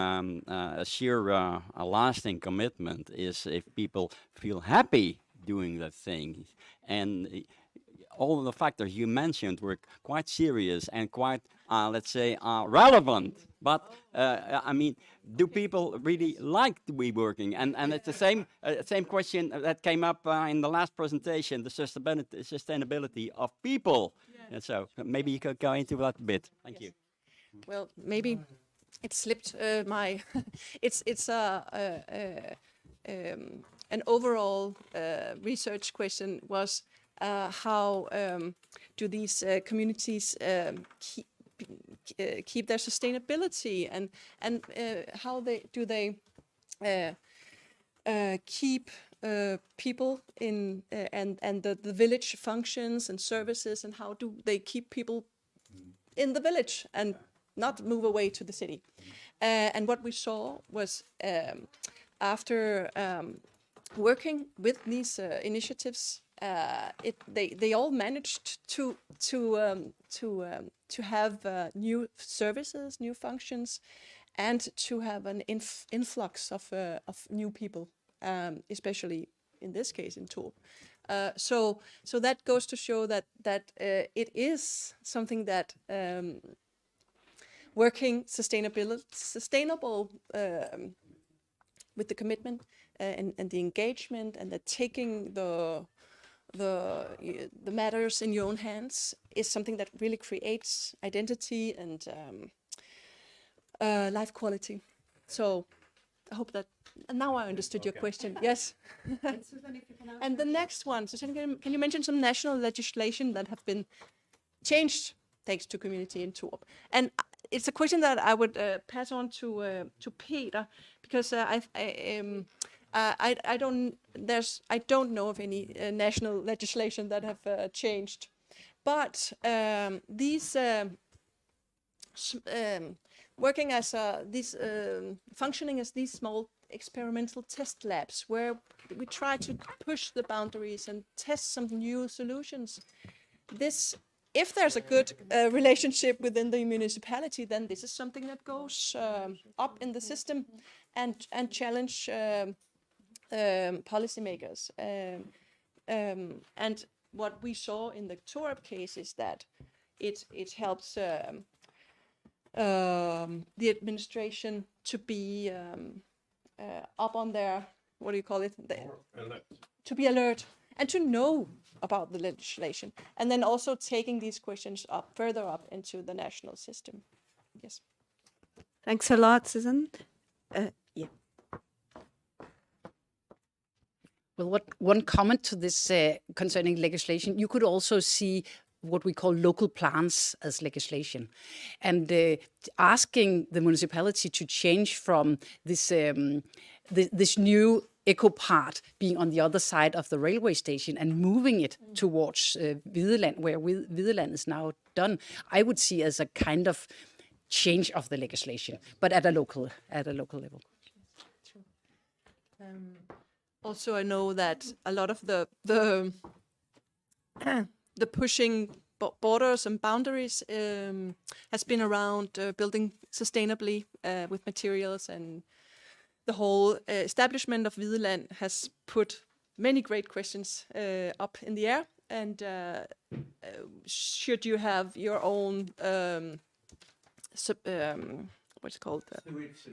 assure a lasting commitment is if people feel happy doing that thing. And all of the factors you mentioned were quite serious and quite, let's say, relevant. But I mean, do people really like to be working? And it's the same question that came up in the last presentation: the sustainability of people. Yeah. And so maybe you could go into that a bit. Thank you. Well, maybe it slipped my. It's an overall research question was. How do these communities keep their sustainability, and how they keep people in and the village functions and services, and how do they keep people in the village and not move away to the city? And what we saw was after working with these initiatives. They all managed to have new services, new functions, and to have an influx of new people, especially in this case in Torup. So that goes to show that it is something that working sustainable with the commitment and the engagement and the taking the matters in your own hands is something that really creates identity and life quality. So I hope that, and now I understood your question. Yes. And the next one, Susanne, can you mention some national legislation that have been changed thanks to community in Torup? And it's a question that I would pass on to Peter, because I don't know of any national legislation that have changed, but these working as functioning as these small experimental test labs where we try to push the boundaries and test some new solutions. If there's a good relationship within the municipality, then this is something that goes up in the system and challenge policymakers. And what we saw in the Torup case is that it helps the administration to be up on their, what do you call it? To be alert and to know about the legislation, and then also taking these questions up further up into the national system. Yes. Thanks a lot, Susan. Yeah. Well, one comment to this concerning legislation, you could also see what we call local plans as legislation, and asking the municipality to change from this this new eco part being on the other side of the railway station and moving it towards Videland, where Videland is now done, I would see as a kind of change of the legislation, but at a local level. Also, I know that a lot of the pushing borders and boundaries has been around building sustainably with materials, and the whole establishment of Videland has put many great questions up in the air. And should you have your own what's it called?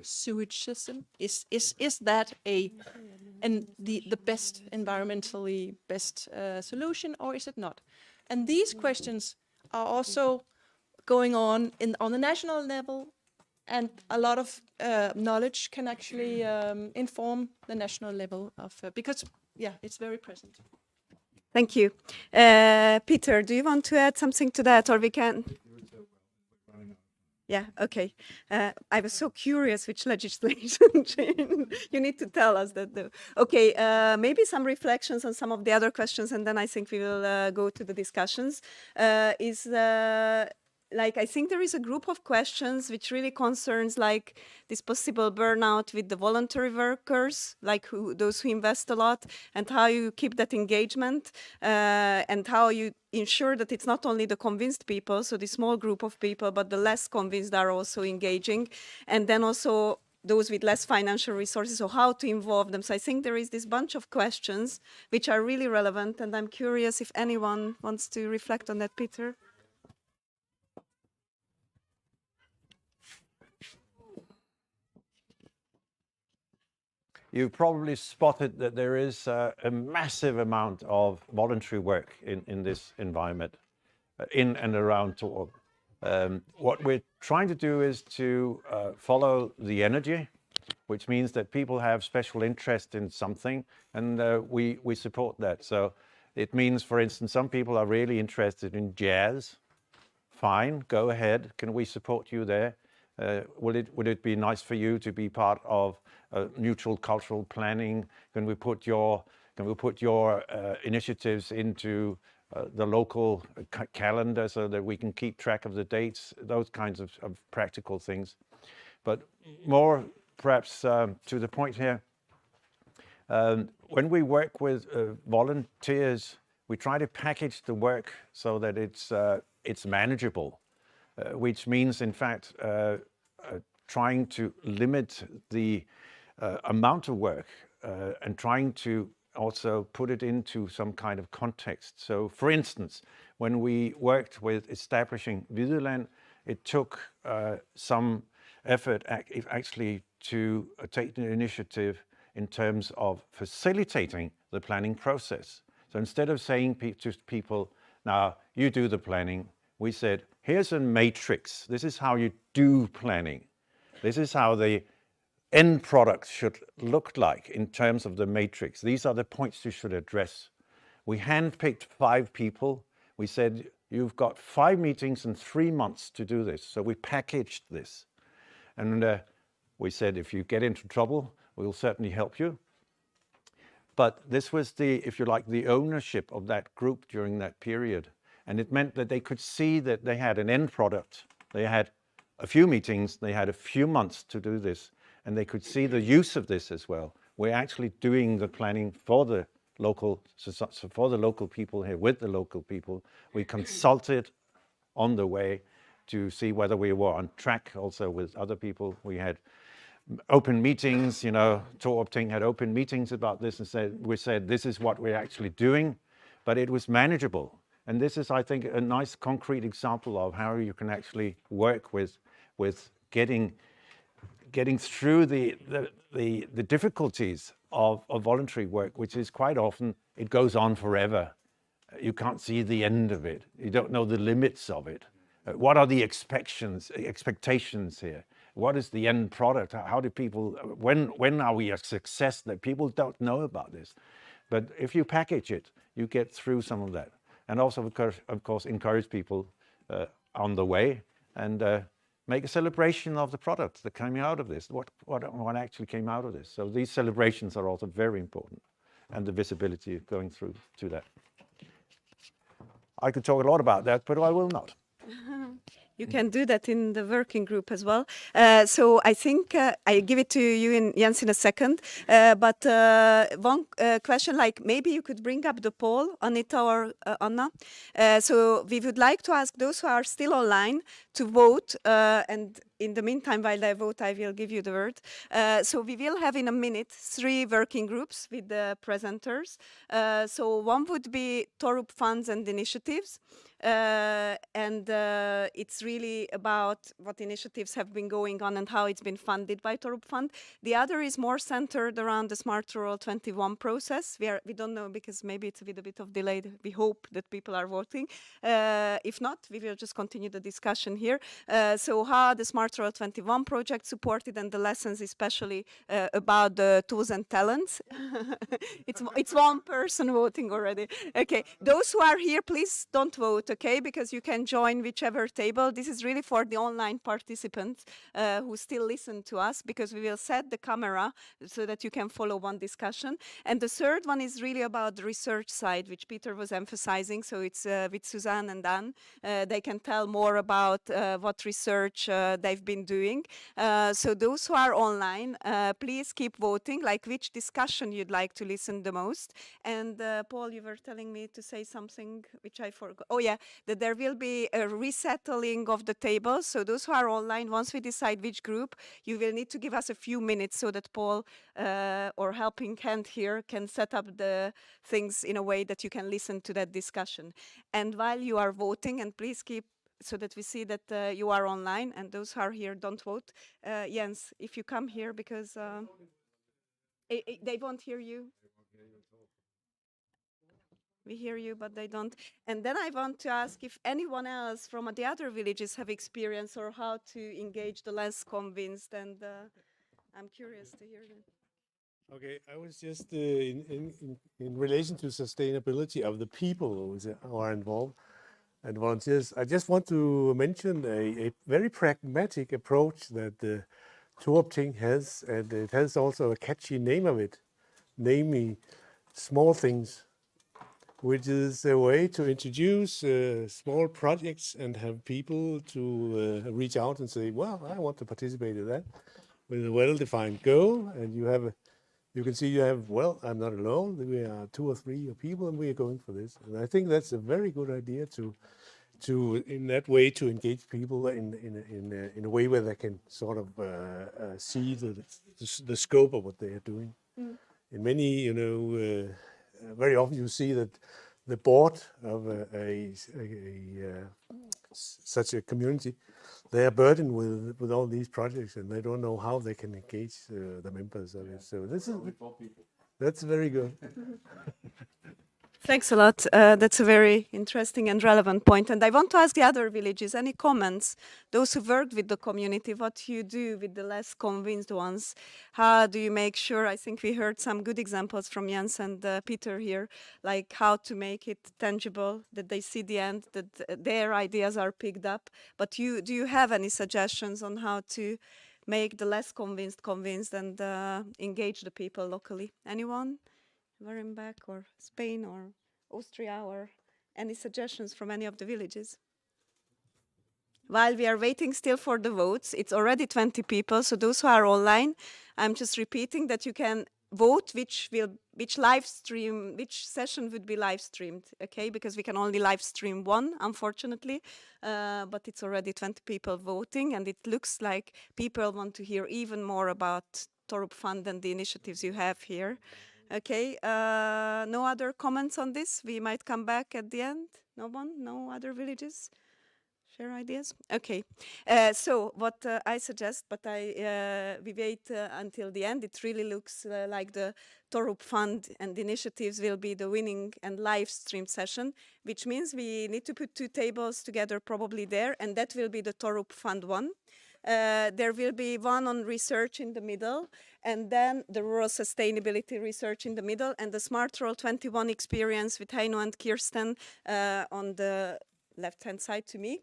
Sewage system. Is that the best environmentally best solution, or is it not? And these questions are also going on the national level, and a lot of knowledge can actually inform the national level of because it's very present. Thank you. Peter, do you want to add something to that, or we can? Yeah, okay. I was so curious which legislation you need to tell us that though. Okay, maybe some reflections on some of the other questions, and then I think we will go to the discussions. I think there is a group of questions which really concerns like this possible burnout with the voluntary workers, like those who invest a lot, and how you keep that engagement, and how you ensure that it's not only the convinced people, so the small group of people, but the less convinced are also engaging, and then also those with less financial resources, so how to involve them. So I think there is this bunch of questions which are really relevant, and I'm curious if anyone wants to reflect on that, Peter. You've probably spotted that there is a massive amount of voluntary work in this environment, in and around Torup. What we're trying to do is to follow the energy, which means that people have special interest in something, and we support that. So it means, for instance, some people are really interested in jazz. Fine, go ahead. Can we support you there? Would it be nice for you to be part of neutral cultural planning? Can we put your initiatives into the local calendar so that we can keep track of the dates? Those kinds of practical things. But more perhaps to the point here, when we work with volunteers, we try to package the work so that it's manageable. Which means, in fact, trying to limit the amount of work and trying to also put it into some kind of context. So, for instance, when we worked with establishing Videland, it took some effort actually to take the initiative in terms of facilitating the planning process. So instead of saying to people, now you do the planning, we said, here's a matrix. This is how you do planning. This is how the end product should look like in terms of the matrix. These are the points you should address. We handpicked 5 people. We said, you've got 5 meetings and 3 months to do this. So we packaged this. And we said, if you get into trouble, we'll certainly help you. But this was if you like, the ownership of that group during that period. And it meant that they could see that they had an end product. They had a few meetings, they had a few months to do this, and they could see the use of this as well. We're actually doing the planning for the local people here, with the local people. We consulted on the way to see whether we were on track also with other people. We had open meetings, you know, Torup had open meetings about this and we said, this is what we're actually doing, but it was manageable. And this is, I think, a nice concrete example of how you can actually work with getting through the difficulties of voluntary work, which is quite often, it goes on forever. You can't see the end of it. You don't know the limits of it. What are the expectations here? What is the end product? How do people, when are we a success? That people don't know about this. But if you package it, you get through some of that. And also, of course, encourage people on the way and make a celebration of the product that came out of this, what actually came out of this. So these celebrations are also very important, and the visibility going through to that. I could talk a lot about that, but I will not. You can do that in the working group as well. So I think I give it to you, Jens, in a second. But one question, like maybe you could bring up the poll, Anita or Anna. So we would like to ask those who are still online to vote. And in the meantime, while I vote, I will give you the word. So we will have in a minute 3 working groups with the presenters. So one would be Torup funds and initiatives. And it's really about what initiatives have been going on and how it's been funded by Torup Fund. The other is more centered around the Smart Rural 21 process. We don't know because maybe it's with a bit of delay. We hope that people are voting. If not, we will just continue the discussion here. So how the Smart Rural 21 project supported and the lessons especially about the tools and talents. It's one person voting already. Okay, those who are here, please don't vote. Okay, because you can join whichever table. This is really for the online participants who still listen to us, because we will set the camera so that you can follow one discussion. And the third one is really about the research side, which Peter was emphasizing. So it's with Suzanne and Anne. They can tell more about what research they've been doing. So those who are online, please keep voting, like which discussion you'd like to listen the most. And Paul, you were telling me to say something which I forgot. Oh yeah, that there will be a resettling of the tables. So those who are online, once we decide which group, you will need to give us a few minutes so that Paul or helping hand here can set up the things in a way that you can listen to that discussion. And while you are voting, and please keep so that we see that you are online, and those who are here don't vote. Jens, if you come here, because they won't hear you. We hear you, but they don't. And then I want to ask if anyone else from the other villages have experience or how to engage the less convinced. And I'm curious to hear that. Okay, I was just in relation to sustainability of the people who are involved and volunteers. I just want to mention a very pragmatic approach that the Torup has, and it has also a catchy name of it, namely small things, which is a way to introduce small projects and have people to reach out and say, well, I want to participate in that, with a well-defined goal. And you can see you have, well, I'm not alone, we are 2 or 3 people and we are going for this. And I think that's a very good idea to in that way to engage people in a way where they can sort of see the scope of what they are doing. Mm. In many, very often you see that the board of such a community, they are burdened with all these projects and they don't know how they can engage the members of it. So that's very good. Thanks a lot. That's a very interesting and relevant point. And I want to ask the other villages, any comments? Those who worked with the community, what you do with the less convinced ones? How do you make sure? I think we heard some good examples from Jens and Peter here, like how to make it tangible, that they see the end, that their ideas are picked up. But do you have any suggestions on how to make the less convinced and engage the people locally? Anyone? Warenbeck or Spain or Austria, or any suggestions from any of the villages? While we are waiting still for the votes, it's already 20 people. So those who are online, I'm just repeating that you can vote which session would be live streamed, okay? Because we can only live stream one, unfortunately, but it's already 20 people voting, and it looks like people want to hear even more about Torup Fund and the initiatives you have here. Okay, no other comments on this? We might come back at the end. No one? No other villages? Share ideas? Okay. So what I suggest, but we wait until the end. It really looks like the Torup Fund and initiatives will be the winning and live stream session, which means we need to put two tables together probably there, and that will be the Torup Fund one. There will be one on research in the middle, and then the rural sustainability research in the middle, and the Smart Rural 21 experience with Heino and Kirsten on the left-hand side to me.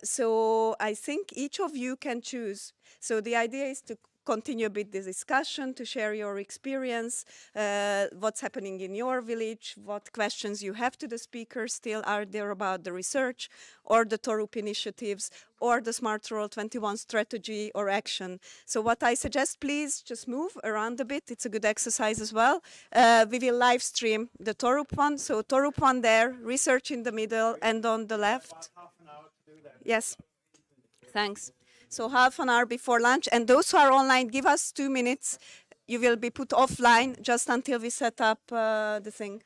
So I think each of you can choose. So the idea is to continue a bit the discussion, to share your experience, what's happening in your village, what questions you have to the speakers still are there about the research or the Torup initiatives or the Smart Rural 21 strategy or action. So what I suggest, please just move around a bit. It's a good exercise as well. We will live stream the Torup one. So Torup one there, research in the middle and on the left. Yes, thanks. So half an hour before lunch. And those who are online, give us 2 minutes. You will be put offline just until we set up the thing.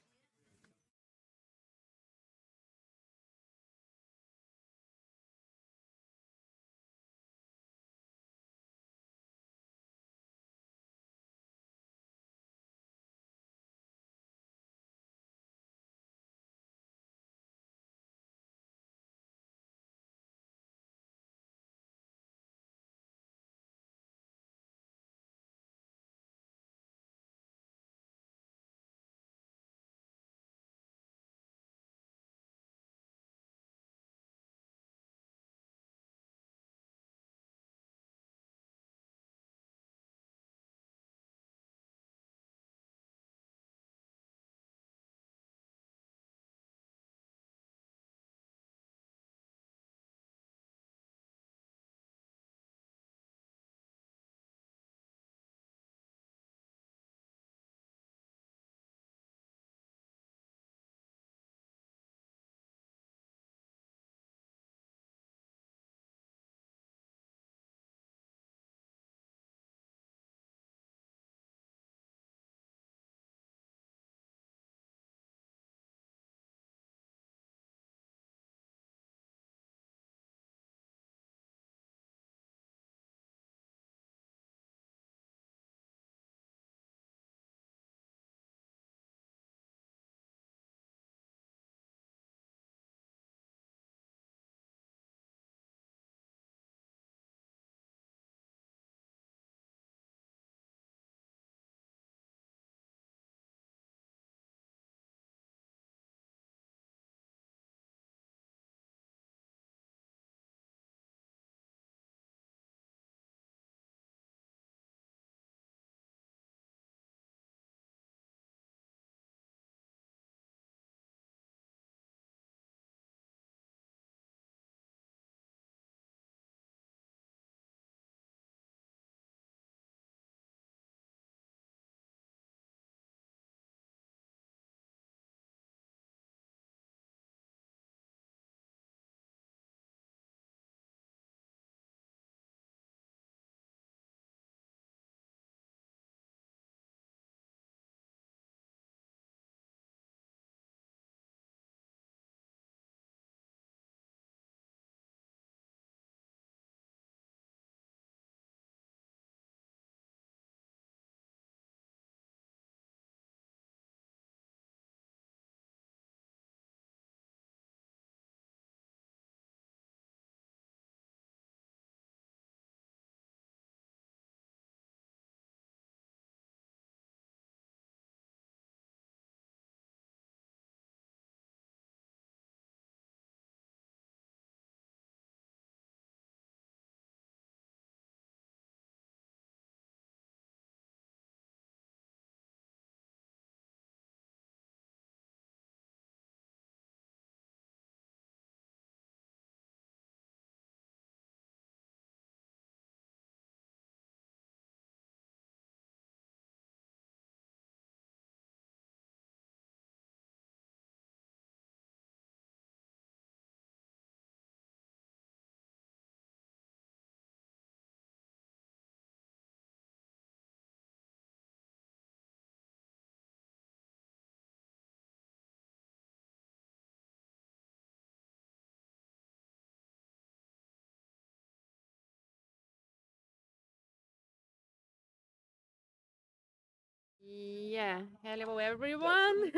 Yeah, hello everyone.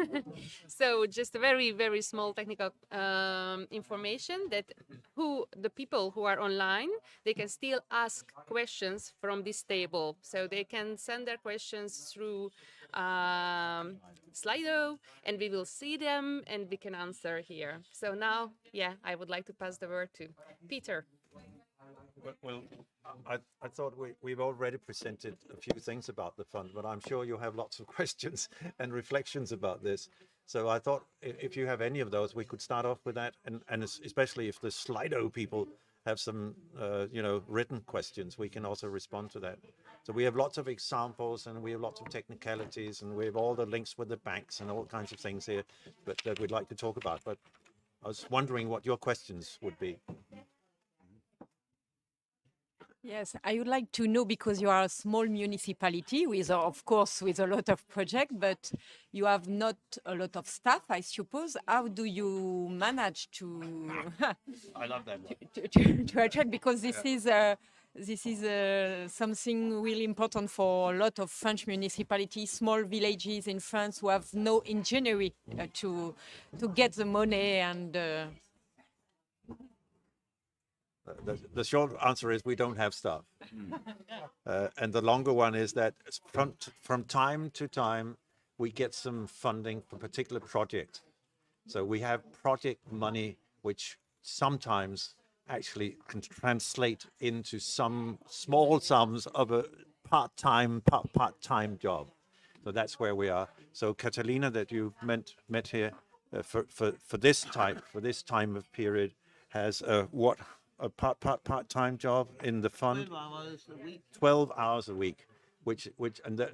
So just a very, very small technical information that the people who are online, they can still ask questions from this table. So they can send their questions through Slido and we will see them and we can answer here. So now, yeah, I would like to pass the word to Peter. Well, I thought we've already presented a few things about the fund, but I'm sure you have lots of questions and reflections about this. So I thought if you have any of those, we could start off with that, and especially if the Slido people have some, written questions, we can also respond to that. So we have lots of examples, and we have lots of technicalities, and we have all the links with the banks and all kinds of things here that we'd like to talk about. But I was wondering what your questions would be. Yes, I would like to know, because you are a small municipality with, of course, with a lot of projects, but you have not a lot of staff, I suppose. How do you manage to I love that one. to attract? Because this is something really important for a lot of French municipalities, small villages in France who have no engineering to get the money and. The short answer is we don't have staff. And the longer one is that from time to time, we get some funding for particular projects. So we have project money, which sometimes actually can translate into some small sums of a part-time job. So that's where we are. So Catalina, that you met here for this time of period, has a part-time job in the fund. 12 hours a week. 12 hours a week,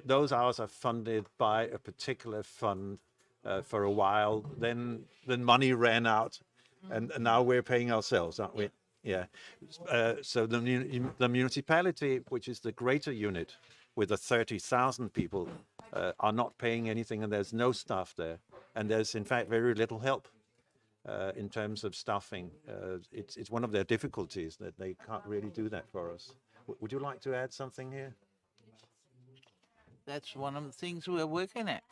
those hours are funded by a particular fund for a while. Then money ran out, and now we're paying ourselves, aren't we? Yeah. So the municipality, which is the greater unit with the 30,000 people, are not paying anything, and there's no staff there, and there's in fact very little help. In terms of staffing, it's one of their difficulties that they can't really do that for us. Would you like to add something here? That's one of the things we are working at,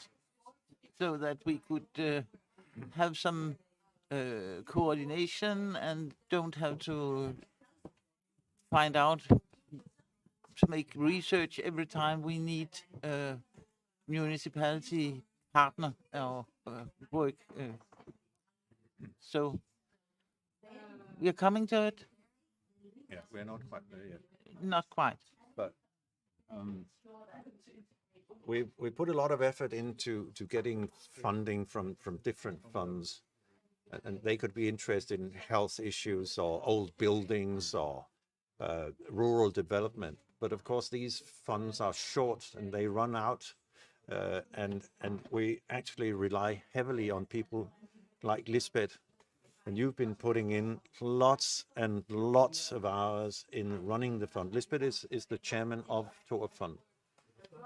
so that we could have some coordination and don't have to find out to make research every time we need a municipality partner or work. So we are coming to it. Yeah, we're not quite there yet. Not quite. But we put a lot of effort into getting funding from different funds, and they could be interested in health issues or old buildings or rural development. But of course, these funds are short and they run out, and we actually rely heavily on people like Lisbeth. And you've been putting in lots and lots of hours in running the fund. Lisbeth is the chairman of Torup Fund.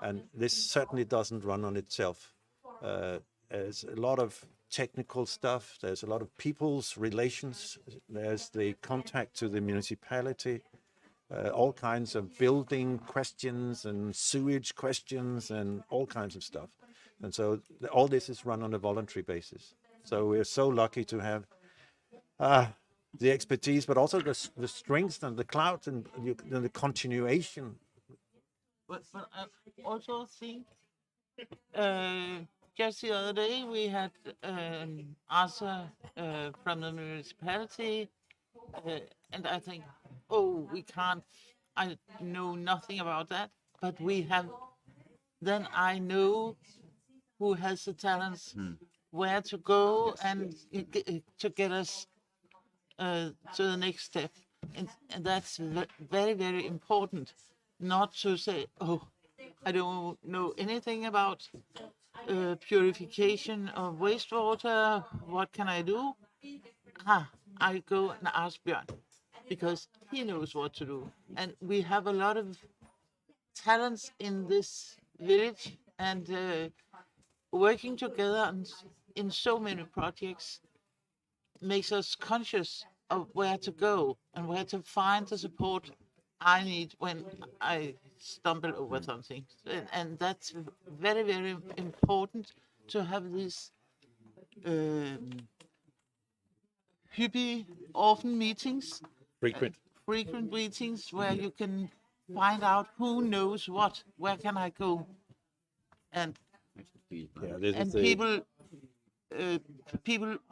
And this certainly doesn't run on itself. There's a lot of technical stuff. There's a lot of people's relations. There's the contact to the municipality, all kinds of building questions and sewage questions and all kinds of stuff. And so all this is run on a voluntary basis. So we're so lucky to have the expertise, but also the strength and the clout and the continuation. But I also think just the other day we had an answer from the municipality, and I think, oh, we can't, I know nothing about that, but we have, then I know who has the talents, where to go and to get us to the next step. And that's very, very important, not to say, oh, I don't know anything about purification of wastewater, what can I do? I go and ask Björn, because he knows what to do. And we have a lot of talents in this village, and working together in so many projects makes us conscious of where to go and where to find the support I need when I stumble over something. And that's very, very important to have these often meetings, frequent meetings where you can find out who knows what, where can I go, and people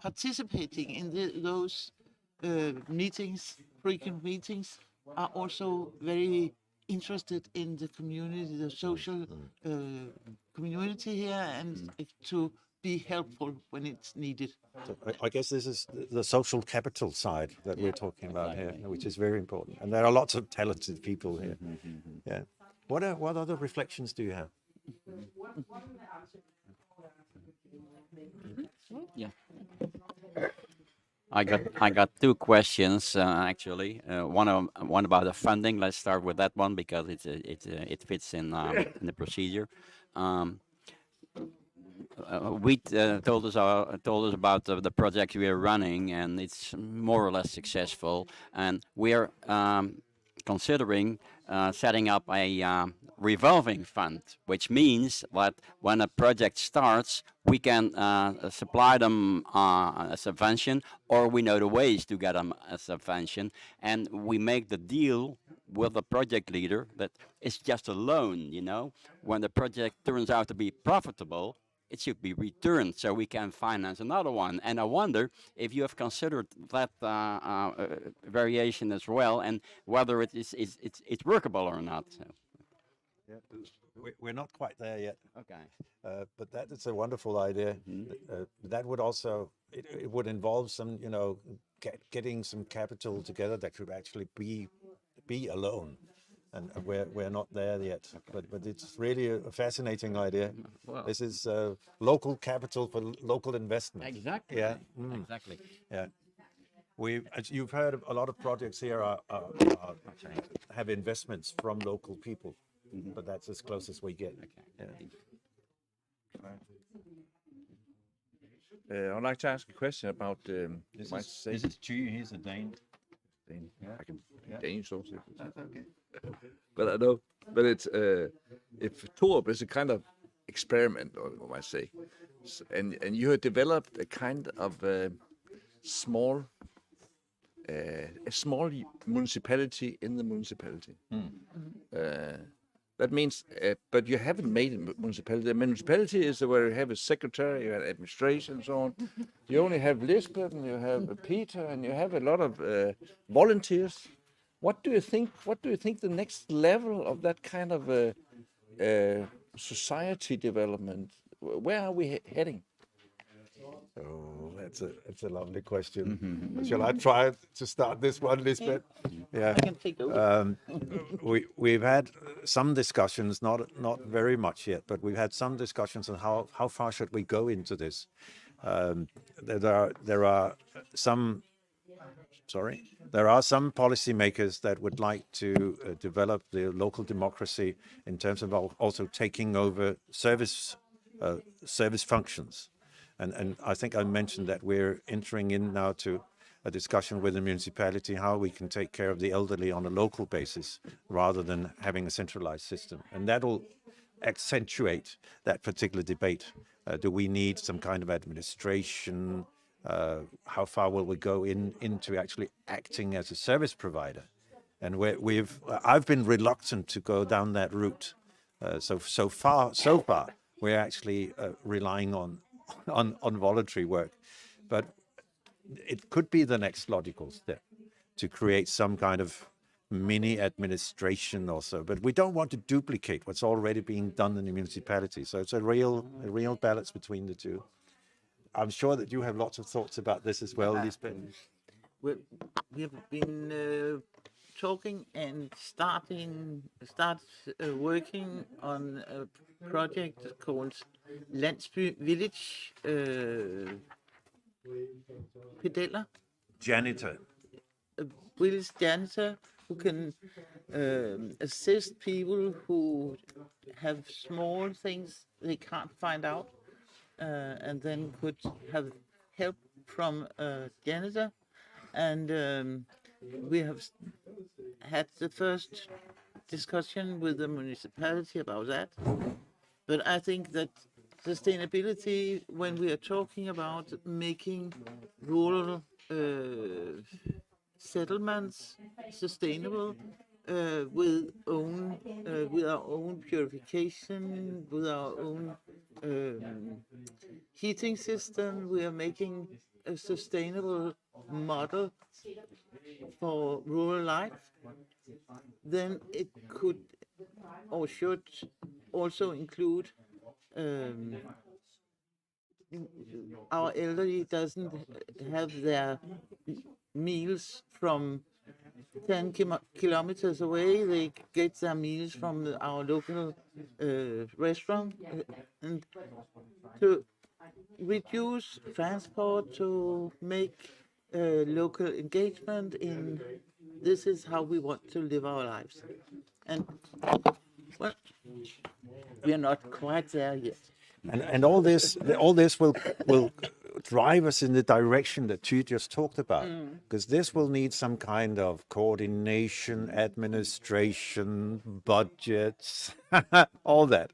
participating in those meetings, frequent meetings, are also very interested in the community, the social community here, and to be helpful when it's needed. So I guess this is the social capital side that we're talking about here, which is very important. And there are lots of talented people here. Yeah. What other reflections do you have? Yeah. I got two questions actually. One about the funding. Let's start with that one because it fits in the procedure. Told us about the project we are running, and it's more or less successful. And we are considering setting up a revolving fund, which means that when a project starts, we can supply them a subvention, or we know the ways to get them a subvention, and we make the deal with the project leader that it's just a loan. When the project turns out to be profitable, it should be returned so we can finance another one. And I wonder if you have considered that variation as well, and whether it's workable or not. So. Yeah, we're not quite there yet. Okay. But that is a wonderful idea. That would also it would involve some getting some capital together that could actually be a loan. And we're not there yet, but it's really a fascinating idea. Wow. This is local capital for local investment. Exactly. Yeah. Exactly. Yeah. As you've heard, a lot of projects here have investments from local people, but that's as close as we get. Okay. I'd like to ask a question about. This is Chu. He's a Dane. Yeah. I can Yeah. Danish also. That's okay. But I know, but it's if Torup is a kind of experiment, or what I say, and you have developed a kind of small municipality in the municipality. That means, but you haven't made a municipality. The municipality is where you have a secretary, you have administration, and so on. You only have Lisbeth, and you have Peter, and you have a lot of volunteers. What do you think? What do you think the next level of that kind of society development? Where are we heading? Oh, that's a lovely question. Shall I try to start this one, Lisbeth? Yeah. I can take over. We've had some discussions, not very much yet, but we've had some discussions on how far should we go into this. There are some policymakers that would like to develop the local democracy in terms of also taking over service functions. And I think I mentioned that we're entering in now to a discussion with the municipality how we can take care of the elderly on a local basis rather than having a centralized system. And that'll accentuate that particular debate. Do we need some kind of administration? How far will we go into actually acting as a service provider? And I've been reluctant to go down that route. So far, we're actually relying on voluntary work, but it could be the next logical step to create some kind of mini administration also. But we don't want to duplicate what's already being done in the municipality. So it's a real balance between the two. I'm sure that you have lots of thoughts about this as well, Lisbeth. We have been talking and working on a project called Landsby Village Pedeller. Janitor. A village janitor who can assist people who have small things they can't find out, and then could have help from a janitor. And we have had the first discussion with the municipality about that. But I think that sustainability, when we are talking about making rural settlements sustainable, with our own purification, with our own heating system, we are making a sustainable model for rural life, then it could or should also include our elderly doesn't have their meals from 10 kilometers away. They get their meals from our local restaurant, and to reduce transport, to make local engagement in this is how we want to live our lives. And well, we are not quite there yet. And all this will drive us in the direction that you just talked about, because this will need some kind of coordination, administration, budgets, all that.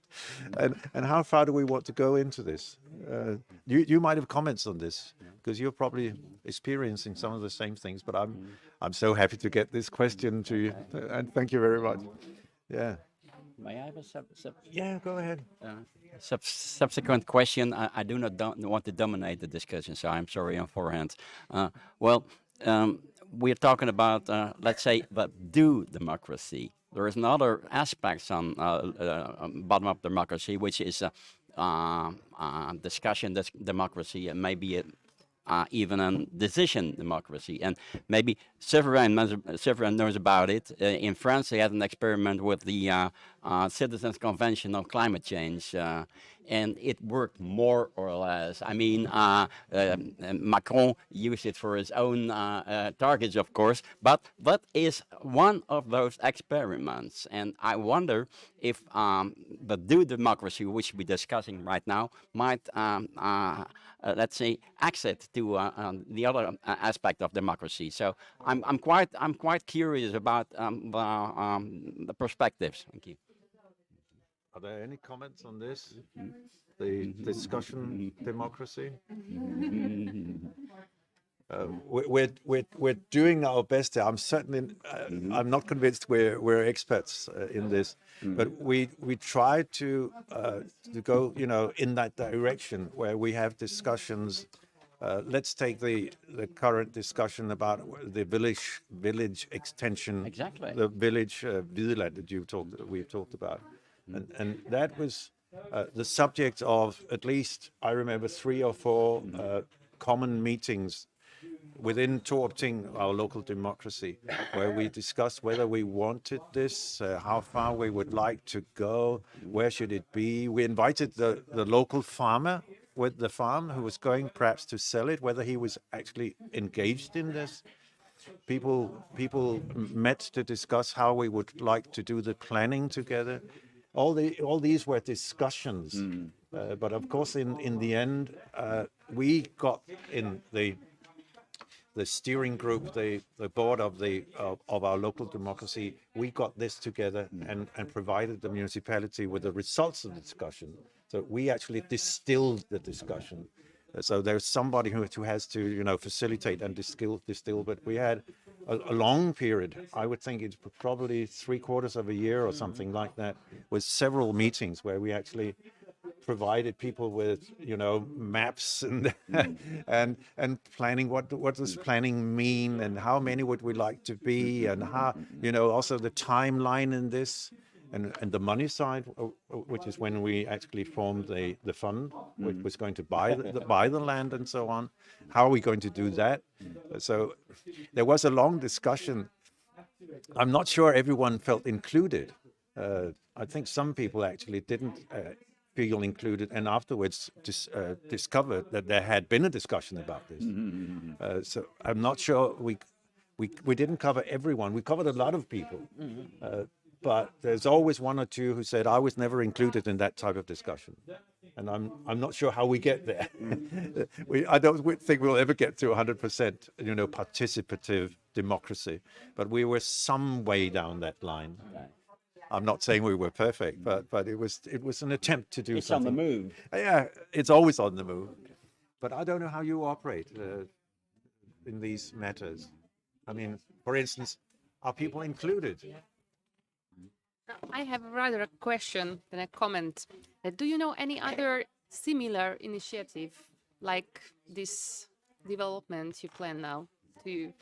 And how far do we want to go into this? You might have comments on this, because you're probably experiencing some of the same things. But I'm so happy to get this question to you, and thank you very much. Yeah. May I have a Yeah, go ahead. Subsequent question. I do not want to dominate the discussion, so I'm sorry on forehand. We're talking about, let's say, the democracy. There is another aspect on bottom-up democracy, which is discussion democracy, and maybe even a decision democracy. And maybe Severin knows about it. In France, they had an experiment with the Citizens' Convention on Climate Change, and it worked more or less. I mean, Macron used it for his own targets, of course, but that is one of those experiments. And I wonder if the democracy, which we're discussing right now, might let's say, exit to the other aspect of democracy. So I'm quite curious about the perspectives. Thank you. Are there any comments on this? The discussion democracy? We're doing our best there. I'm certainly I'm not convinced we're experts in this, but we try to go in that direction where we have discussions. Let's take the current discussion about the village extension. Exactly. The village Videland that we've talked about, and that was the subject of at least I remember 3 or 4 common meetings within Torup, our local democracy, where we discussed whether we wanted this, how far we would like to go, where should it be. We invited the local farmer with the farm who was going perhaps to sell it, whether he was actually engaged in this. People met to discuss how we would like to do the planning together. All these were discussions, but of course in the end we got in the steering group, the board of our local democracy, we got this together and provided the municipality with the results of the discussion. So we actually distilled the discussion. So there's somebody who has to facilitate and distill. But we had a long period. I would think it's probably 3/4 of a year or something like that, with several meetings where we actually provided people with maps and planning. What does planning mean, and how many would we like to be, and how also the timeline in this, and the money side, which is when we actually formed the fund, which was going to buy the land and so on. How are we going to do that? So there was a long discussion. I'm not sure everyone felt included. I think some people actually didn't feel included, and afterwards discovered that there had been a discussion about this. So I'm not sure we didn't cover everyone. We covered a lot of people, but there's always 1 or 2 who said I was never included in that type of discussion, and I'm not sure how we get there. I don't think we'll ever get to 100% participative democracy, but we were some way down that line. I'm not saying we were perfect, but it was an attempt to do It's something. on the move. Yeah, it's always on the move. But I don't know how you operate in these matters. I mean, for instance, are people included? I have rather a question than a comment. Do you know any other similar initiative like this development you plan now to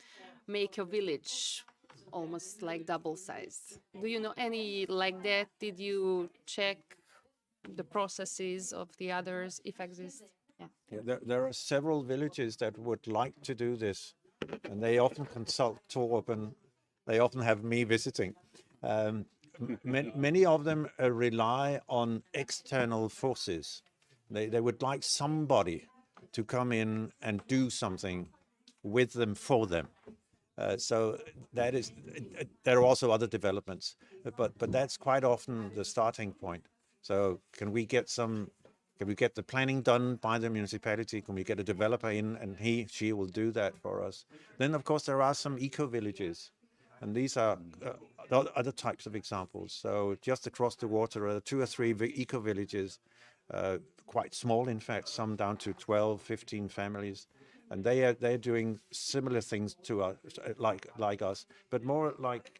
make your village almost like double-sized? Do you know any like that? Did you check the processes of the others, if exist? Yeah, there are several villages that would like to do this, and they often consult Torup, and they often have me visiting. Many of them rely on external forces. They would like somebody to come in and do something with them, for them. So that is, there are also other developments, but that's quite often the starting point. So can we get the planning done by the municipality? Can we get a developer in, and she will do that for us? Then, of course, there are some eco-villages, and these are other types of examples. So just across the water are 2 or 3 eco-villages, quite small, in fact, some down to 12, 15 families. And they're doing similar things to us, like us, but more like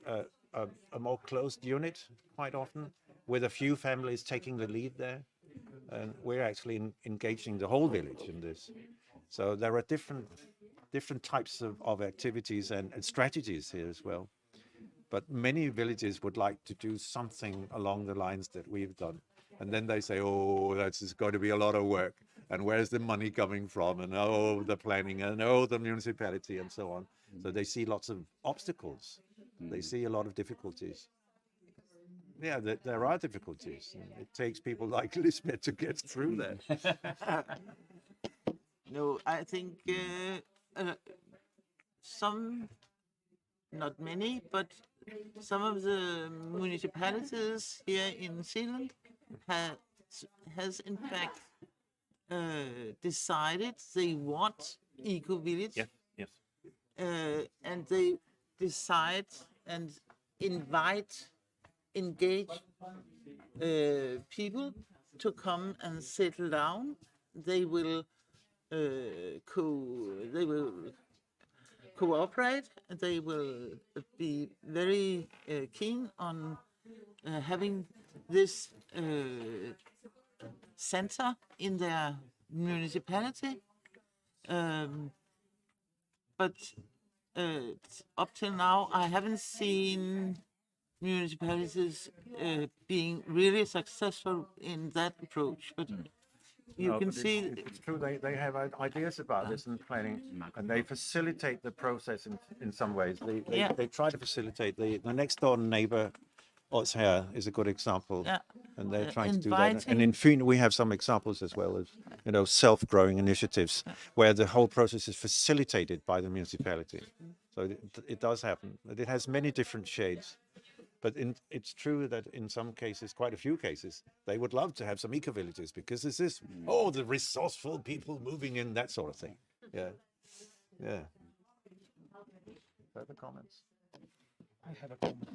a more closed unit, quite often, with a few families taking the lead there. And we're actually engaging the whole village in this. So there are different types of activities and strategies here as well. But many villages would like to do something along the lines that we've done. And then they say, oh, that's going to be a lot of work. And where's the money coming from? And oh, the planning, and oh, the municipality, and so on. So they see lots of obstacles. They see a lot of difficulties. Yeah, there are difficulties. It takes people like Lisbeth to get through that. No, I think some, not many, but some of the municipalities here in Zealand has in fact decided they want eco-village. Yeah, yes. And they decide and engage people to come and settle down. They will cooperate. They will be very keen on having this center in their municipality. But up till now, I haven't seen municipalities being really successful in that approach. But you can see it's true. They have ideas about this and planning, and they facilitate the process in some ways. They try to facilitate. The next door neighbor, Oshare, is a good example. Yeah. And they're trying to do that. And in Fyn, we have some examples as well as, self-growing initiatives where the whole process is facilitated by the municipality. So it does happen. But it has many different shades. But it's true that in some cases, quite a few cases, they would love to have some eco-villages because there's this, the resourceful people moving in, that sort of thing. Yeah. Yeah. Further comments? I have a comment.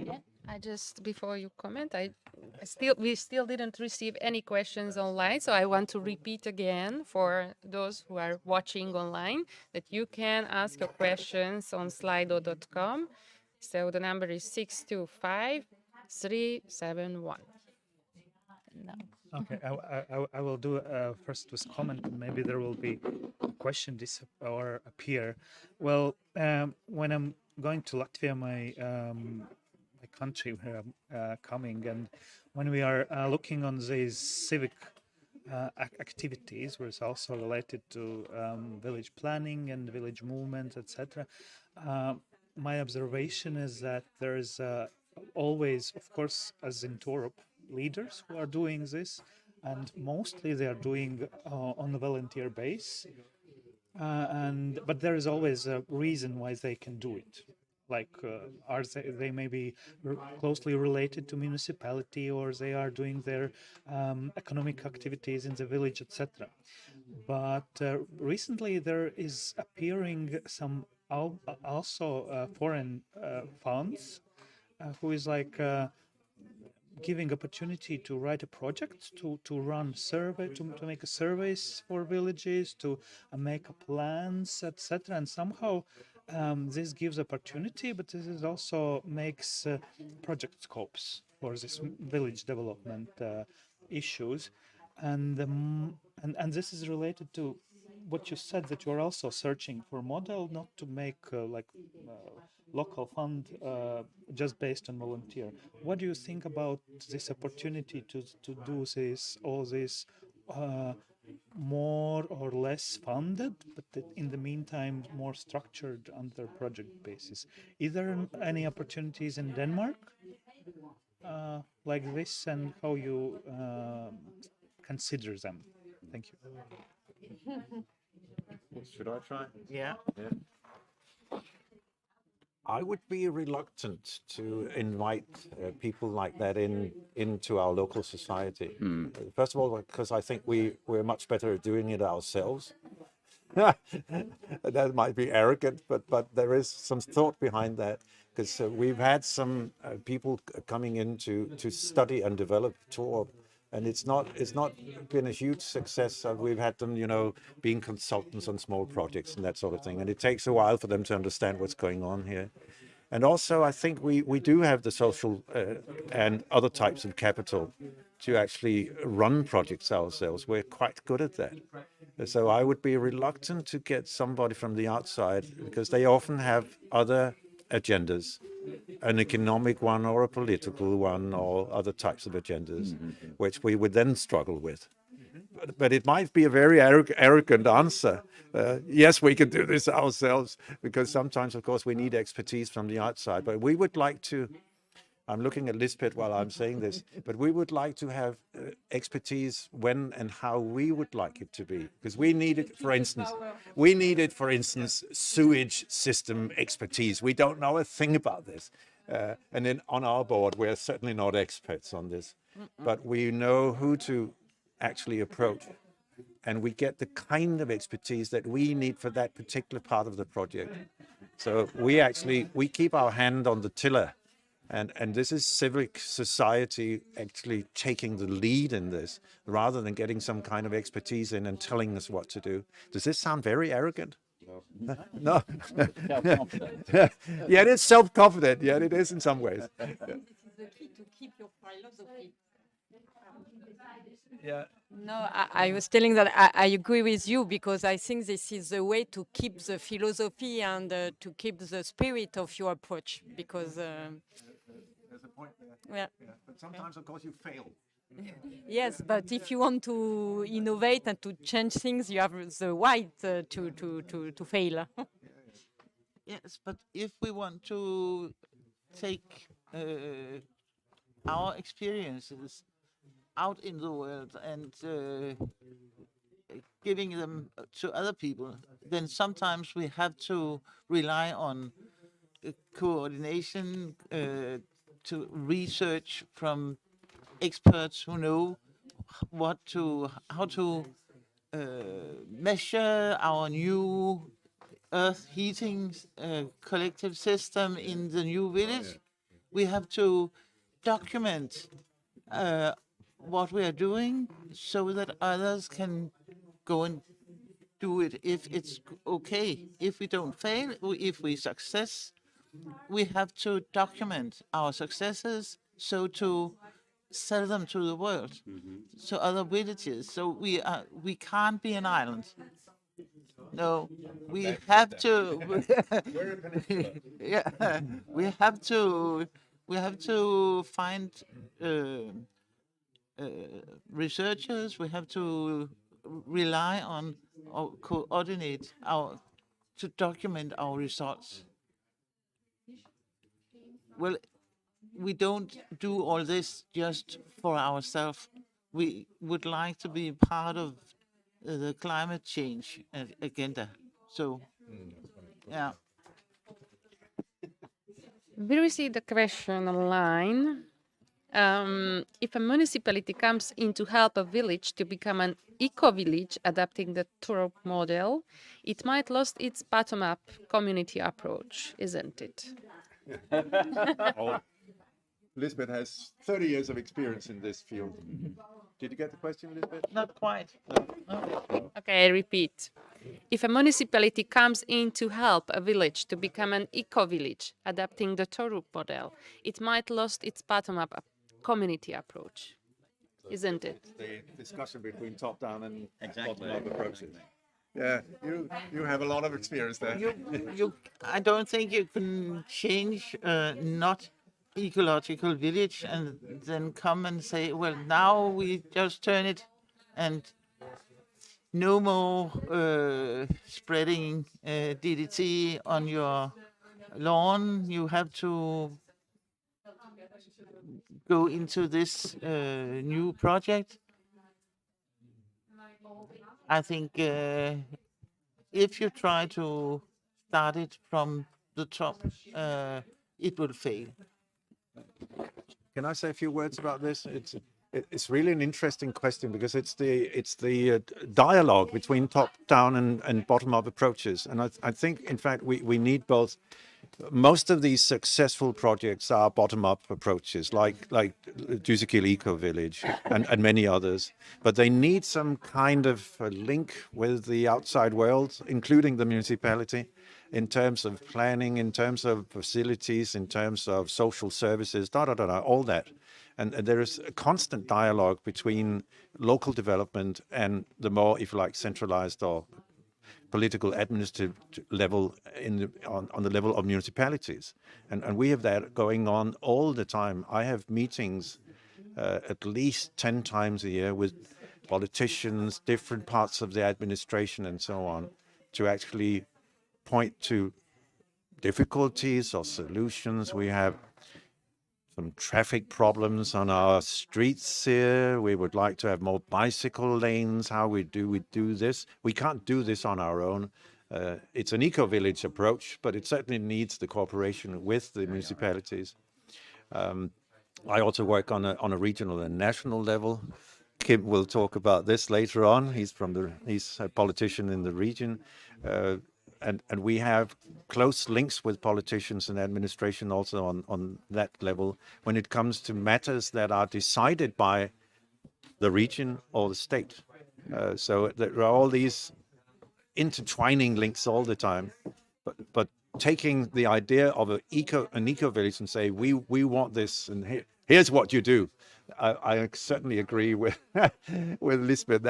Yeah, I just, before you comment, we still didn't receive any questions online, so I want to repeat again for those who are watching online that you can ask your questions on slido.com. So the number is 625-371. No. Okay, I will do first with comment, and maybe there will be a question or appear. Well, when I'm going to Latvia, my country where I'm coming, and when we are looking on these civic activities, which is also related to village planning and village movement, etc. My observation is that there is always, of course, as in Torup, leaders who are doing this, and mostly they are doing on a volunteer base. But there is always a reason why they can do it. Like are they may be closely related to municipality, or they are doing their economic activities in the village, etc. But recently there is appearing some also foreign funds who is like giving opportunity to write a project, to run survey, to make a surveys for villages, to make plans, etc. And somehow this gives opportunity, but this is also makes project scopes for this village development issues, and this is related to what you said, that you are also searching for model not to make local fund just based on volunteer. What do you think about this opportunity to do this, all this more or less funded, but in the meantime more structured under project basis? Is there any opportunities in Denmark like this, and how you consider them? Thank you. Should I try? Yeah. I would be reluctant to invite people like that into our local society. First of all, because I think we're much better at doing it ourselves. That might be arrogant, but there is some thought behind that, because we've had some people coming in to study and develop Torup, and it's not been a huge success. We've had them, being consultants on small projects and that sort of thing, and it takes a while for them to understand what's going on here. And also, I think we do have the social and other types of capital to actually run projects ourselves. We're quite good at that. So I would be reluctant to get somebody from the outside, because they often have other agendas, an economic one or a political one or other types of agendas, which we would then struggle with. But it might be a very arrogant answer. Yes, we can do this ourselves, because sometimes, of course, we need expertise from the outside. But we would like to, I'm looking at Lisbeth while I'm saying this, but we would like to have expertise when and how we would like it to be. Because we need it, for instance, sewage system expertise. We don't know a thing about this. And then on our board, we're certainly not experts on this. But we know who to actually approach, and we get the kind of expertise that we need for that particular part of the project. So we keep our hand on the tiller, and this is civic society actually taking the lead in this, rather than getting some kind of expertise in and telling us what to do. Does this sound very arrogant? No. Self-confident. Yeah, it is self-confident. Yeah, it is in some ways. This is the key to keep your philosophy. Yeah. No, I was telling that I agree with you, because I think this is the way to keep the philosophy and to keep the spirit of your approach, because there's a point there. Yeah. But sometimes, of course, you fail. Yes, but if you want to innovate and to change things, you have the right to fail. Yes, but if we want to take our experiences out in the world and giving them to other people, then sometimes we have to rely on coordination, to research from experts who know how to measure our new earth heating collective system in the new village. We have to document what we are doing so that others can go and do it if it's okay. If we don't fail, if we success, we have to document our successes so to sell them to the world, so other villages. So we can't be an island. No, we have to. Yeah, we have to find researchers. We have to rely on or coordinate to document our results. Well, we don't do all this just for ourselves. We would like to be part of the climate change agenda. So, yeah. We received a question online If a municipality comes in to help a village to become an eco-village adapting the Torup model, it might lose its bottom-up community approach, isn't it? Oh, Lisbeth has 30 years of experience in this field. Did you get the question, Lisbeth? Not quite. Okay, I repeat. If a municipality comes in to help a village to become an eco-village, adapting the Torup model, it might lose its bottom-up community approach, isn't it? The discussion between top-down and bottom-up approaches. Yeah, you have a lot of experience there. I don't think you can change not ecological village and then come and say, well, now we just turn it and no more spreading DDT on your lawn. You have to go into this new project. I think if you try to start it from the top, it will fail. Can I say a few words about this? It's really an interesting question because it's the dialogue between top-down and bottom-up approaches, and I think in fact we need both. Most of these successful projects are bottom-up approaches, like Düsekil Eco Village and many others, but they need some kind of a link with the outside world, including the municipality, in terms of planning, in terms of facilities, in terms of social services, all that. And there is a constant dialogue between local development and the more, if you like, centralized or political administrative level on the level of municipalities. And we have that going on all the time. I have meetings at least 10 times a year with politicians, different parts of the administration and so on, to actually point to difficulties or solutions. We have some traffic problems on our streets here. We would like to have more bicycle lanes. How we do this? We can't do this on our own. It's an eco-village approach, but it certainly needs the cooperation with the municipalities. I also work on a regional and national level. Kim will talk about this later on. He's a politician in the region. And we have close links with politicians and administration also on that level when it comes to matters that are decided by the region or the state. So there are all these intertwining links all the time. But taking the idea of an eco-village and say, we want this and here's what you do. I certainly agree with with Lisbeth.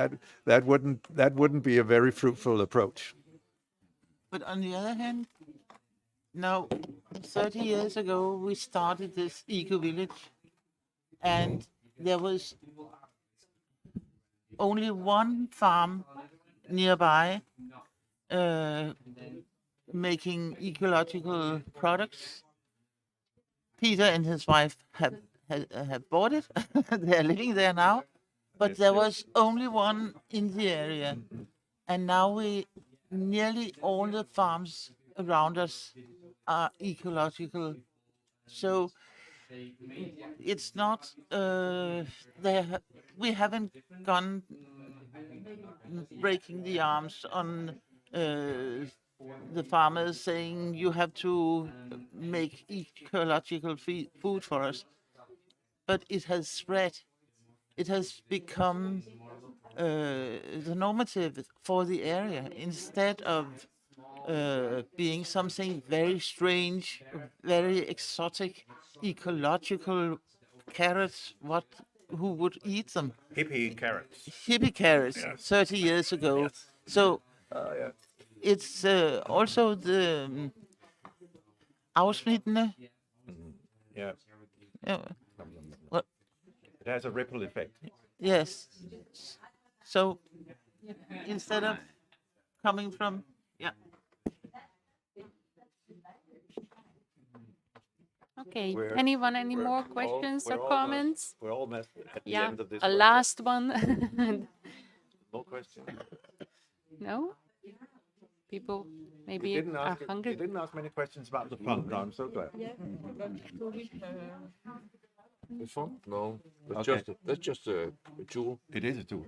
That wouldn't be a very fruitful approach. But on the other hand, now 30 years ago we started this eco-village, and there was only one farm nearby making ecological products. Peter and his wife have bought it. They are living there now, but there was only one in the area, and now nearly all the farms around us are ecological. So it's not we haven't gone breaking the arms on the farmers saying you have to make ecological food for us, but it has spread. It has become the normative for the area instead of being something very strange, very exotic, ecological carrots. Who would eat them? Hippie carrots. Hippie carrots, Yes. 30 years ago. Yes. So it's also the afsmittende. Yeah. Well, it has a ripple effect. Yes. So instead of coming from, Okay. Anyone, any more questions or comments? We're almost at the Yeah. end of this. A last one. More questions? No? People maybe You didn't are ask hungry. You didn't ask many questions about the fund. I'm so glad. before? No, Okay. that's just a tool. It is a tool.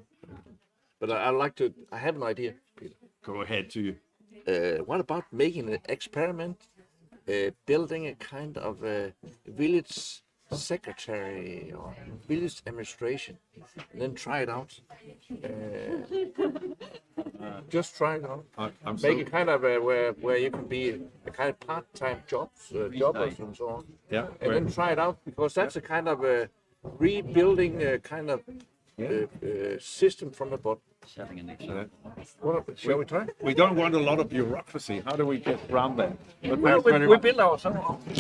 But I like to. I have an idea, Peter. Go ahead to you. What about making an experiment, building a kind of a village secretary or village administration, and then try it out? Just try it out. I'm Make so- it kind of where you can be a kind of part-time jobbers and so on. Yeah, And then try it out, because that's a kind of a rebuilding kind of system from the bottom. Setting an Shall we try? We don't want a lot of bureaucracy. How do we get around that? But Well, thanks very we much. build ourselves.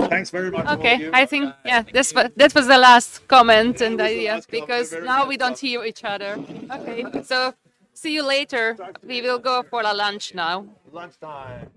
Thanks very much. all of Okay, you. I think that was the last comment and idea, because now we don't hear each other. Okay, so see you later. We will go for a lunch now. Lunchtime.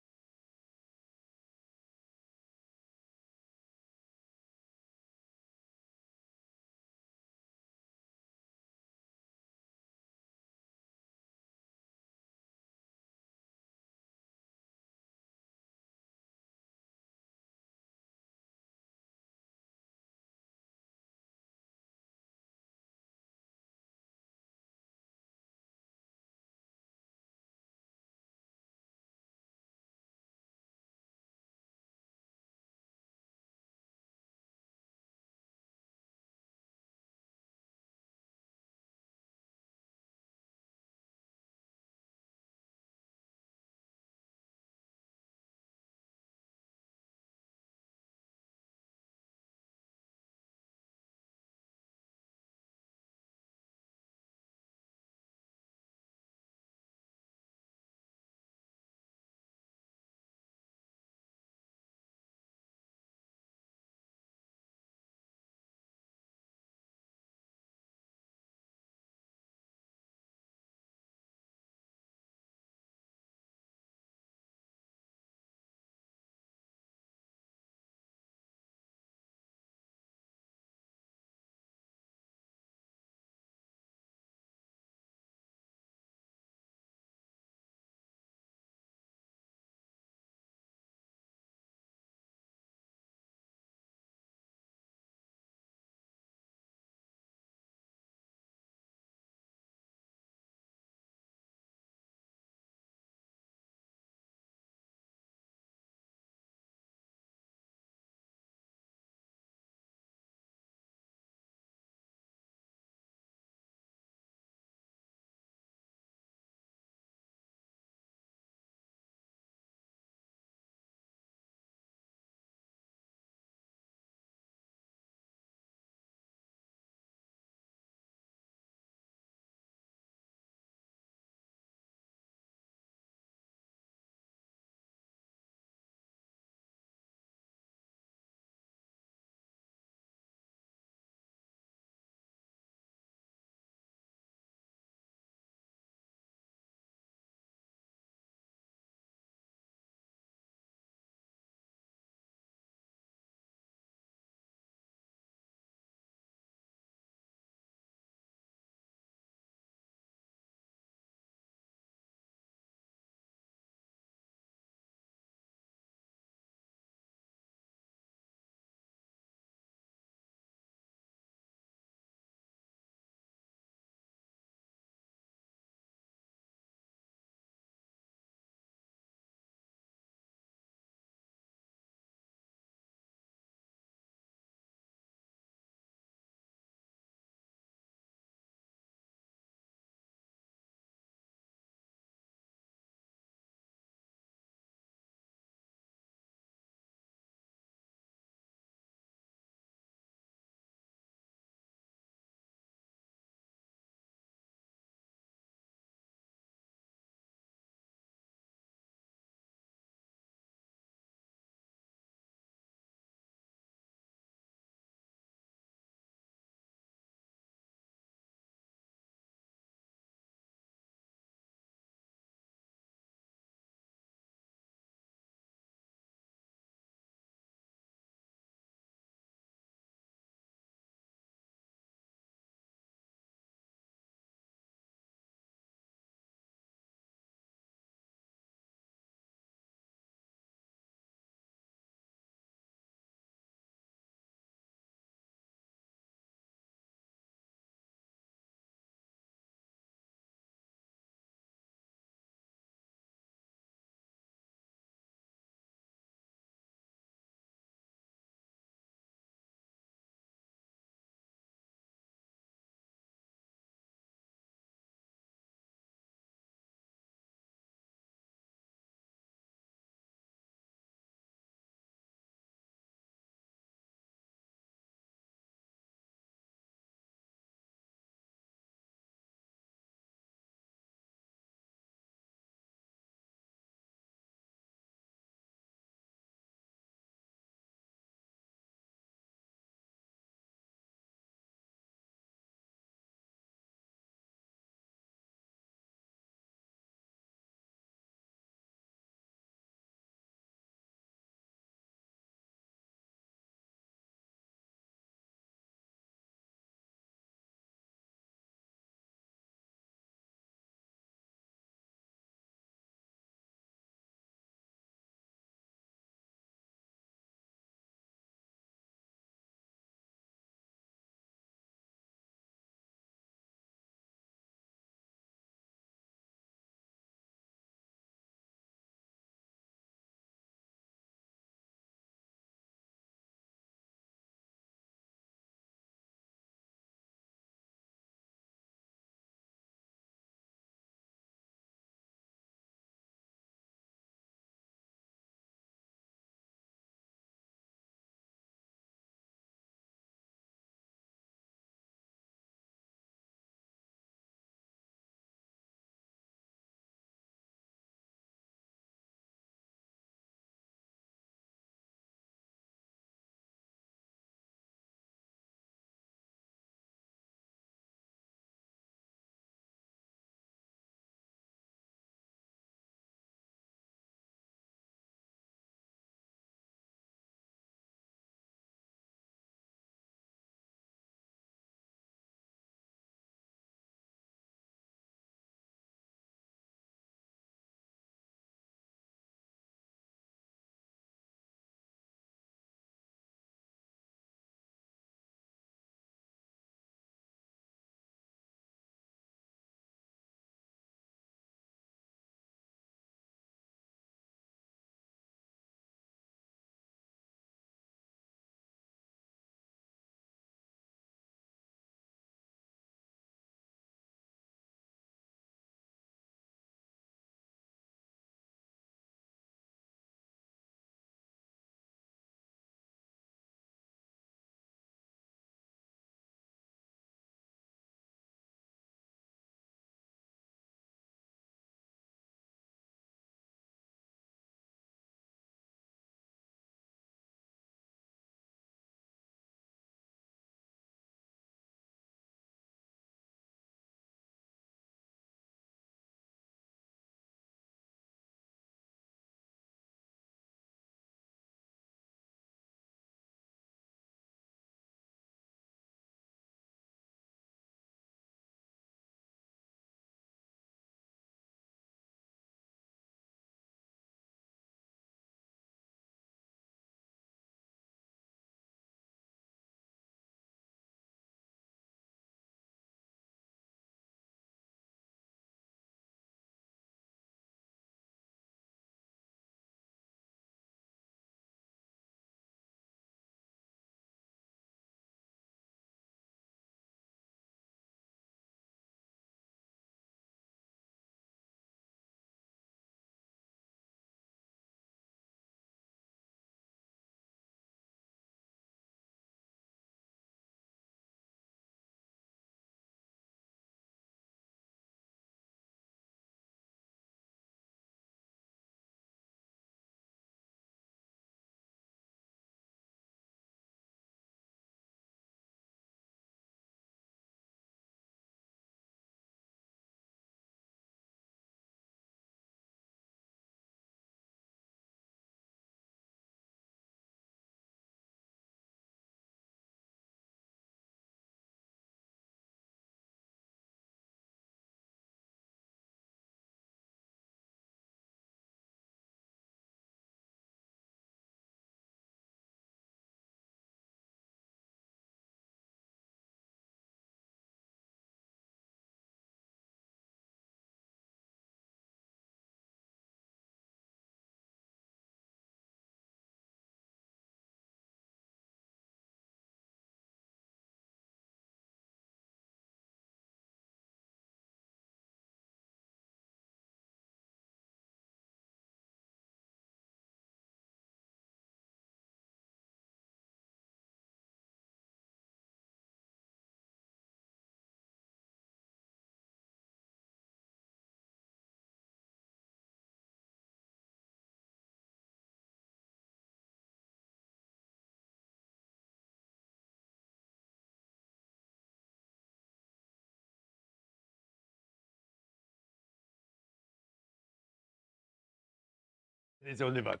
It's only once.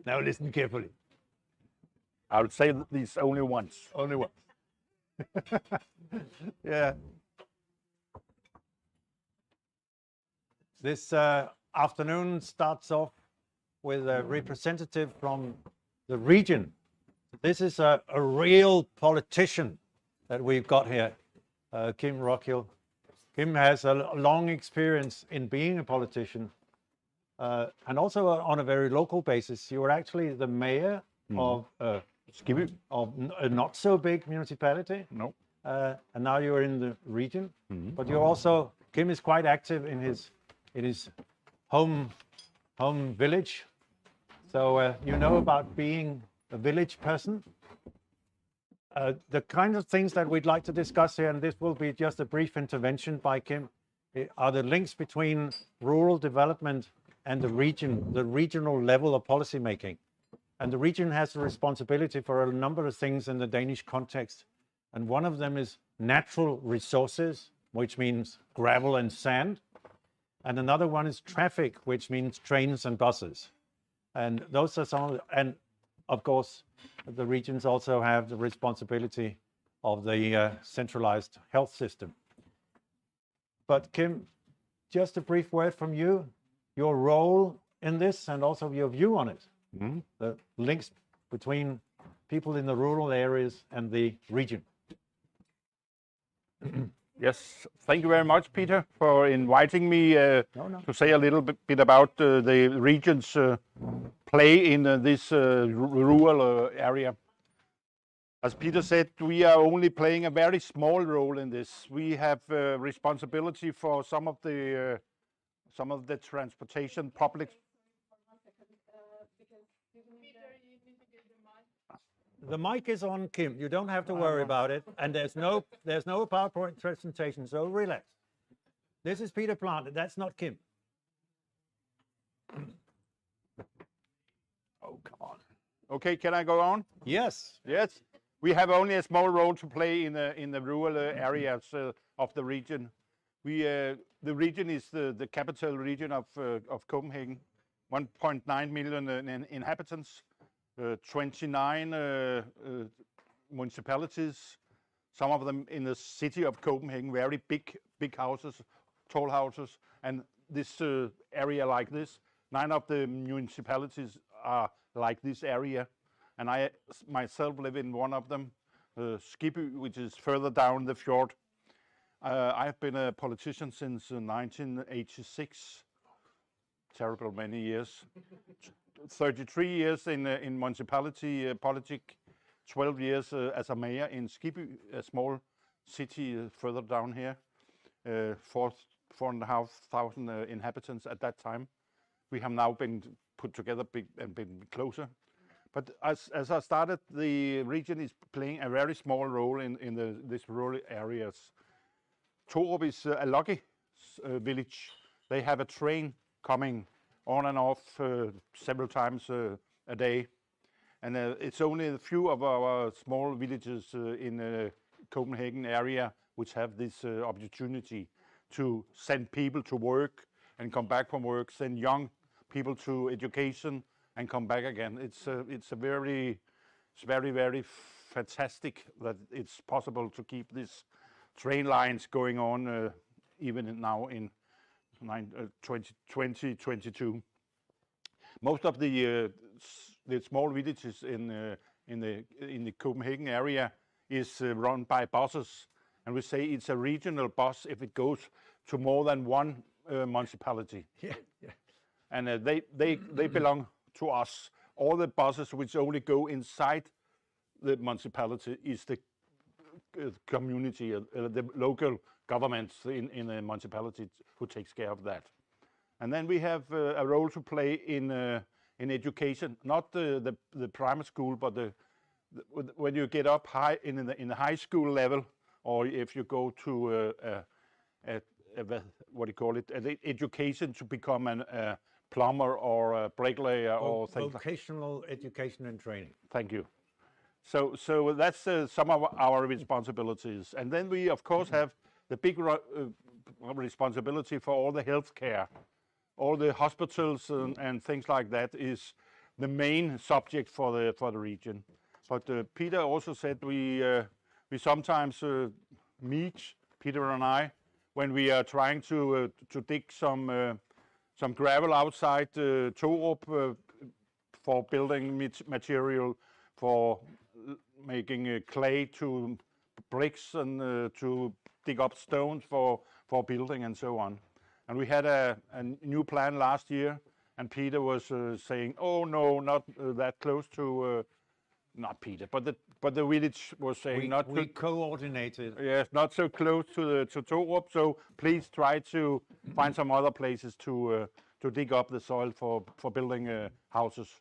Now listen carefully. I would say this only once. Only once. Yeah. This afternoon starts off with a representative from the region. This is a real politician that we've got here, Kim Rockhill. Kim has a long experience in being a politician, and also on a very local basis. You were actually the mayor of Skibby, of a not so big municipality. No. And now you're in the region, but you're also, Kim is quite active in his home village. So you know about being a village person. The kind of things that we'd like to discuss here, and this will be just a brief intervention by Kim, are the links between rural development and the regional level of policy making. And the region has a responsibility for a number of things in the Danish context. And one of them is natural resources, which means gravel and sand. And another one is traffic, which means trains and buses. And those are some of the, and of course, the regions also have the responsibility of the centralized health system. But Kim, just a brief word from you, your role in this and also your view on it. The links between people in the rural areas and the region. Yes, thank you very much, Peter, for inviting me to say a little bit about the region's play in this rural area. As Peter said, we are only playing a very small role in this. We have responsibility for some of the transportation public. The mic is on, Kim. You don't have to worry about it. And there's no PowerPoint presentation, so relax. This is Peter Plant. That's not Kim. Oh, come on. Okay, can I go on? Yes. Yes. We have only a small role to play in the rural areas of the region. The region is the capital region of Copenhagen, 1.9 million inhabitants. 29 municipalities, some of them in the city of Copenhagen, very big houses, tall houses, and this area like this. 9 of the municipalities are like this area, and I myself live in one of them, Skibby, which is further down the fjord. I have been a politician since 1986, terrible many years. 33 years in municipality politics, 12 years as a mayor in Skibby, a small city further down here, 4,500 inhabitants at that time. We have now been put together and been closer. But as I started, the region is playing a very small role in these rural areas. Torup is a lucky village. They have a train coming on and off several times a day. And it's only a few of our small villages in the Copenhagen area which have this opportunity to send people to work and come back from work, send young people to education and come back again. It's very fantastic that it's possible to keep these train lines going on even now in 2022. Most of the small villages in the Copenhagen area is run by buses, and we say it's a regional bus if it goes to more than one municipality. Yeah. And they belong to us. All the buses which only go inside the municipality is the community, the local governments in the municipality who takes care of that. And then we have a role to play in education, not the primary school, but when you get up high in the high school level, or if you go to what do you call it, education to become a plumber or a bricklayer or things like vocational education and training. Thank you. So that's some of our responsibilities. And then we, of course, have the big responsibility for all the healthcare all the hospitals and things like that is the main subject for the region. But Peter also said we sometimes meet, Peter and I, when we are trying to dig some gravel outside Torup for building material, for making clay to bricks and to dig up stones for building and so on. And we had a new plan last year, and Peter was saying, "Oh no, not that close to." Not Peter, but the village was saying we coordinated. Yes, not so close to Torup. So please try to find some other places to dig up the soil for building houses.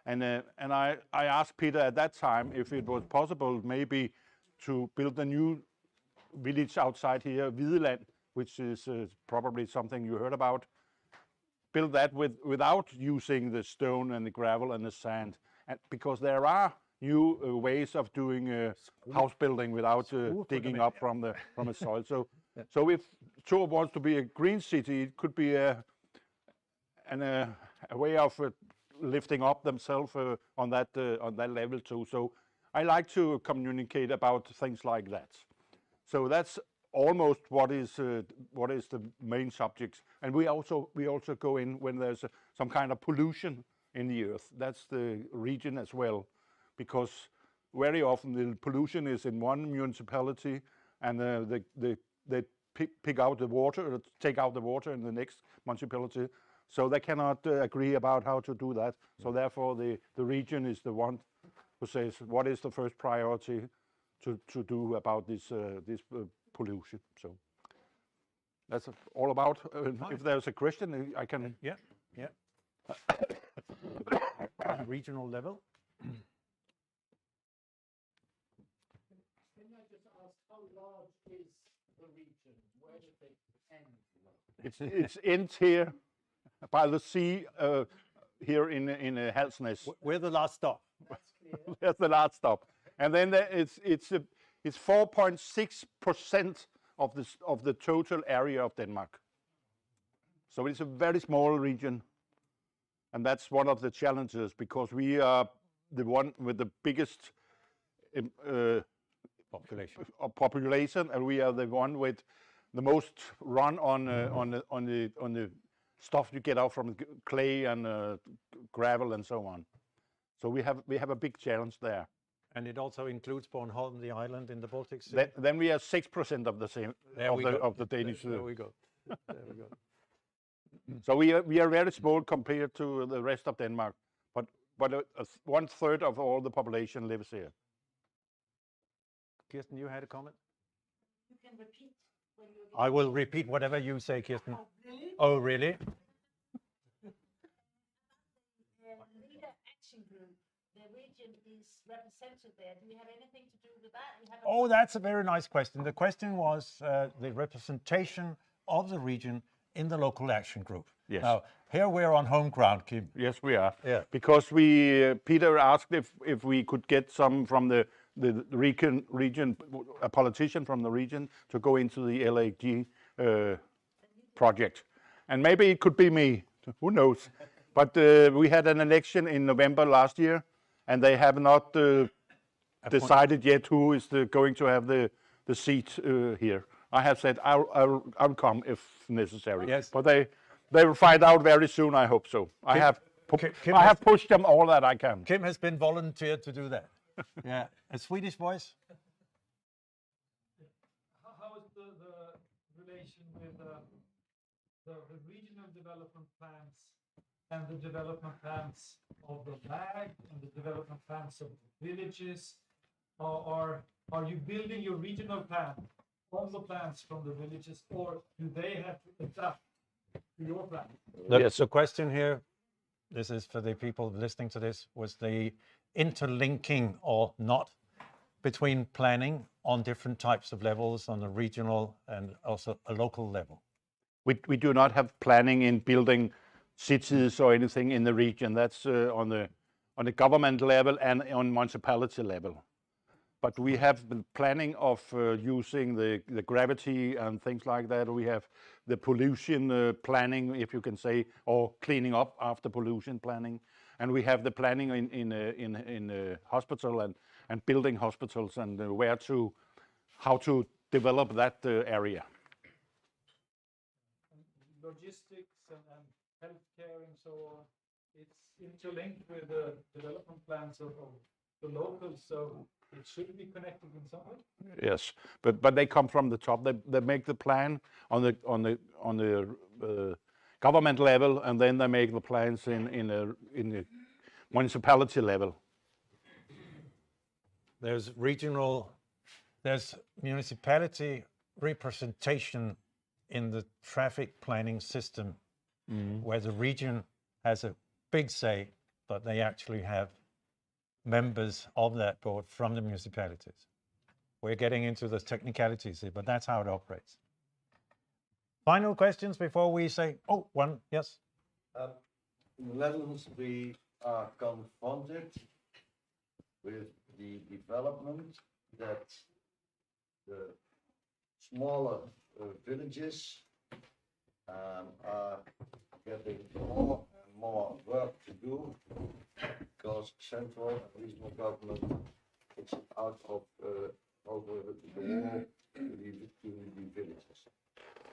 And I asked Peter at that time if it was possible maybe to build a new village outside here, Videland, which is probably something you heard about. Build that without using the stone and the gravel and the sand, and because there are new ways of doing house building without digging up from the soil. So if Torup wants to be a green city, it could be a way of lifting up themselves on that level too. So I like to communicate about things like that. So that's almost what is the main subjects. And we also go in when there's some kind of pollution in the earth. That's the region as well, because very often the pollution is in one municipality, and they pick out the water, or take out the water in the next municipality. So they cannot agree about how to do that. So therefore, the region is the one who says what is the first priority to do about this pollution. So that's all about. If there's a question, I can. Yeah. Regional level. Can I just ask, how large is the region? Where does it end? It ends here by the sea, here in Halsnæs. We're the last stop. That's clear. That's the last stop, and then it's 4.6% of the total area of Denmark. So it's a very small region, and that's one of the challenges, because we are the one with the biggest population, and we are the one with the most run on the stuff you get out from clay and gravel and so on. So we have a big challenge there. And it also includes Bornholm, the island in the Baltic Sea. Then we are 6% of the same of the Danish. There we go. There we go. So we are very small compared to the rest of Denmark, but 1/3 of all the population lives here. Kirsten, you had a comment? You can repeat when you. I will repeat whatever you say, Kirsten. Oh, really? Oh, really? Leader Action Group, the region is represented there. Do you have anything to do with that? Oh, that's a very nice question. The question was the representation of the region in the local action group. Yes. Now, here we're on home ground, Kim. Yes, we are. Yeah. Because Peter asked if we could get some from the region, a politician from the region, to go into the LAG project. And maybe it could be me, who knows. But we had an election in November last year, and they have not decided yet who is going to have the seat here. I have said I'll come if necessary. Yes. But they will find out very soon, I hope so. I have pushed them all that I can. Kim has been volunteered to do that. Yeah. A Swedish voice? How is the relation with the regional development plans and the development plans of the lag and the development plans of villages? Are you building your regional plan on the plans from the villages, or do they have to adapt to your plan? The question here, this is for the people listening to this, was the interlinking or not between planning on different types of levels, on a regional and also a local level. We do not have planning in building cities or anything in the region. That's on the government level and on municipality level. but we have the planning of using the gravity and things like that. We have the pollution planning, if you can say, or cleaning up after pollution planning. And we have the planning in hospital and building hospitals and how to develop that area. Logistics and healthcare and so on, it's interlinked with the development plans of the locals, so it should be connected in some way. Yes, but they come from the top. They make the plan on the government level, and then they make the plans in the municipality level. There's municipality representation in the traffic planning system, where the region has a big say, but they actually have members of that board from the municipalities. We're getting into the technicalities here, but that's how it operates. Final questions before we say, oh, one, yes? In the Netherlands, we are confronted with the development that the smaller villages are getting more and more work to do because central and regional government is out of over the wall to the villages.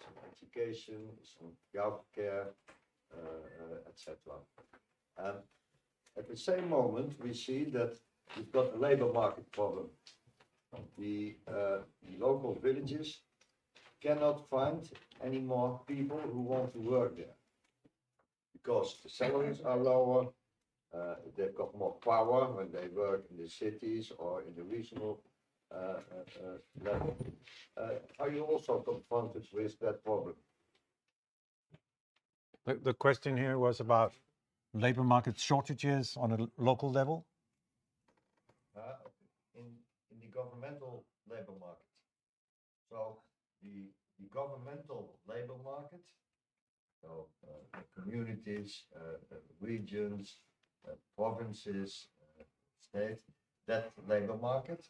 Some education, some health care, etc. At the same moment, we see that we've got a labor market problem. The local villages cannot find any more people who want to work there because the salaries are lower, they've got more power when they work in the cities or in the regional level. Are you also confronted with that problem? The question here was about labor market shortages on a local level? In the governmental labor market. So the governmental labor market, so communities, regions, provinces, state, that labor market.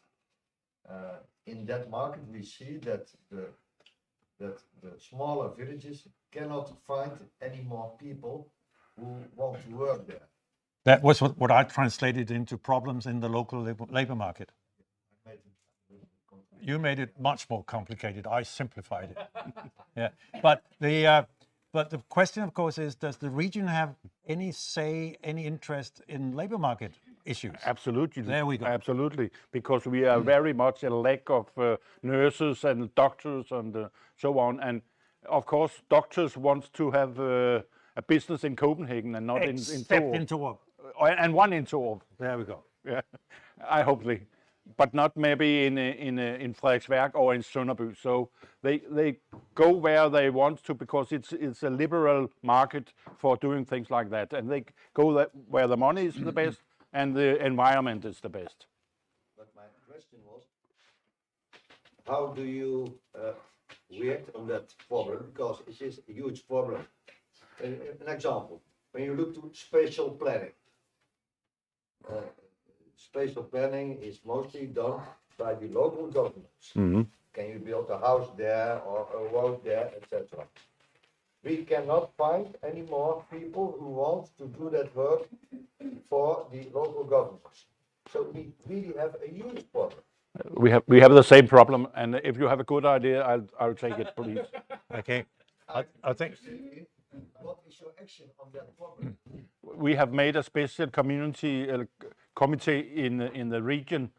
In that market, we see that the smaller villages cannot find any more people who want to work there. That was what I translated into problems in the local labor market. You made it much more complicated. I simplified it. Yeah, but the question, of course, is: does the region have any say, any interest in labor market issues? Absolutely. There we go. Absolutely, because we are very much a lack of nurses and doctors and so on. And of course, doctors want to have a business in Copenhagen and not in Torup. And one in Torup. There we go. Yeah, I hope they, but not maybe in Frederiksværk or in Sønderby. So they go where they want to because it's a liberal market for doing things like that, and they go where the money is the best and the environment is the best. But my question was, how do you react on that problem? Because it is a huge problem. An example, when you look to spatial planning. Spatial planning is mostly done by the local governments. Can you build a house there or a road there, etc. We cannot find any more people who want to do that work for the local governments. So we really have a huge problem. We have the same problem, and if you have a good idea, I'll take it, please. Okay, I think. What is your action on that problem? We have made a special community committee in the region.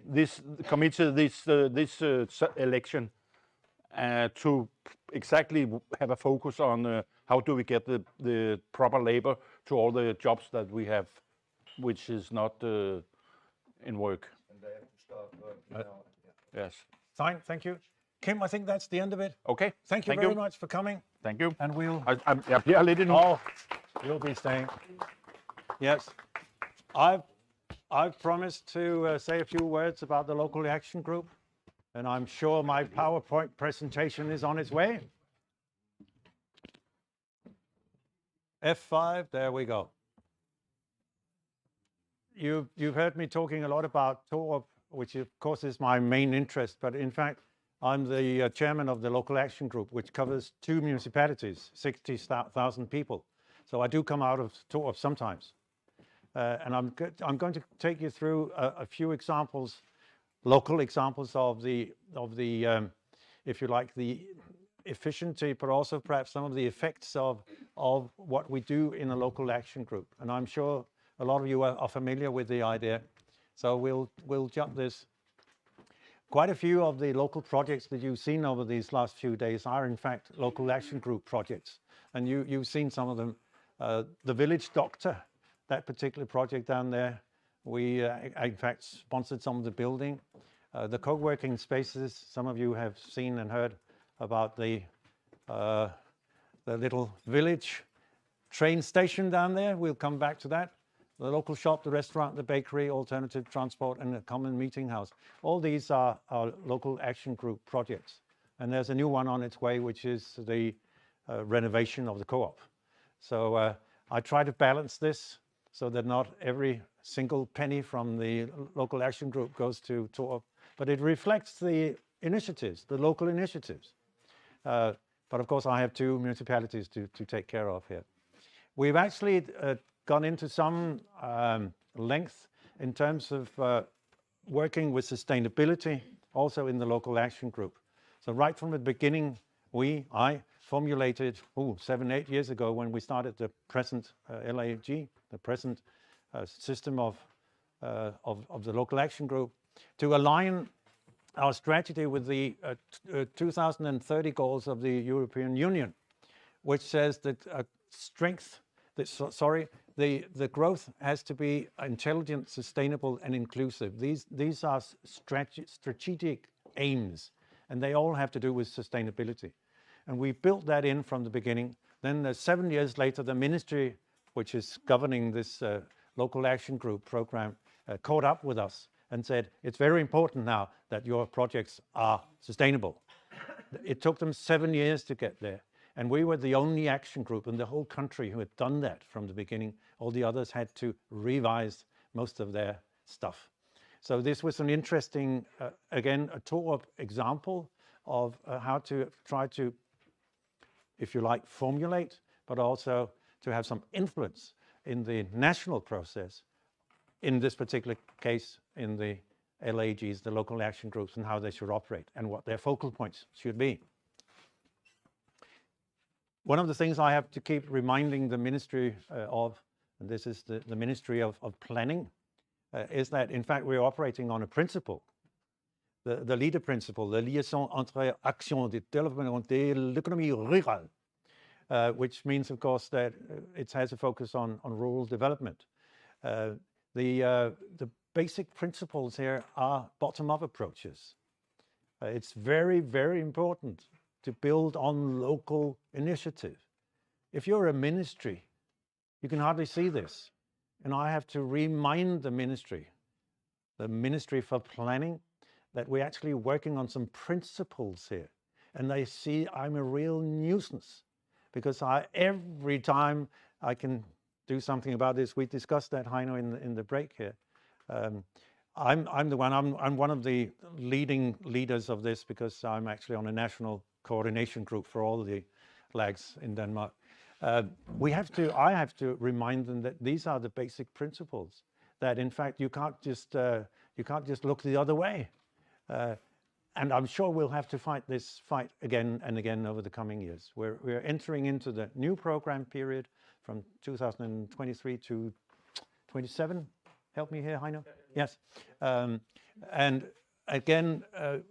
This committee, this election, to exactly have a focus on how do we get the proper labor to all the jobs that we have, which is not in work. And they have to start working now. Yes. Fine, thank you. Kim, I think that's the end of it. Okay. Thank you very much for coming. Thank you. And we'll... Jeg bliver lidt endnu. Oh, you'll be staying. Yes. I've promised to say a few words about the local action group, and I'm sure my PowerPoint presentation is on its way. F5, there we go. You've heard me talking a lot about Torup which of course is my main interest, but in fact, I'm the chairman of the local action group, which covers 2 municipalities, 60,000 people. So I do come out of Torup sometimes. And I'm going to take you through a few examples, local examples of the if you like, the efficiency, but also perhaps some of the effects of what we do in a local action group. And I'm sure a lot of you are familiar with the idea. So we'll jump this. Quite a few of the local projects that you've seen over these last few days are in fact local action group projects. And you've seen some of them. The village doctor, that particular project down there, we in fact sponsored some of the building. The co-working spaces, some of you have seen and heard about the little village train station down there. We'll come back to that. The local shop, the restaurant, the bakery, alternative transport, and a common meeting house. All these are local action group projects. And there's a new one on its way, which is the renovation of the co-op. So I try to balance this so that not every single penny from the local action group goes to Torup, but it reflects the initiatives, the local initiatives. But of course, I have 2 municipalities to take care of here. We've actually gone into some length in terms of working with sustainability, also in the local action group. So right from the beginning, I formulated 7, 8 years ago when we started the present LAG, the present system of the local action group, to align our strategy with the 2030 goals of the European Union, which says that the growth has to be intelligent, sustainable, and inclusive. These are strategic aims, and they all have to do with sustainability. And we built that in from the beginning. Then 7 years later, the ministry, which is governing this local action group program, caught up with us and said, it's very important now that your projects are sustainable. It took them 7 years to get there. And we were the only action group in the whole country who had done that from the beginning. All the others had to revise most of their stuff. So this was an interesting, again, a Torup example of how to try to, if you like, formulate, but also to have some influence in the national process, in this particular case, in the LAGs, the local action groups, and how they should operate and what their focal points should be. One of the things I have to keep reminding the Ministry of, and this is the Ministry of Planning, is that in fact we're operating on a principle, the leader principle, the liaison entre action de développement de l'économie rurale, which means of course that it has a focus on rural development. The basic principles here are bottom-up approaches. It's very, very important to build on local initiative. If you're a ministry, you can hardly see this. And I have to remind the Ministry for Planning, that we're actually working on some principles here. And they see I'm a real nuisance because every time I can do something about this, we discussed that, Heino, in the break here. I'm one of the leading leaders of this because I'm actually on a national coordination group for all the LAGs in Denmark. I have to remind them that these are the basic principles, that in fact you can't just look the other way. And I'm sure we'll have to fight this fight again and again over the coming years. We're entering into the new program period from 2023 to 27. Help me here, Heino? Yes. And again,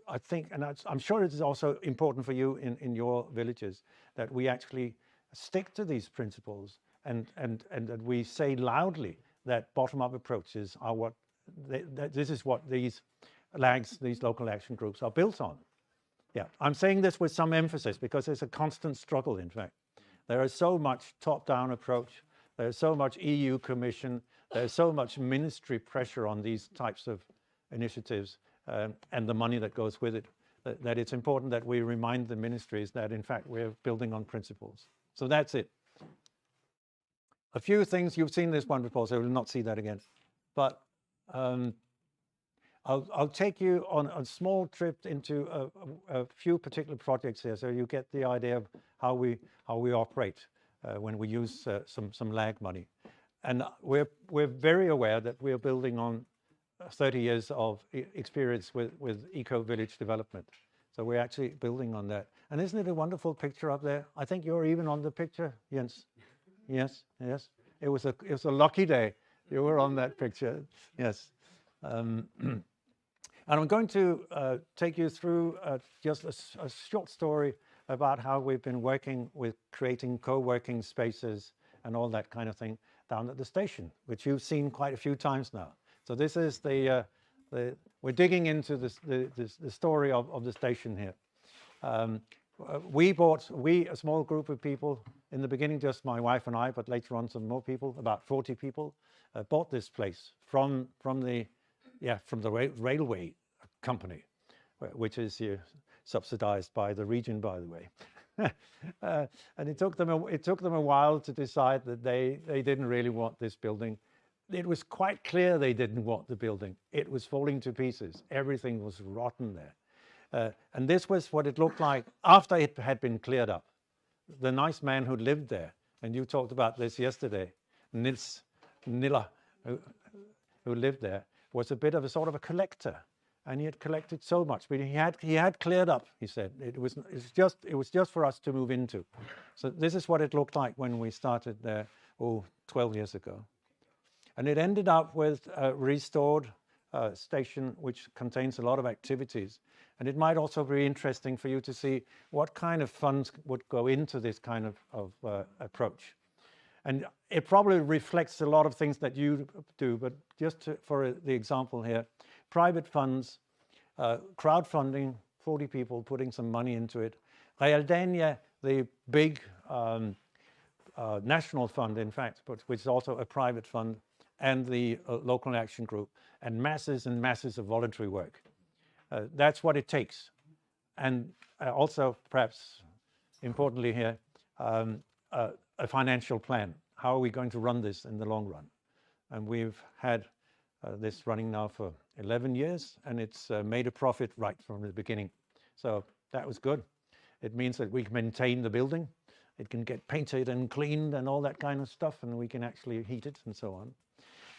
I think, and I'm sure it is also important for you in your villages, that we actually stick to these principles and that we say loudly that bottom-up approaches are what, this is what these LAGs, these local action groups, are built on. Yeah, I'm saying this with some emphasis because it's a constant struggle, in fact. There is so much top-down approach, there's so much EU Commission, there's so much ministry pressure on these types of initiatives and the money that goes with it, that it's important that we remind the ministries that, in fact, we're building on principles. So that's it. A few things, you've seen this one before, so we'll not see that again. But I'll take you on a small trip into a few particular projects here, so you get the idea of how we operate when we use some lag money. And we're very aware that we're building on 30 years of experience with eco-village development. So we're actually building on that. And isn't it a wonderful picture up there? I think you're even on the picture, Jens. Yes, yes. It was a lucky day. You were on that picture. Yes. And I'm going to take you through just a short story about how we've been working with creating co-working spaces and all that kind of thing down at the station, which you've seen quite a few times now. So this is we're digging into the story of the station here. We, a small group of people, in the beginning just my wife and I, but later on some more people, about 40 people, bought this place from the railway company, which is subsidized by the region, by the way. And it took them a while to decide that they didn't really want this building. It was quite clear they didn't want the building. It was falling to pieces. Everything was rotten there. And this was what it looked like after it had been cleared up. The nice man who lived there, and you talked about this yesterday, Nilla, who lived there, was a bit of a sort of a collector. And he had collected so much, but he had cleared up, he said. It was just for us to move into. So this is what it looked like when we started there, 12 years ago. And it ended up with a restored station which contains a lot of activities. And it might also be interesting for you to see what kind of funds would go into this kind of approach. And it probably reflects a lot of things that you do, but just for the example here, private funds, crowdfunding, 40 people putting some money into it. Realdania, the big national fund, in fact, but which is also a private fund, and the local action group, and masses of voluntary work. That's what it takes. And also, perhaps importantly here, a financial plan. How are we going to run this in the long run? And we've had this running now for 11 years, and it's made a profit right from the beginning. So that was good. It means that we can maintain the building. It can get painted and cleaned and all that kind of stuff, and we can actually heat it and so on.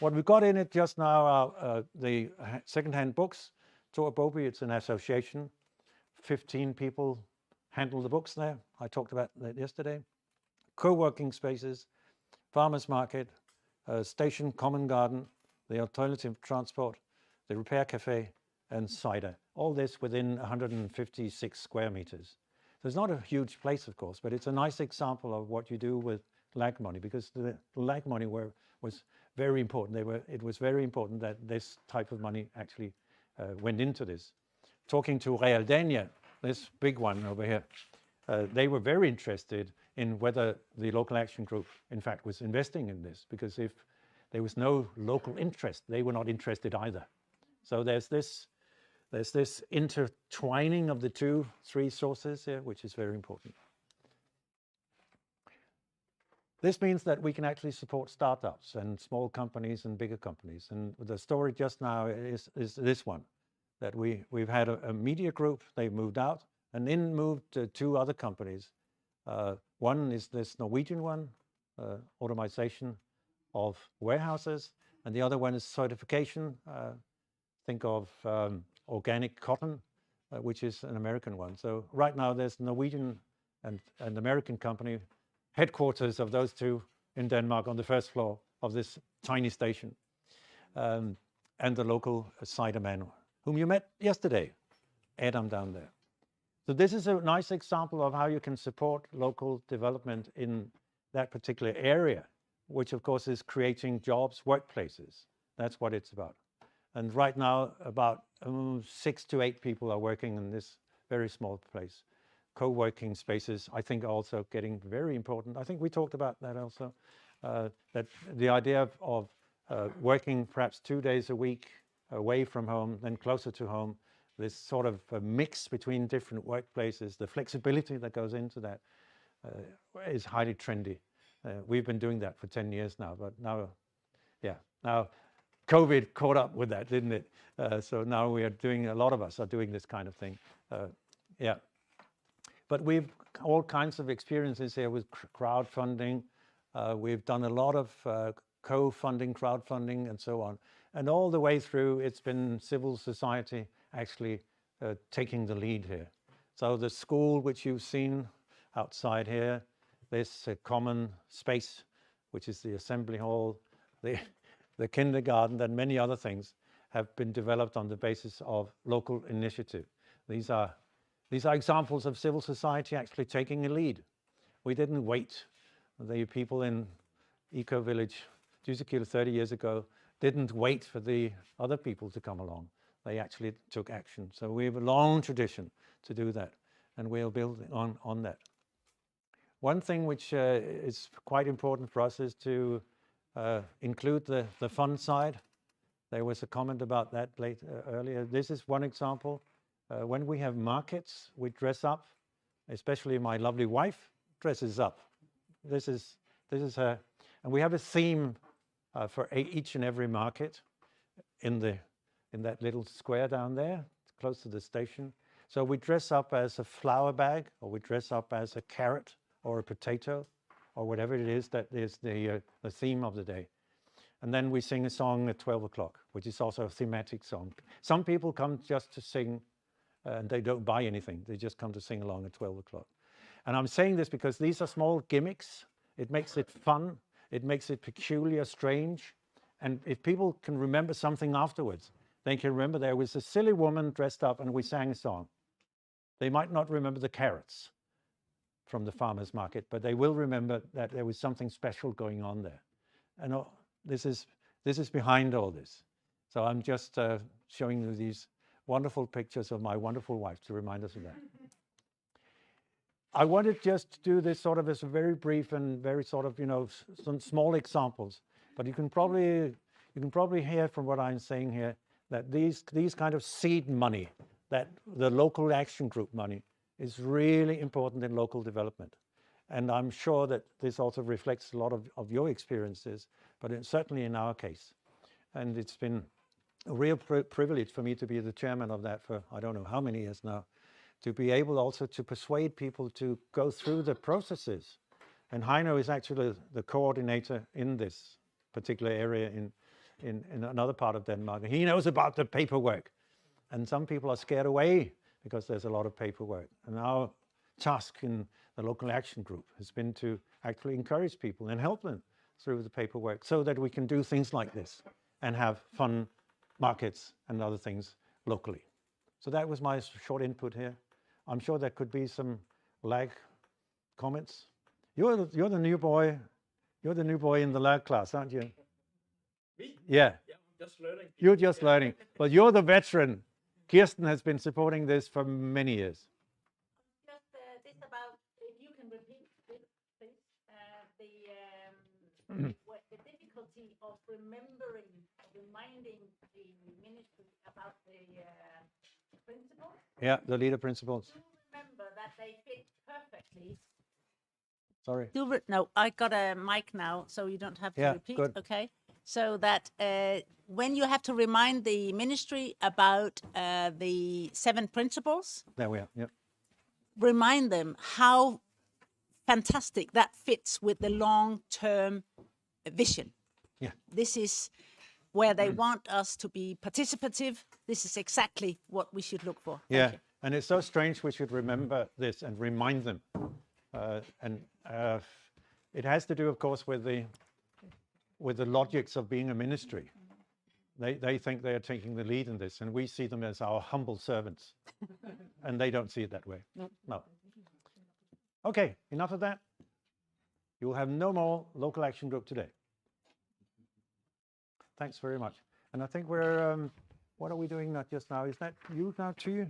What we've got in it just now are the second-hand books. Torup, it's an association. 15 people handle the books there. I talked about that yesterday. Co-working spaces, farmers market, station common garden, the alternative transport, the repair cafe, and cider. All this within 156 square meters. So it's not a huge place, of course, but it's a nice example of what you do with lag money, because the lag money was very important. It was very important that this type of money actually went into this. Talking to Realdania, this big one over here, they were very interested in whether the local action group, in fact, was investing in this, because if there was no local interest, they were not interested either. So there's this intertwining of the three sources here, which is very important. This means that we can actually support startups and small companies and bigger companies. And the story just now is this one, that we've had a media group, they moved out, and in moved two other companies. One is this Norwegian one, automation of warehouses, and the other one is certification. Think of organic cotton, which is an American one. So right now there's Norwegian and American company, headquarters of those two in Denmark on the first floor of this tiny station. And the local cider man, whom you met yesterday, Adam down there. So this is a nice example of how you can support local development in that particular area, which of course is creating jobs, workplaces. That's what it's about. And right now, about 6 to 8 people are working in this very small place. Co-working spaces, I think, are also getting very important. I think we talked about that also, that the idea of working perhaps 2 days a week away from home, then closer to home, this sort of a mix between different workplaces, the flexibility that goes into that is highly trendy. We've been doing that for 10 years now, but now COVID caught up with that, didn't it? So now we are doing, a lot of us are doing this kind of thing. Yeah. But we've all kinds of experiences here with crowdfunding. We've done a lot of co-funding, crowdfunding, and so on. And all the way through, it's been civil society actually taking the lead here. So the school, which you've seen outside here, this common space, which is the assembly hall, the kindergarten, and many other things have been developed on the basis of local initiative. These are examples of civil society actually taking a lead. We didn't wait. The people in Eco Village, Tysekil 30 years ago, didn't wait for the other people to come along. They actually took action. So we have a long tradition to do that, and we'll build on that. One thing which is quite important for us is to include the fun side. There was a comment about that earlier. This is one example. When we have markets, we dress up, especially my lovely wife dresses up. This is her, and we have a theme for each and every market in that little square down there, close to the station. So we dress up as a flour bag, or we dress up as a carrot or a potato, or whatever it is that is the theme of the day. And then we sing a song at 12 o'clock, which is also a thematic song. Some people come just to sing, and they don't buy anything. They just come to sing along at 12 o'clock. And I'm saying this because these are small gimmicks. It makes it fun. It makes it peculiar, strange. And if people can remember something afterwards, they can remember there was a silly woman dressed up and we sang a song. They might not remember the carrots from the farmer's market, but they will remember that there was something special going on there. And this is behind all this. So I'm just showing you these wonderful pictures of my wonderful wife to remind us of that. I wanted just to do this sort of as a very brief and very sort of, some small examples, but you can probably hear from what I'm saying here that these kind of seed money, that the local action group money, is really important in local development. And I'm sure that this also reflects a lot of your experiences, but certainly in our case. And it's been a real privilege for me to be the chairman of that for I don't know how many years now, to be able also to persuade people to go through the processes. And Heino is actually the coordinator in this particular area in another part of Denmark. He knows about the paperwork. And some people are scared away because there's a lot of paperwork. And our task in the local action group has been to actually encourage people and help them through the paperwork so that we can do things like this and have fun markets and other things locally. So that was my short input here. I'm sure there could be some lag comments. You're the new boy. You're the new boy in the lag class, aren't you? Me? Yeah. Yeah, I'm just learning. You're just learning. But you're the veteran. Kirsten has been supporting this for many years. Just this about, if you can repeat this, please, the difficulty of reminding the ministry about the principles. Yeah, the leader principles. Do remember that they fit perfectly. Sorry. No, I got a mic now, so you don't have to repeat. Good. Okay. So that when you have to remind the ministry about the 7 principles, There we are. Yep. remind them how fantastic that fits with the long-term vision. Yeah. This is where they want us to be participative. This is exactly what we should look for. Yeah, and it's so strange we should remember this and remind them. It has to do, of course, with the logics of being a ministry. They think they are taking the lead in this, and we see them as our humble servants. And they don't see it that way. No. Okay, enough of that. You will have no more local action group today. Thanks very much. And I think we're, what are we doing just now? Is that you now too?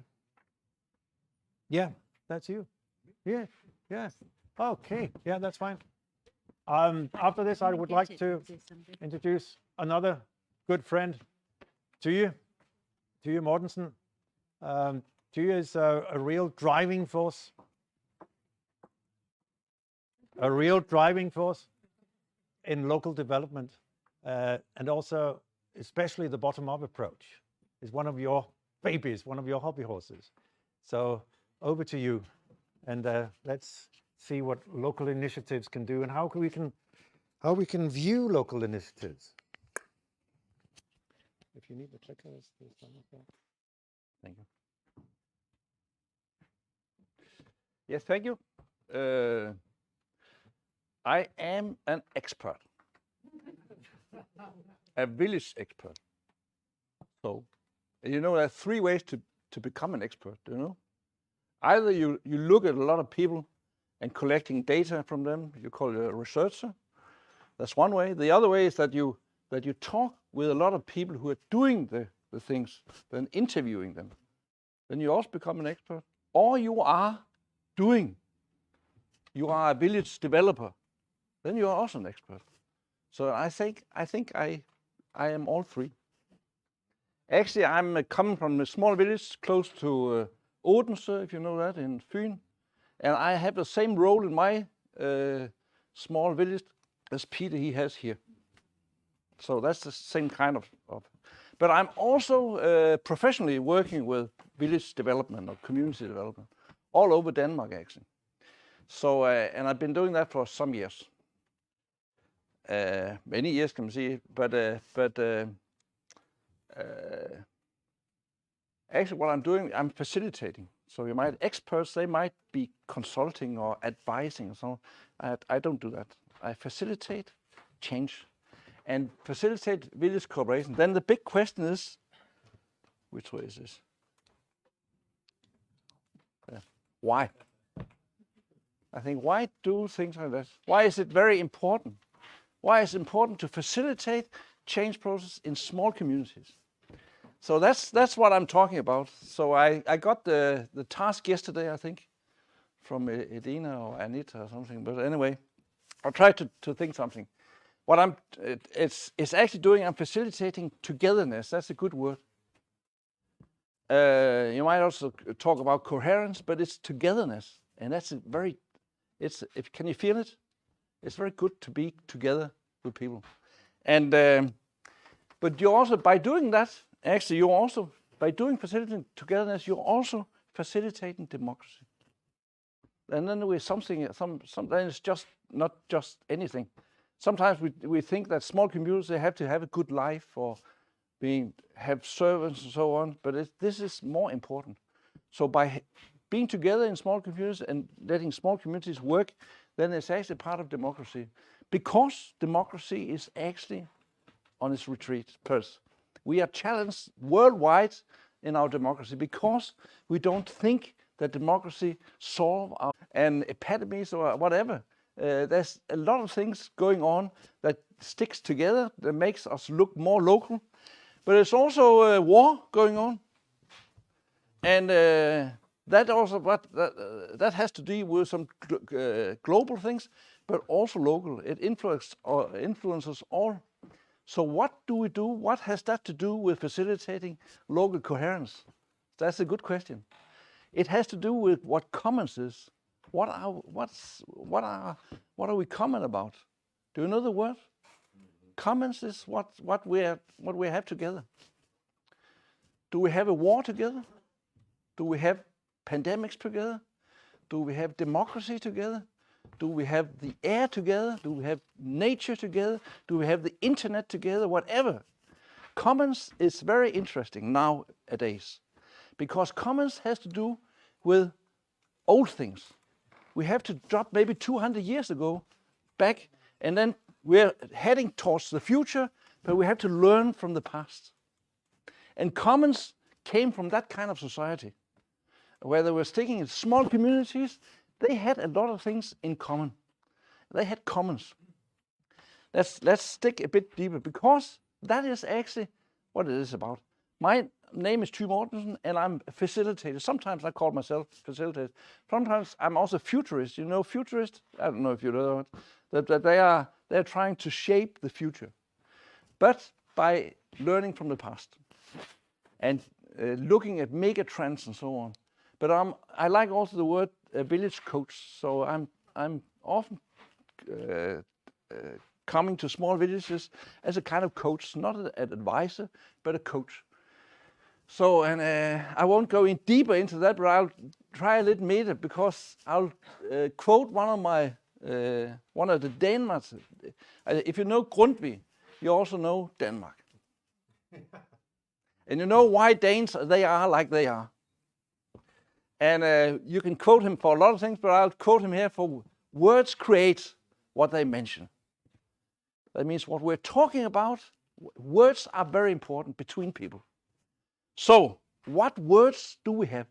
Yeah, that's you. Yeah, yeah. Okay, yeah, that's fine. After this, I would like to introduce another good friend to you Mortensen. To you is a real driving force. A real driving force in local development. And also especially the bottom-up approach is one of your babies, one of your hobby horses. So over to you, and let's see what local initiatives can do and how we can view local initiatives. If you need the clicker, there's some of that. Thank you. Yes, thank you. I am an expert, a village expert. So, and you know, there are 3 ways to become an expert, you know? Either you look at a lot of people and collecting data from them, you call it a researcher. That's one way. The other way is that you talk with a lot of people who are doing the things, then interviewing them. Then you also become an expert. Or you are a village developer, then you are also an expert. So I think I am all 3. Actually, I'm coming from a small village close to Odense, if you know that, in Fyn. And I have the same role in my small village as Peter he has here. So that's the same kind of. But I'm also professionally working with village development or community development all over Denmark, actually. So, and I've been doing that for some years. Many years, can man sige, but actually what I'm doing, I'm facilitating. So experts, they might be consulting or advising or so. I don't do that. I facilitate change and facilitate village cooperation. Then the big question is, which way is this? Why? I think, why do things like that? Why is it very important? Why is it important to facilitate change process in small communities? So that's what I'm talking about. So I got the task yesterday, I think, from Edina or Anita or something. But anyway, I'll try to think something. What it's actually doing, I'm facilitating togetherness. That's a good word. You might also talk about coherence, but it's togetherness, and that's can you feel it? It's very good to be together with people, and but you're also, by doing that, actually you're also, by doing facilitating togetherness, you're also facilitating democracy. And then with then it's just not just anything. Sometimes we think that small communities, they have to have a good life or have servants and so on, but this is more important. So by being together in small communities and letting small communities work, then it's actually part of democracy. Because democracy is actually on its retreat. We are challenged worldwide in our democracy because we don't think that democracy solve our epidemics or whatever. There's a lot of things going on that sticks together, that makes us look more local. But there's also a war going on, and that also that has to do with some global things, but also local. It influences all. So what do we do? What has that to do with facilitating local coherence? That's a good question. It has to do with what commons is. What are we common about? Do you know the word? Commons is what we have together. Do we have a war together? Do we have pandemics together? Do we have democracy together? Do we have the air together? Do we have nature together? Do we have the internet together? Whatever. Commons is very interesting nowadays because commons has to do with old things. We have to drop maybe 200 years ago back, and then we're heading towards the future, but we have to learn from the past. And commons came from that kind of society, where they were sticking in small communities. They had a lot of things in common. They had commons. Let's stick a bit deeper, because that is actually what it is about. My name is Ty Mortensen, and I'm a facilitator. Sometimes I call myself facilitator. Sometimes I'm also futurist. You know futurist? I don't know if you know that they're trying to shape the future, but by learning from the past and looking at mega trends and so on. But I like also the word village coach. So I'm often coming to small villages as a kind of coach, not an advisor, but a coach. So, and I won't go in deeper into that, but I'll try a little meta, because I'll quote one of the Danes. If you know Grundtvig, you also know Denmark. And you know why Danes, they are like they are. And you can quote him for a lot of things, but I'll quote him here for words create what they mention. That means what we're talking about, words are very important between people. So, what words do we have?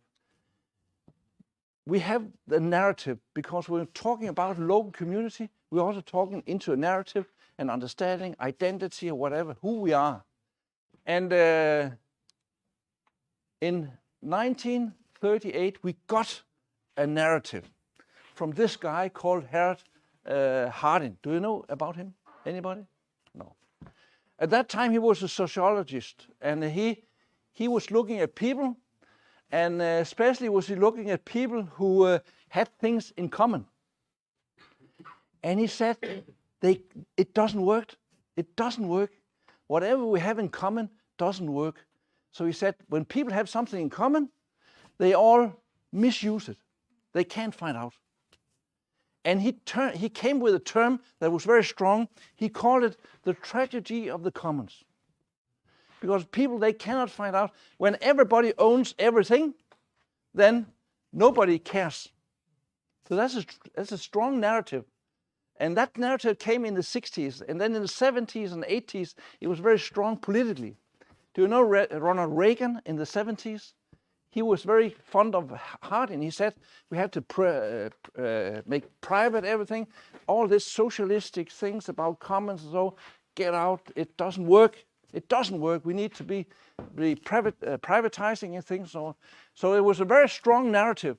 We have the narrative, because we're talking about local community. We're also talking into a narrative and understanding identity or whatever, who we are. And in 1938, we got a narrative from this guy called Harold Harding. Do you know about him? Anybody? No. At that time, he was a sociologist, and he was looking at people, and especially was he looking at people who had things in common. And he said, it doesn't work. It doesn't work. Whatever we have in common doesn't work. So he said, when people have something in common, they all misuse it. They can't find out. And he came with a term that was very strong. He called it the tragedy of the commons. Because people, they cannot find out. When everybody owns everything, then nobody cares. So that's a strong narrative. And that narrative came in the 60s. And then in the 70s and 80s, it was very strong politically. Do you know Ronald Reagan in the 70s? He was very fond of Harding. He said, we have to make private everything. All these socialistic things about commons and so, get out. It doesn't work. It doesn't work. We need to be privatizing and things. So it was a very strong narrative.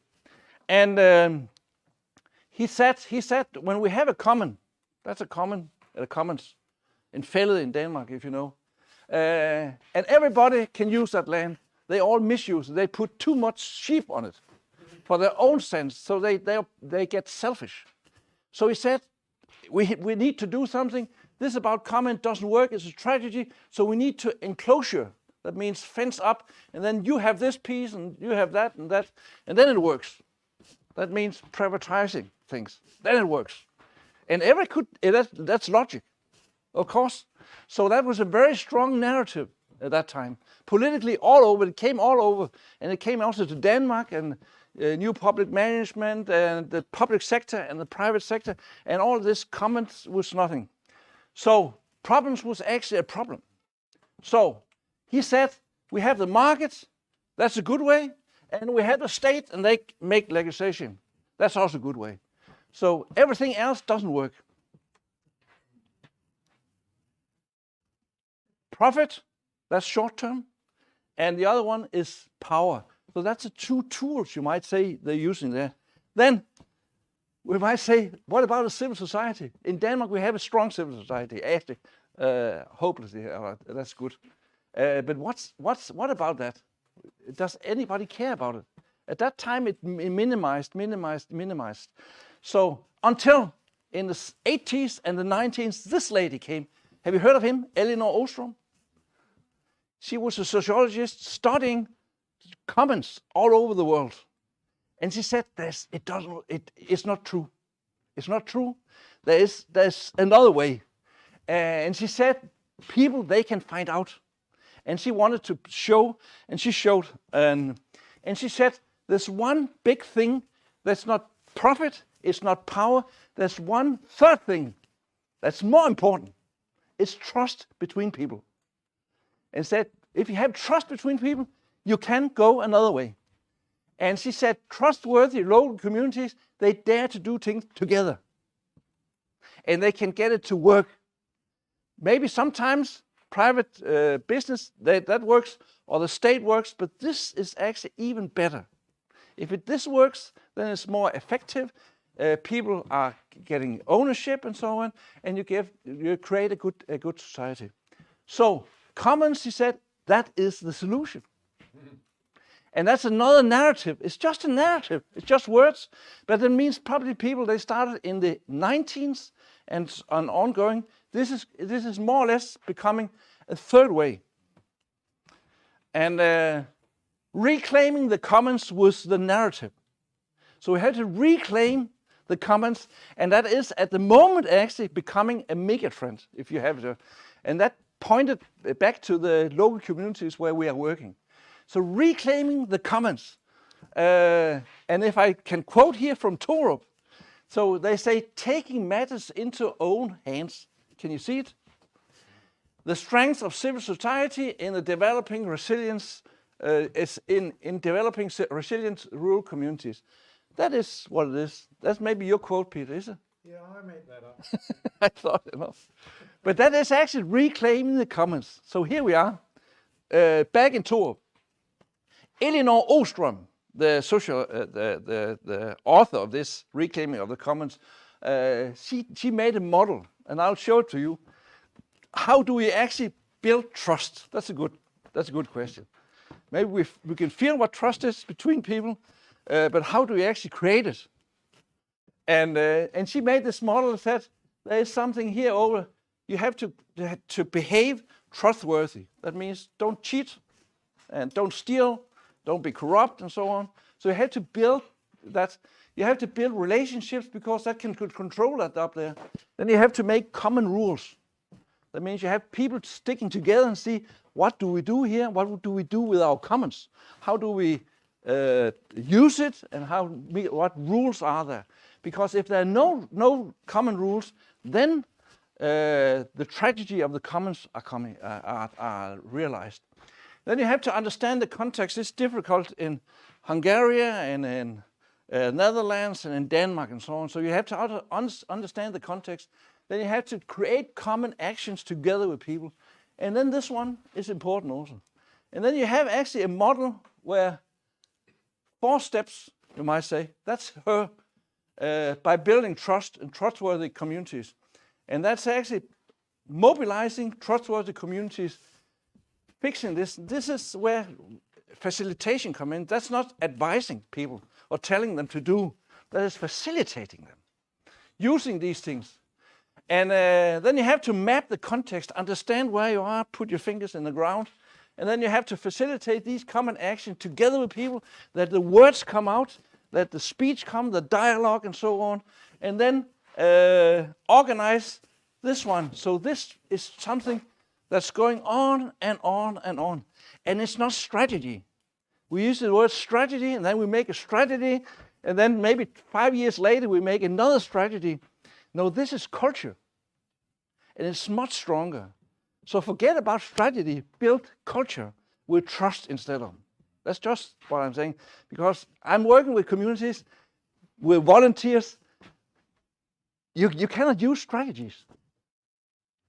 And he said, when we have a common, that's a common, a commons in Fællet in Denmark, if you know. And everybody can use that land. They all misuse it. They put too much sheep on it for their own sense, so they get selfish. So he said, we need to do something. This about common doesn't work. It's a tragedy. So we need to enclosure. That means fence up, and then you have this piece, and you have that, and then it works. That means privatizing things. Then it works. And that's logic, of course. So that was a very strong narrative at that time. Politically all over, it came all over. And it came also to Denmark, and new public management, and the public sector and the private sector, and all this comments was nothing. So problems was actually a problem. So he said, we have the markets, that's a good way, and we have the state, and they make legislation. That's also a good way. So everything else doesn't work. Profit, that's short term, and the other one is power. So that's the two tools, you might say, they're using there. Then we might say, what about a civil society? In Denmark, we have a strong civil society, actually, hopelessly, that's good. But what about that? Does anybody care about it? At that time, it minimized. So until in the 80s and the 90s, this lady came. Have you heard of him? Elinor Ostrom? She was a sociologist studying commons all over the world. And she said, it's not true. It's not true. There's another way. And she said, people, they can find out. And she wanted to show, and she showed, and she said, there's one big thing that's not profit, it's not power. There's one third thing that's more important. It's trust between people. And said, if you have trust between people, you can go another way. And she said, trustworthy local communities, they dare to do things together. And they can get it to work. Maybe sometimes private business, that works, or the state works, but this is actually even better. If this works, then it's more effective. People are getting ownership and so on, and you create a good society. So commons, he said, that is the solution. And that's another narrative. It's just a narrative. It's just words. But it means probably people, they started in the 19s and ongoing, this is more or less becoming a third way. And reclaiming the commons was the narrative. So we had to reclaim the commons, and that is at the moment actually becoming a mega trend, if you have it. And that pointed back to the local communities where we are working. So reclaiming the commons. And if I can quote here from Torup, so they say, taking matters into own hands. Can you see it? The strength of civil society in the developing resilience is in developing resilient rural communities. That is what it is. That's maybe your quote, Peter, is it? Yeah, I made that up. I thought enough. But that is actually reclaiming the commons. So here we are, back in Torup. Elinor Ostrom, the author of this reclaiming of the commons, she made a model, and I'll show it to you. How do we actually build trust? That's a good question. Maybe we can feel what trust is between people, but how do we actually create it? And she made this model and said, there is something here over. You have to behave trustworthy. That means don't cheat and don't steal, don't be corrupt and so on. So you have to build that. You have to build relationships because that can control that up there. Then you have to make common rules. That means you have people sticking together and see what do we do here? What do we do with our commons? How do we use it and what rules are there? Because if there are no common rules, then the tragedy of the commons are realized. Then you have to understand the context. It's difficult in Hungary and in Netherlands and in Denmark and so on. So you have to understand the context. Then you have to create common actions together with people. And then this one is important also. And then you have actually a model where 4 steps, you might say, that's her, by building trust and trustworthy communities. And that's actually mobilizing trustworthy communities, fixing this. This is where facilitation comes in. That's not advising people or telling them to do. That is facilitating them, using these things. And then you have to map the context, understand where you are, put your fingers in the ground. And then you have to facilitate these common actions together with people, that the words come out, that the speech comes, the dialogue and so on. And then organize this one. So this is something that's going on and on and on. And it's not strategy. We use the word strategy, and then we make a strategy, and then maybe 5 years later we make another strategy. No, this is culture. And it's much stronger. So forget about strategy, build culture with trust instead of. That's just what I'm saying. Because I'm working with communities, with volunteers. You cannot use strategies.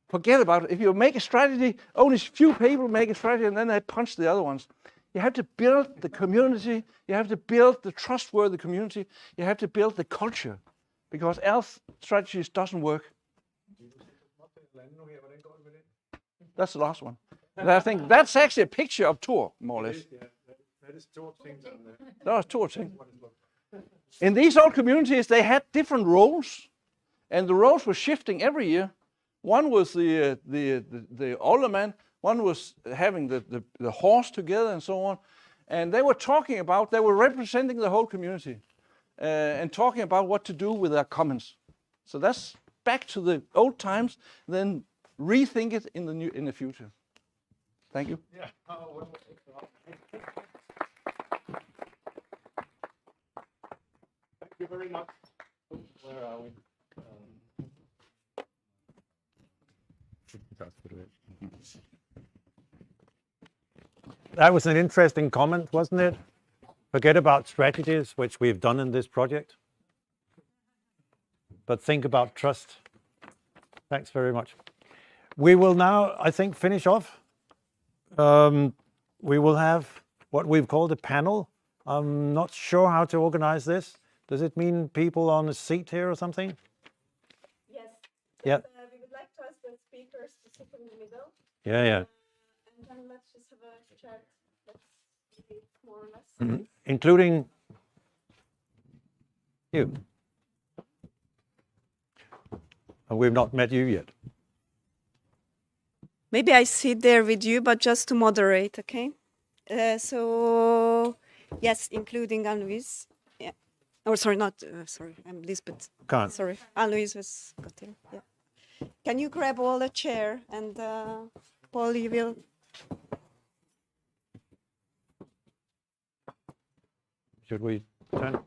Forget about it. If you make a strategy, only few people make a strategy and then they punch the other ones. You have to build the community. You have to build the trustworthy community. You have to build the culture. Because else strategies doesn't work. That's the last one. And I think that's actually a picture of Torup, more or less. That is Torup's thing down there. That was Torup's thing. In these old communities, they had different roles, and the roles were shifting every year. One was the older man, one was having the horse together and so on. And they were representing the whole community and talking about what to do with their commons. So that's back to the old times, then rethink it in the future. Thank you. Yeah. Thank you very much. Where are we? That was an interesting comment, wasn't it? Forget about strategies, which we've done in this project, but think about trust. Thanks very much. We will now, I think, finish off. We will have what we've called a panel. I'm not sure how to organize this. Does it mean people on a seat here or something? Yes. Yeah. We would like to ask the speakers to sit in the middle. Yeah. And then let's just have a chat. Let's see more or less. Including you. And we've not met you yet. maybe I sit there with you, but just to moderate, okay? So, yes, including Anne-Louise. Yeah. Or sorry, not, sorry, I'm Lisbeth. Can't. Sorry, Anne-Louise was got here, yeah. Can you grab all the chair and Paul, you will. Should we turn?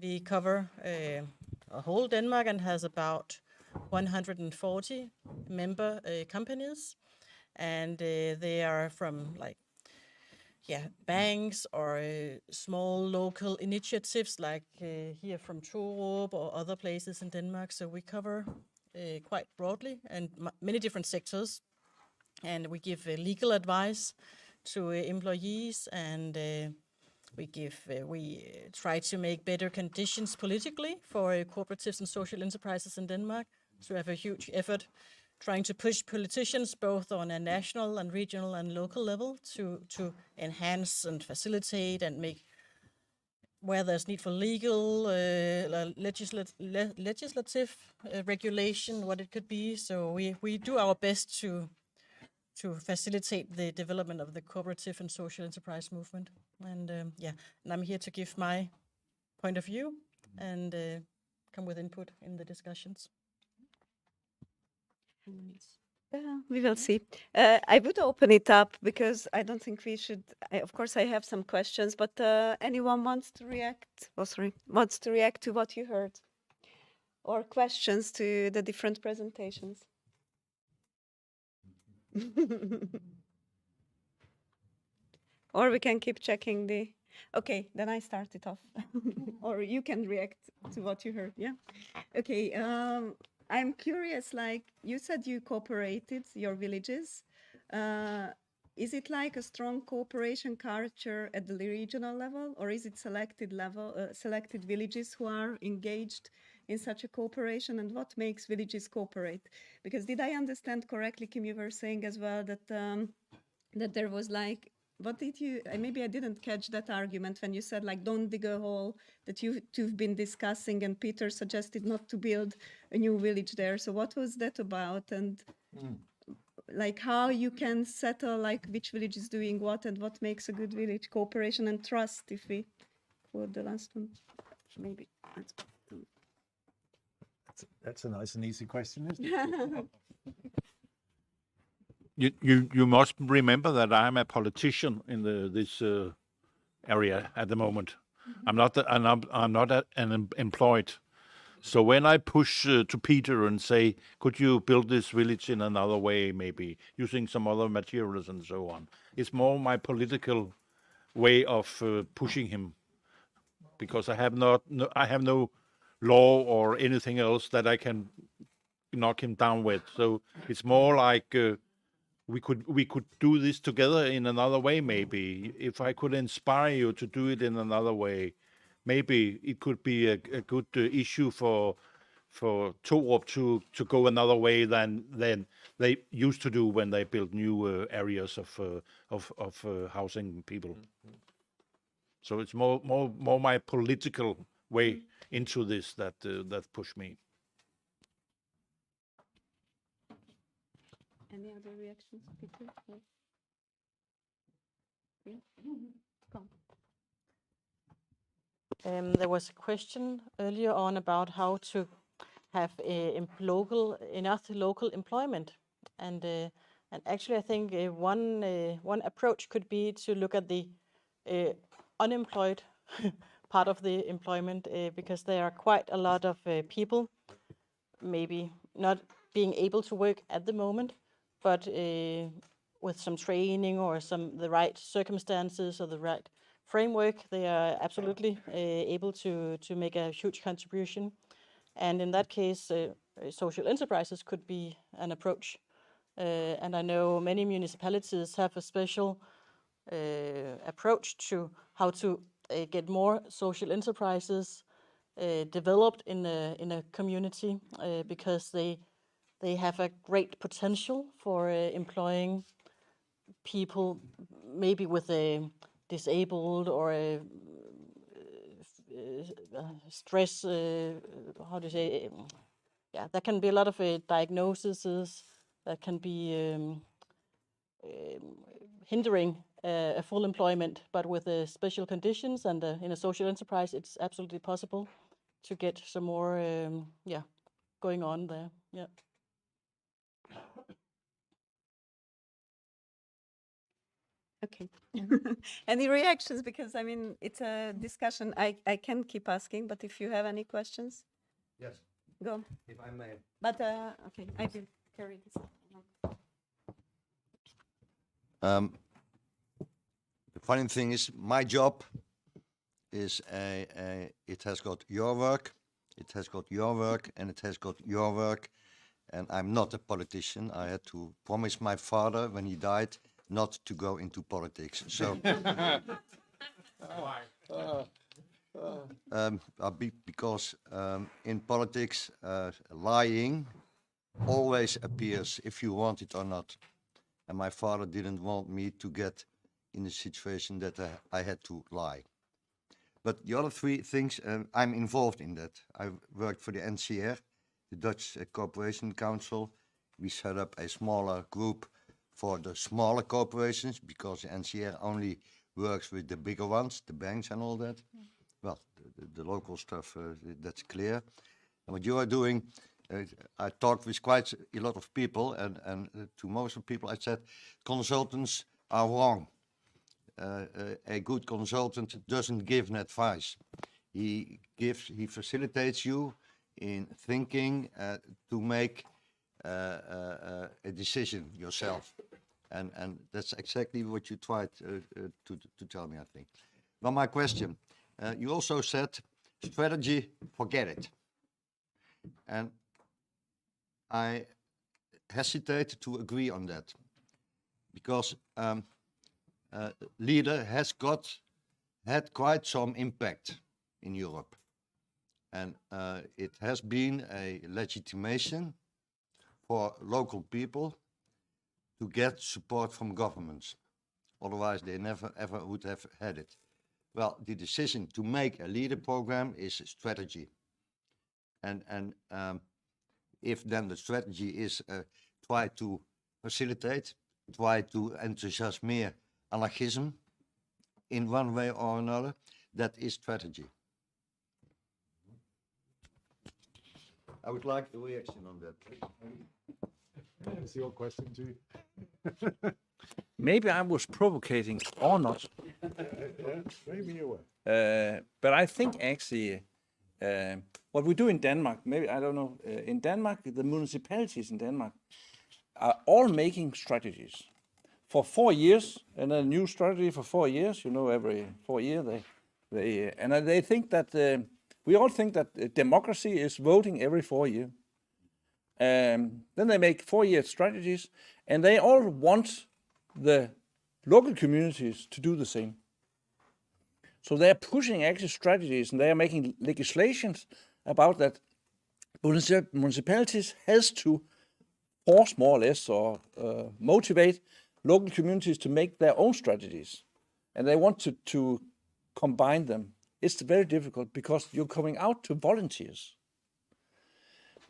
We cover a whole Denmark and has about 140 member companies, and they are from like banks or small local initiatives like here from Torup or other places in Denmark. So we cover quite broadly and many different sectors, and we give legal advice to employees, and we try to make better conditions politically for cooperatives and social enterprises in Denmark. So we have a huge effort trying to push politicians both on a national and regional and local level to enhance and facilitate and make where there's need for legal, legislative regulation, what it could be. So we do our best to facilitate the development of the cooperative and social enterprise movement. And and I'm here to give my point of view and come with input in the discussions. We will see. I would open it up because I don't think we should. Of course, I have some questions, but anyone wants to react? Oh, sorry, wants to react to what you heard, or questions to the different presentations? Or we can keep checking the. Okay, then I start it off, or you can react to what you heard. Yeah. Okay. I'm curious. Like you said, you cooperated your villages. Is it like a strong cooperation culture at the regional level, or is it selected villages who are engaged in such a cooperation? And what makes villages cooperate? Because did I understand correctly, Kim? You were saying as well that that there was like. What did you? Maybe I didn't catch that argument when you said like don't dig a hole that you've been discussing, and Peter suggested not to build a new village there. So what was that about? And like how you can settle like which village is doing what and what makes a good village? Cooperation and trust. If we quote the last one, maybe. That's a nice and easy question, isn't it? You must remember that I'm a politician in this area at the moment. I'm not an employed. So when I push to Peter and say, could you build this village in another way, maybe using some other materials and so on, it's more my political way of pushing him, because I have no law or anything else that I can knock him down with. So it's more like we could do this together in another way. Maybe if I could inspire you to do it in another way, maybe it could be a good issue for Torup to go another way than they used to do when they built new areas of housing people. So it's more my political way into this that pushed me. Any other reactions, Peter? No? Yeah. Come. There was a question earlier on about how to have enough local employment, and actually I think one approach could be to look at the unemployed part of the employment, because there are quite a lot of people maybe not being able to work at the moment, but with some training or the right circumstances or the right framework, they are absolutely able to make a huge contribution. And in that case, social enterprises could be an approach. And I know many municipalities have a special approach to how to get more social enterprises developed in a community, because they have a great potential for employing people maybe with a disabled or a stress, how do you say, yeah, there can be a lot of diagnoses that can be hindering a full employment, but with special conditions and in a social enterprise, it's absolutely possible to get some more, going on there. Yeah. Okay. Any reactions? Because I mean, it's a discussion. I can keep asking, but if you have any questions, Yes. go. If I may. But okay, I will carry this. The funny thing is, my job is it has got your work, it has got your work, and it has got your work. And I'm not a politician. I had to promise my father when he died not to go into politics. So, because in politics, lying always appears if you want it or not. And my father didn't want me to get in a situation that I had to lie. But the other three things, I'm involved in that. I worked for the NCR, the Dutch Corporation Council. We set up a smaller group for the smaller corporations, because the NCR only works with the bigger ones, the banks and all that. Well, the local stuff, that's clear. And what you are doing, I talked with quite a lot of people, and to most of the people I said, consultants are wrong. A good consultant doesn't give an advice. He facilitates you in thinking to make a decision yourself. And that's exactly what you tried to tell me, I think. Now my question, you also said strategy, forget it. And I hesitate to agree on that, because leader has had quite some impact in Europe. And it has been a legitimation for local people to get support from governments. Otherwise, they never ever would have had it. Well, the decision to make a leader program is a strategy. And if then the strategy is try to facilitate, try to enthousiasme anarchism in one way or another, that is strategy. I would like a reaction on that. That's your question too. Maybe I was provocating or not. Yeah, maybe you were. But I think actually what we do in Denmark, maybe, I don't know, in Denmark, the municipalities in Denmark are all making strategies for 4 years, and a new strategy for 4 years, every 4 years they think that, we all think that democracy is voting every 4 years. Then they make 4-year strategies, and they all want the local communities to do the same. So they're pushing actually strategies, and they are making legislations about that municipalities has to force more or less or motivate local communities to make their own strategies. And they want to combine them. It's very difficult because you're coming out to volunteers.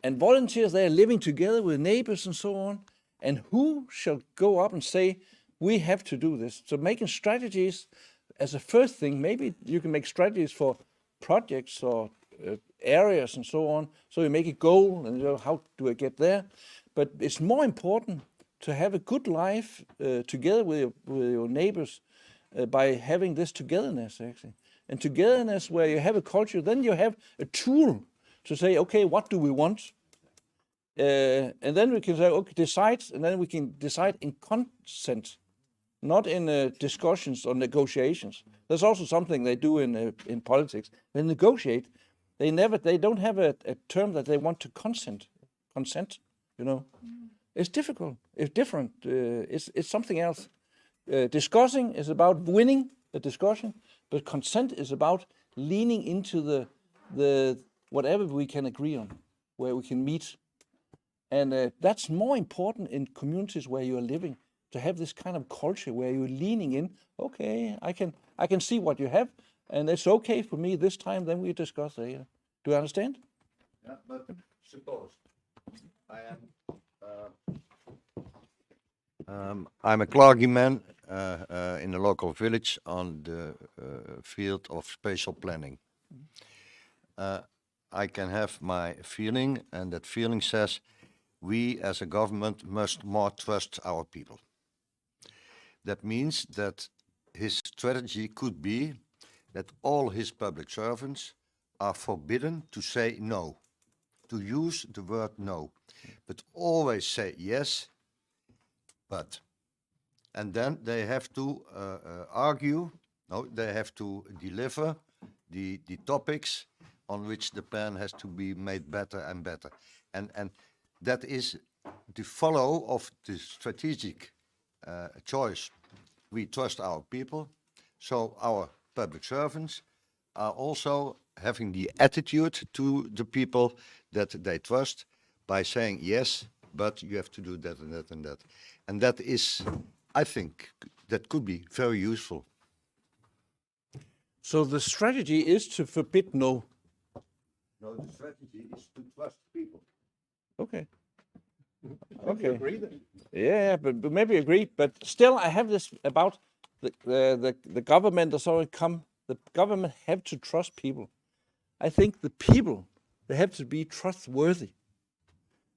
And volunteers, they are living together with neighbors and so on. And who shall go up and say, we have to do this? So making strategies as a first thing, maybe you can make strategies for projects or areas and so on. So you make a goal and how do I get there? But it's more important to have a good life together with your neighbors by having this togetherness actually. And togetherness where you have a culture, then you have a tool to say, okay, what do we want? And then we can say, okay, decide, and then we can decide in consent, not in discussions or negotiations. That's also something they do in politics. They negotiate. They don't have a term that they want to consent, you know. It's difficult, it's different, it's something else. Discussing is about winning the discussion, but consent is about leaning into the whatever we can agree on, where we can meet. And that's more important in communities where you are living, to have this kind of culture where you're leaning in, okay, I can see what you have, and it's okay for me this time, then we discuss later. Do you understand? Yeah, but suppose I'm a clergyman in a local village on the field of spatial planning. I can have my feeling, and that feeling says we as a government must more trust our people. That means that his strategy could be that all his public servants are forbidden to say no, to use the word no, but always say yes, but. And then they have to argue, no, they have to deliver the topics on which the plan has to be made better and better. And that is the follow of the strategic choice. We trust our people, so our public servants are also having the attitude to the people that they trust by saying, yes, but you have to do that and that and that. And that is, I think, that could be very useful. So the strategy is to forbid no. No, the strategy is to trust people. Okay. Okay. Agree then. Yeah, but maybe agree. But still, I have this about the government or so come. The government have to trust people. I think the people, they have to be trustworthy.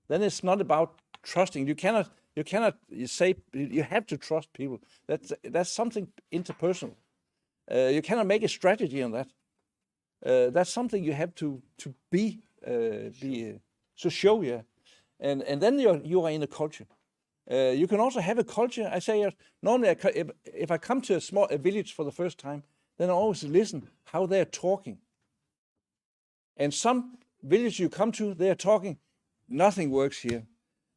Then it's not about trusting. You cannot say you have to trust people. That's something interpersonal. You cannot make a strategy on that. That's something you have to show, yeah. And then you are in a culture. You can also have a culture. I say normally if I come to a village for the first time, then I always listen how they're talking. And some villages you come to, they are talking, nothing works here.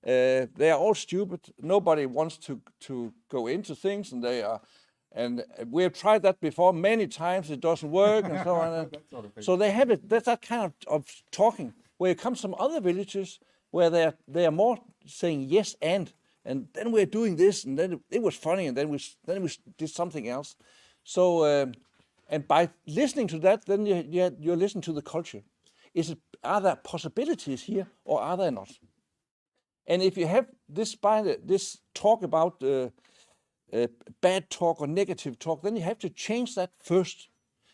They are all stupid. Nobody wants to go into things, and we have tried that before many times. It doesn't work, and so on. So they have it. That's that kind of talking. Where you come to some other villages where they are more saying yes and then we're doing this, and then it was funny, and then we did something else. So and by listening to that, then you listen to the culture. Are there possibilities here, or are there not? And if you have this talk about bad talk or negative talk, then you have to change that first.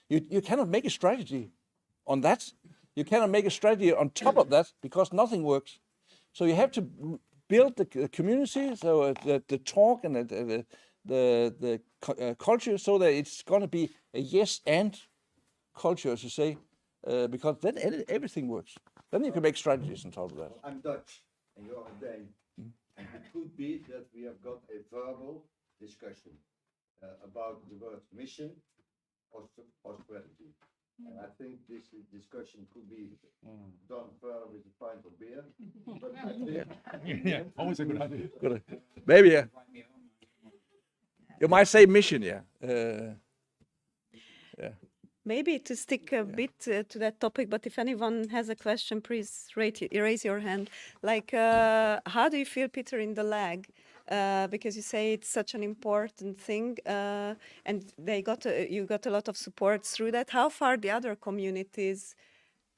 You cannot make a strategy on that. You cannot make a strategy on top of that, because nothing works. So you have to build the community, so the talk and the culture, so that it's going to be a yes and culture, as you say, because then everything works. Then you can make strategies on top of that. I'm Dutch, and you're a Dane. And it could be that we have got a verbal discussion about the word mission or strategy. And I think this discussion could be done further with a pint of beer. But I think Yeah, always a good idea. Good. Maybe, yeah. You might say mission, yeah. Yeah. Maybe to stick a bit to that topic, but if anyone has a question, please raise your hand. Like, how do you feel, Peter, in the lag? Because you say it's such an important thing, and you got a lot of support through that. How far the other communities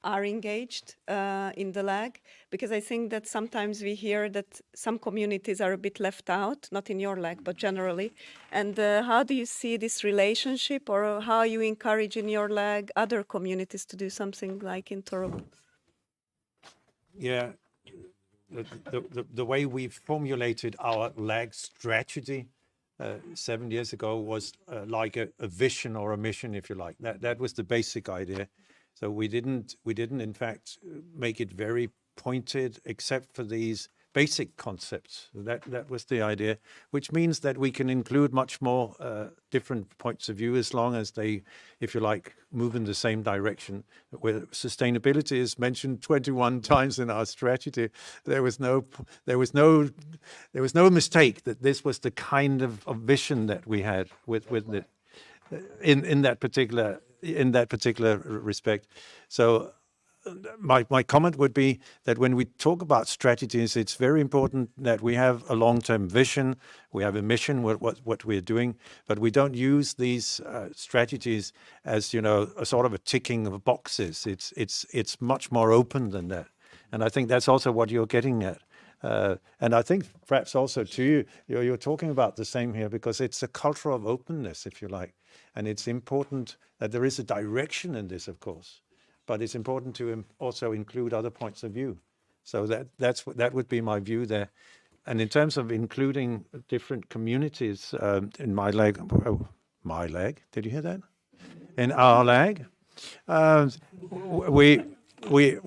are engaged in the lag? Because I think that sometimes we hear that some communities are a bit left out, not in your lag, but generally. And how do you see this relationship, or how you encourage in your lag other communities to do something like in Torup? Yeah, the way we formulated our lag strategy 7 years ago was like a vision or a mission, if you like. That was the basic idea. So we didn't in fact make it very pointed, except for these basic concepts. That was the idea, which means that we can include much more different points of view as long as they, if you like, move in the same direction. Where sustainability is mentioned 21 times in our strategy, there was no mistake that this was the kind of vision that we had with it in that particular respect. So my comment would be that when we talk about strategies, it's very important that we have a long-term vision, we have a mission, what we're doing, but we don't use these strategies as, a sort of a ticking of boxes. It's much more open than that. And I think that's also what you're getting at. And I think perhaps also too, you're talking about the same here, because it's a culture of openness, if you like. And it's important that there is a direction in this, of course, but it's important to also include other points of view. So that would be my view there. And in terms of including different communities in my lag, did you hear that? In our lag,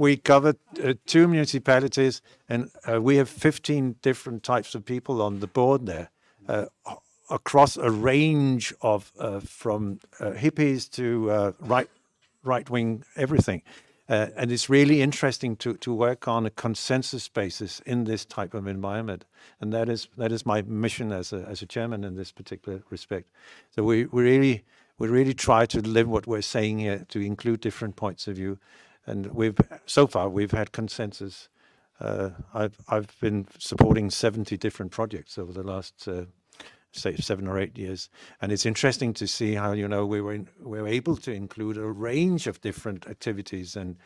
we covered 2 municipalities, and we have 15 different types of people on the board there, across a range of from hippies to right-wing everything. And it's really interesting to work on a consensus basis in this type of environment. And that is my mission as a chairman in this particular respect. So we really try to live what we're saying here, to include different points of view. And so far we've had consensus. I've been supporting 70 different projects over the last say 7 or 8 years, and it's interesting to see how we were able to include a range of different activities and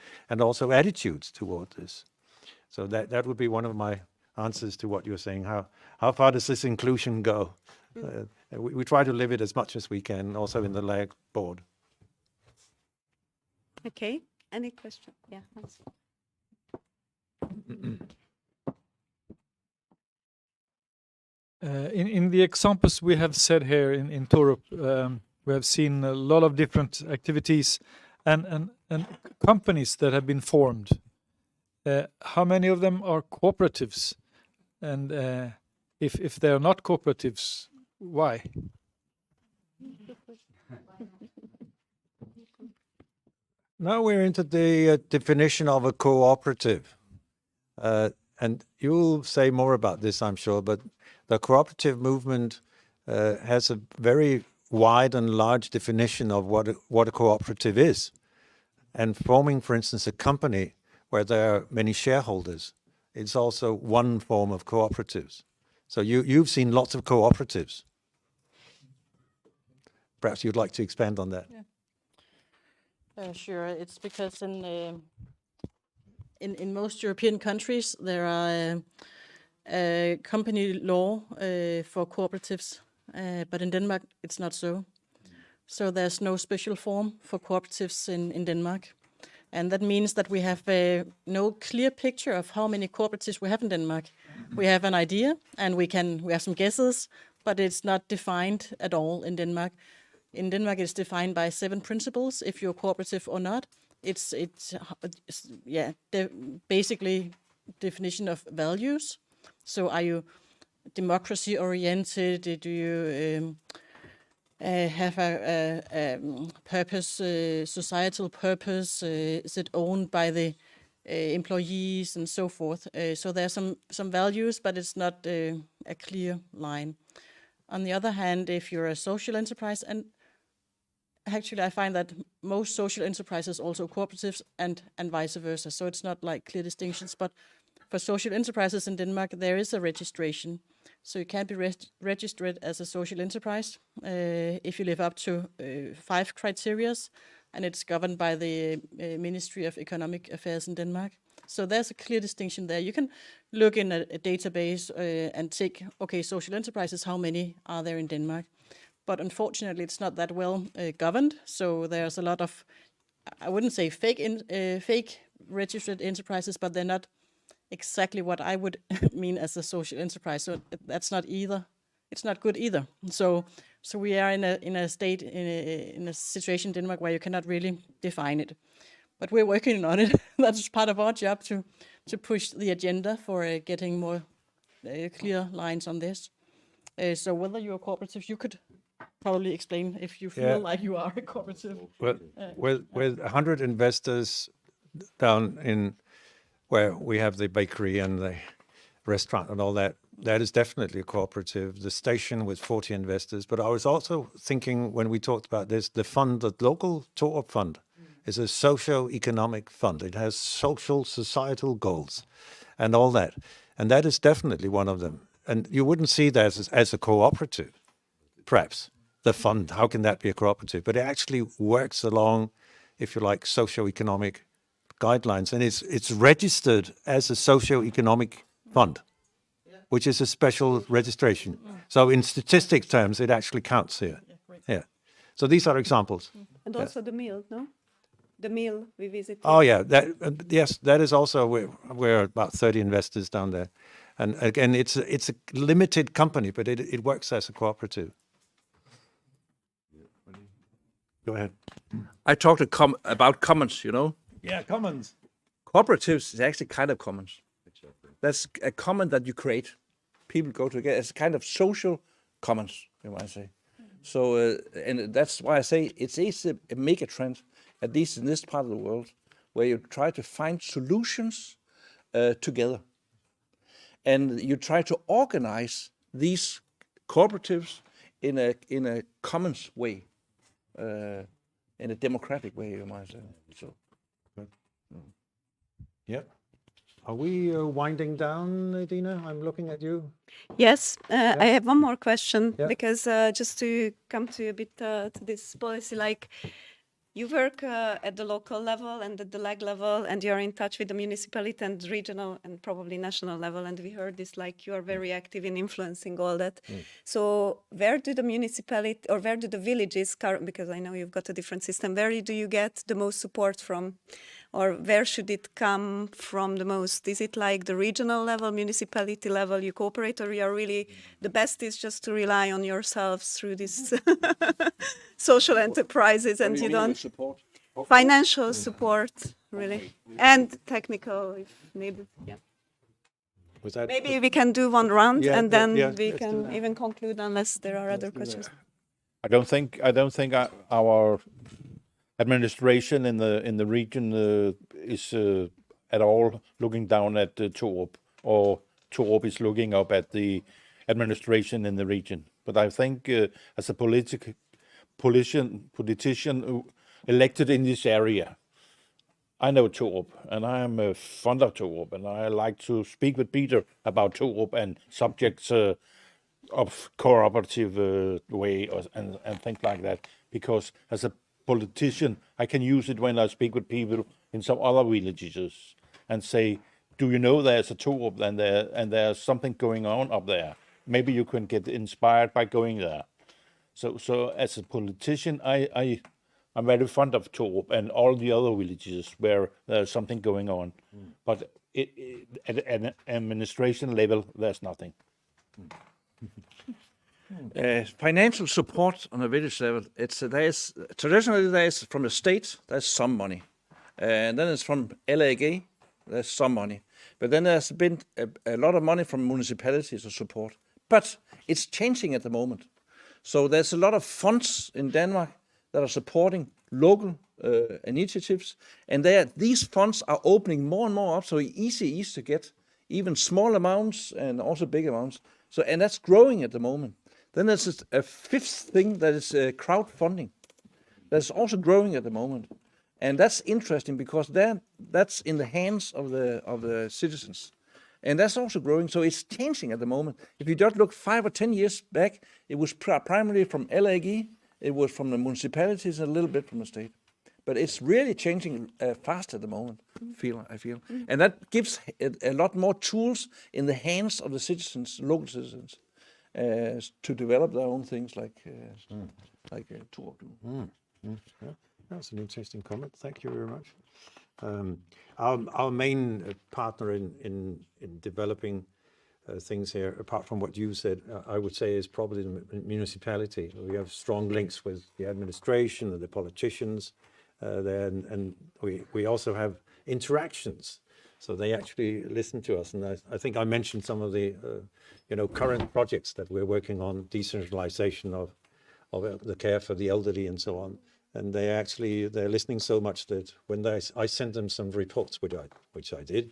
also attitudes toward this. So that would be one of my answers to what you're saying. How far does this inclusion go? We try to live it as much as we can, also in the lag board. Okay. Any question? Yeah. Thanks. In the examples we have said here in Torup, we have seen a lot of different activities and companies that have been formed. How many of them are cooperatives? And if they are not cooperatives, why? Now we're into the definition of a cooperative. And you'll say more about this, I'm sure, but the cooperative movement has a very wide and large definition of what a cooperative is. And forming, for instance, a company where there are many shareholders, it's also one form of cooperatives. So you've seen lots of cooperatives. Perhaps you'd like to expand on that. Yeah. Sure, it's because in most European countries there are a company law for cooperatives, but in Denmark it's not so. So there's no special form for cooperatives in Denmark. And that means that we have no clear picture of how many cooperatives we have in Denmark. We have an idea and we have some guesses, but it's not defined at all in Denmark. In Denmark, it's defined by 7 principles, if you're cooperative or not. It's basically definition of values. So are you democracy oriented? Do you have a purpose, societal purpose? Is it owned by the employees and so forth? So there are some values, but it's not a clear line. On the other hand, if you're a social enterprise, and actually I find that most social enterprises also cooperatives and vice versa. So it's not like clear distinctions, but for social enterprises in Denmark, there is a registration. So you can be registered as a social enterprise if you live up to 5 criteria, and it's governed by the Ministry of Economic Affairs in Denmark. So there's a clear distinction there. You can look in a database and take, okay, social enterprises, how many are there in Denmark? But unfortunately, it's not that well governed. So there's a lot of, I wouldn't say fake registered enterprises, but they're not exactly what I would mean as a social enterprise. So that's not either. It's not good either. So we are in a state, in a situation in Denmark where you cannot really define it. But we're working on it. That's part of our job to push the agenda for getting more clear lines on this. So whether you're a cooperative, you could probably explain if you feel like you are a cooperative. Well, with 100 investors down in where we have the bakery and the restaurant and all that, that is definitely a cooperative. The station with 40 investors. But I was also thinking when we talked about this, the fund, the local Torup fund, is a socio-economic fund. It has social, societal goals and all that. And that is definitely one of them. And you wouldn't see that as a cooperative, perhaps. The fund, how can that be a cooperative? But it actually works along, if you like, socio-economic guidelines. And it's registered as a socio-economic fund, which is a special registration. So in statistic terms, it actually counts here. Yeah. So these are examples. And also the meal, no? The meal we visited. Oh yeah, yes, that is also we're about 30 investors down there, and again it's a limited company, but it works as a cooperative. Go ahead. I talked about commons, you know. Yeah, commons. Cooperatives is actually kind of commons. That's a common that you create. People go together. It's kind of social commons, you might say. So, and that's why I say it's easy to make a trend, at least in this part of the world, where you try to find solutions together. And you try to organize these cooperatives in a commons way, in a democratic way, you might say. So, Yep. Are we winding down, Dina? I'm looking at you. Yes, I have one more question, Yeah. because just to come to a bit to this policy, like you work at the local level and at the leg level, and you're in touch with the municipality and regional and probably national level, and we heard this, like you are very active in influencing all that. So where do the municipality or where do the villages, because I know you've got a different system, where do you get the most support from? Or where should it come from the most? Is it like the regional level, municipality level, you cooperate, or you are really, the best is just to rely on yourselves through these social enterprises and you don't... Support? Financial support, really, and technical if needed, yeah. Was that Maybe we can do one round and then we let's do can that. even conclude unless there are other questions. I don't think our administration in the region is at all looking down at Torup, or Torup is looking up at the administration in the region. But I think as a politician elected in this area, I know Torup, and I am fond of Torup, and I like to speak with Peter about Torup and subjects of cooperative way and things like that. Because as a politician, I can use it when I speak with people in some other villages and say, do you know there's a Torup and there's something going on up there? Maybe you can get inspired by going there. So as a politician, I'm very fond of Torup and all the other villages where there's something going on. But at an administration level, there's nothing. Financial support on a village level, traditionally there's from the state, there's some money. And then it's from LAG, there's some money. But then there's been a lot of money from municipalities to support. But it's changing at the moment. So there's a lot of funds in Denmark that are supporting local initiatives. And these funds are opening more and more up, so it's easy to get even small amounts and also big amounts. So, and that's growing at the moment. Then there's a fifth thing that is crowdfunding. that's also growing at the moment. And that's interesting because that's in the hands of the citizens. And that's also growing, so it's changing at the moment. If you just look 5 or 10 years back, it was primarily from LAG, it was from the municipalities, and a little bit from the state. But it's really changing fast at the moment, I feel. And that gives a lot more tools in the hands of the citizens, local citizens, to develop their own things like Torup do. Yeah, that's an interesting comment. Thank you very much. Our main partner in developing things here, apart from what you said, I would say is probably the municipality. We have strong links with the administration and the politicians there, and we also have interactions. So they actually listen to us, and I think I mentioned some of the current projects that we're working on, decentralization of the care for the elderly and so on. And they're listening so much that when I send them some reports, which I did,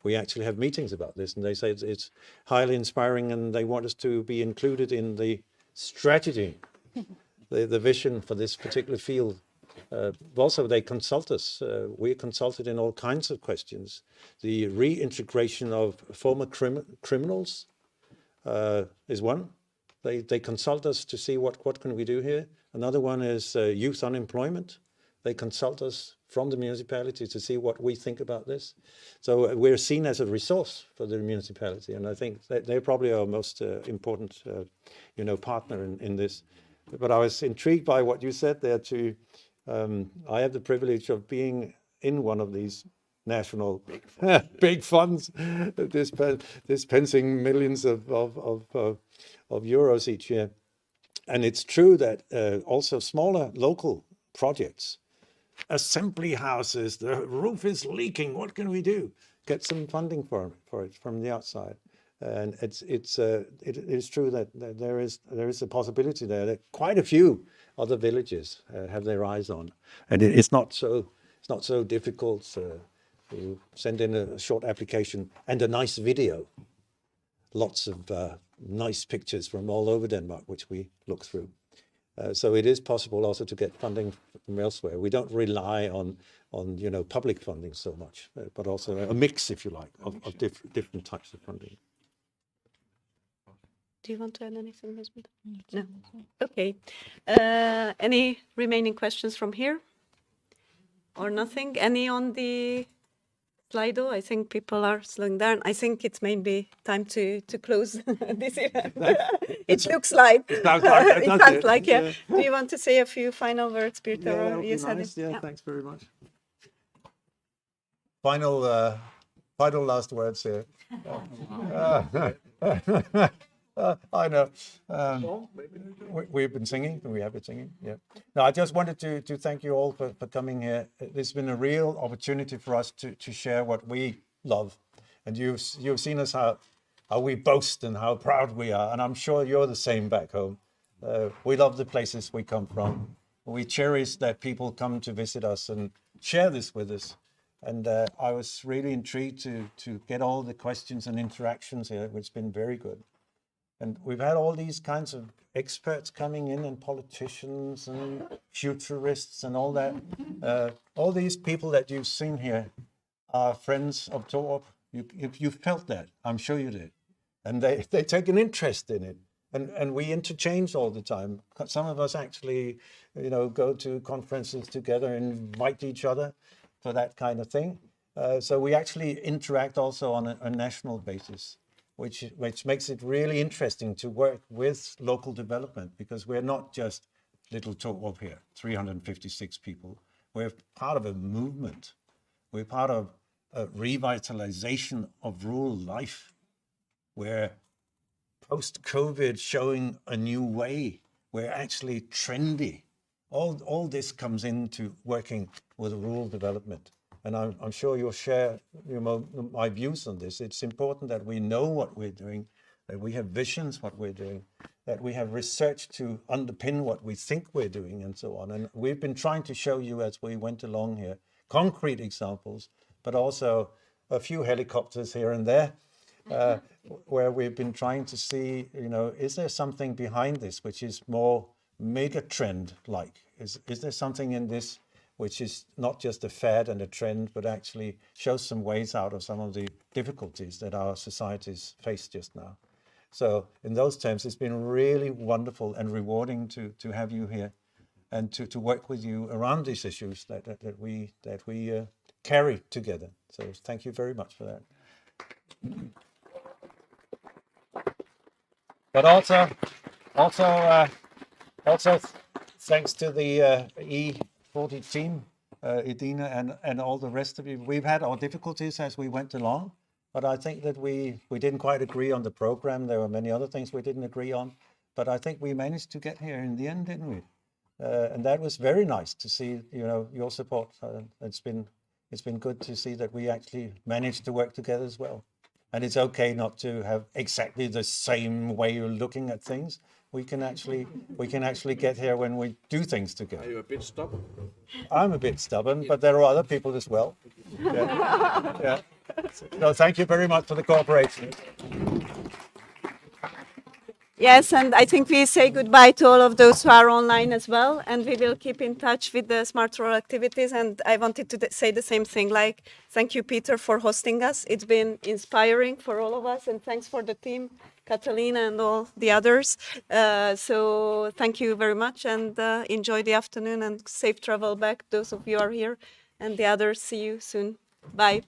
we actually have meetings about this, and they say it's highly inspiring, and they want us to be included in the strategy, the vision for this particular field. Also, they consult us. We're consulted in all kinds of questions. The reintegration of former criminals is one. They consult us to see what can we do here. Another one is youth unemployment. They consult us from the municipality to see what we think about this. So we're seen as a resource for the municipality, and I think that they're probably our most important, partner in this. But I was intrigued by what you said there too. I have the privilege of being in one of these national big funds, dispensing millions of euros each year. And it's true that also smaller local projects, assembly houses, the roof is leaking, what can we do? Get some funding for it from the outside. And it is true that there is a possibility there that quite a few other villages have their eyes on, and it's not so difficult to send in a short application and a nice video. Lots of nice pictures from all over Denmark, which we look through. So it is possible also to get funding from elsewhere. We don't rely on public funding so much, but also a mix, if you like, of different types of funding. Do you want to add anything, husband? No. Okay. Any remaining questions from here? Or nothing? Any on the Slido? I think people are slowing down. I think it's maybe time to close this event. It looks like. It sounds like, yeah. Do you want to say a few final words, Peter? Yeah, that would be nice. Yeah, thanks very much. Final last words here. I know. We've been singing. We have been singing. Yeah. No, I just wanted to thank you all for coming here. It's been a real opportunity for us to share what we love, and you've seen us how we boast and how proud we are, and I'm sure you're the same back home. We love the places we come from. We cherish that people come to visit us and share this with us. And I was really intrigued to get all the questions and interactions here, which has been very good. And we've had all these kinds of experts coming in, and politicians and futurists and all that. All these people that you've seen here are friends of Torup. You felt that, I'm sure you did. And they take an interest in it. And we interchange all the time. Some of us actually, go to conferences together and invite each other for that kind of thing. So we actually interact also on a national basis, which makes it really interesting to work with local development, because we're not just little Torup here, 356 people. We're part of a movement. We're part of a revitalization of rural life, where post-COVID showing a new way, we're actually trendy. All this comes into working with rural development. And I'm sure you'll share my views on this. It's important that we know what we're doing, that we have visions what we're doing, that we have research to underpin what we think we're doing, and so on. And we've been trying to show you as we went along here, concrete examples, but also a few helicopters here and there, where we've been trying to see, is there something behind this which is more mega trend like? is there something in this which is not just a fad and a trend, but actually shows some ways out of some of the difficulties that our societies face just now. So in those terms, it's been really wonderful and rewarding to have you here and to work with you around these issues that we carry together. So thank you very much for that. But also thanks to the E40 team, Edina and all the rest of you. We've had our difficulties as we went along, but I think that we didn't quite agree on the program. There were many other things we didn't agree on, but I think we managed to get here in the end, didn't we? And that was very nice to see, your support. It's been good to see that we actually managed to work together as well. And it's okay not to have exactly the same way of looking at things. We can actually get here when we do things together. Are you a bit stubborn? I'm a bit stubborn, but there are other people as well. Yeah. Yeah. So thank you very much for the cooperation. Yes, and I think we say goodbye to all of those who are online as well, and we will keep in touch with the Smart Rural activities. And I wanted to say the same thing, like, thank you, Peter, for hosting us. It's been inspiring for all of us, and thanks for the team, Catalina and all the others. So thank you very much, and enjoy the afternoon and safe travel back, those of you who are here, and the others, see you soon. Bye.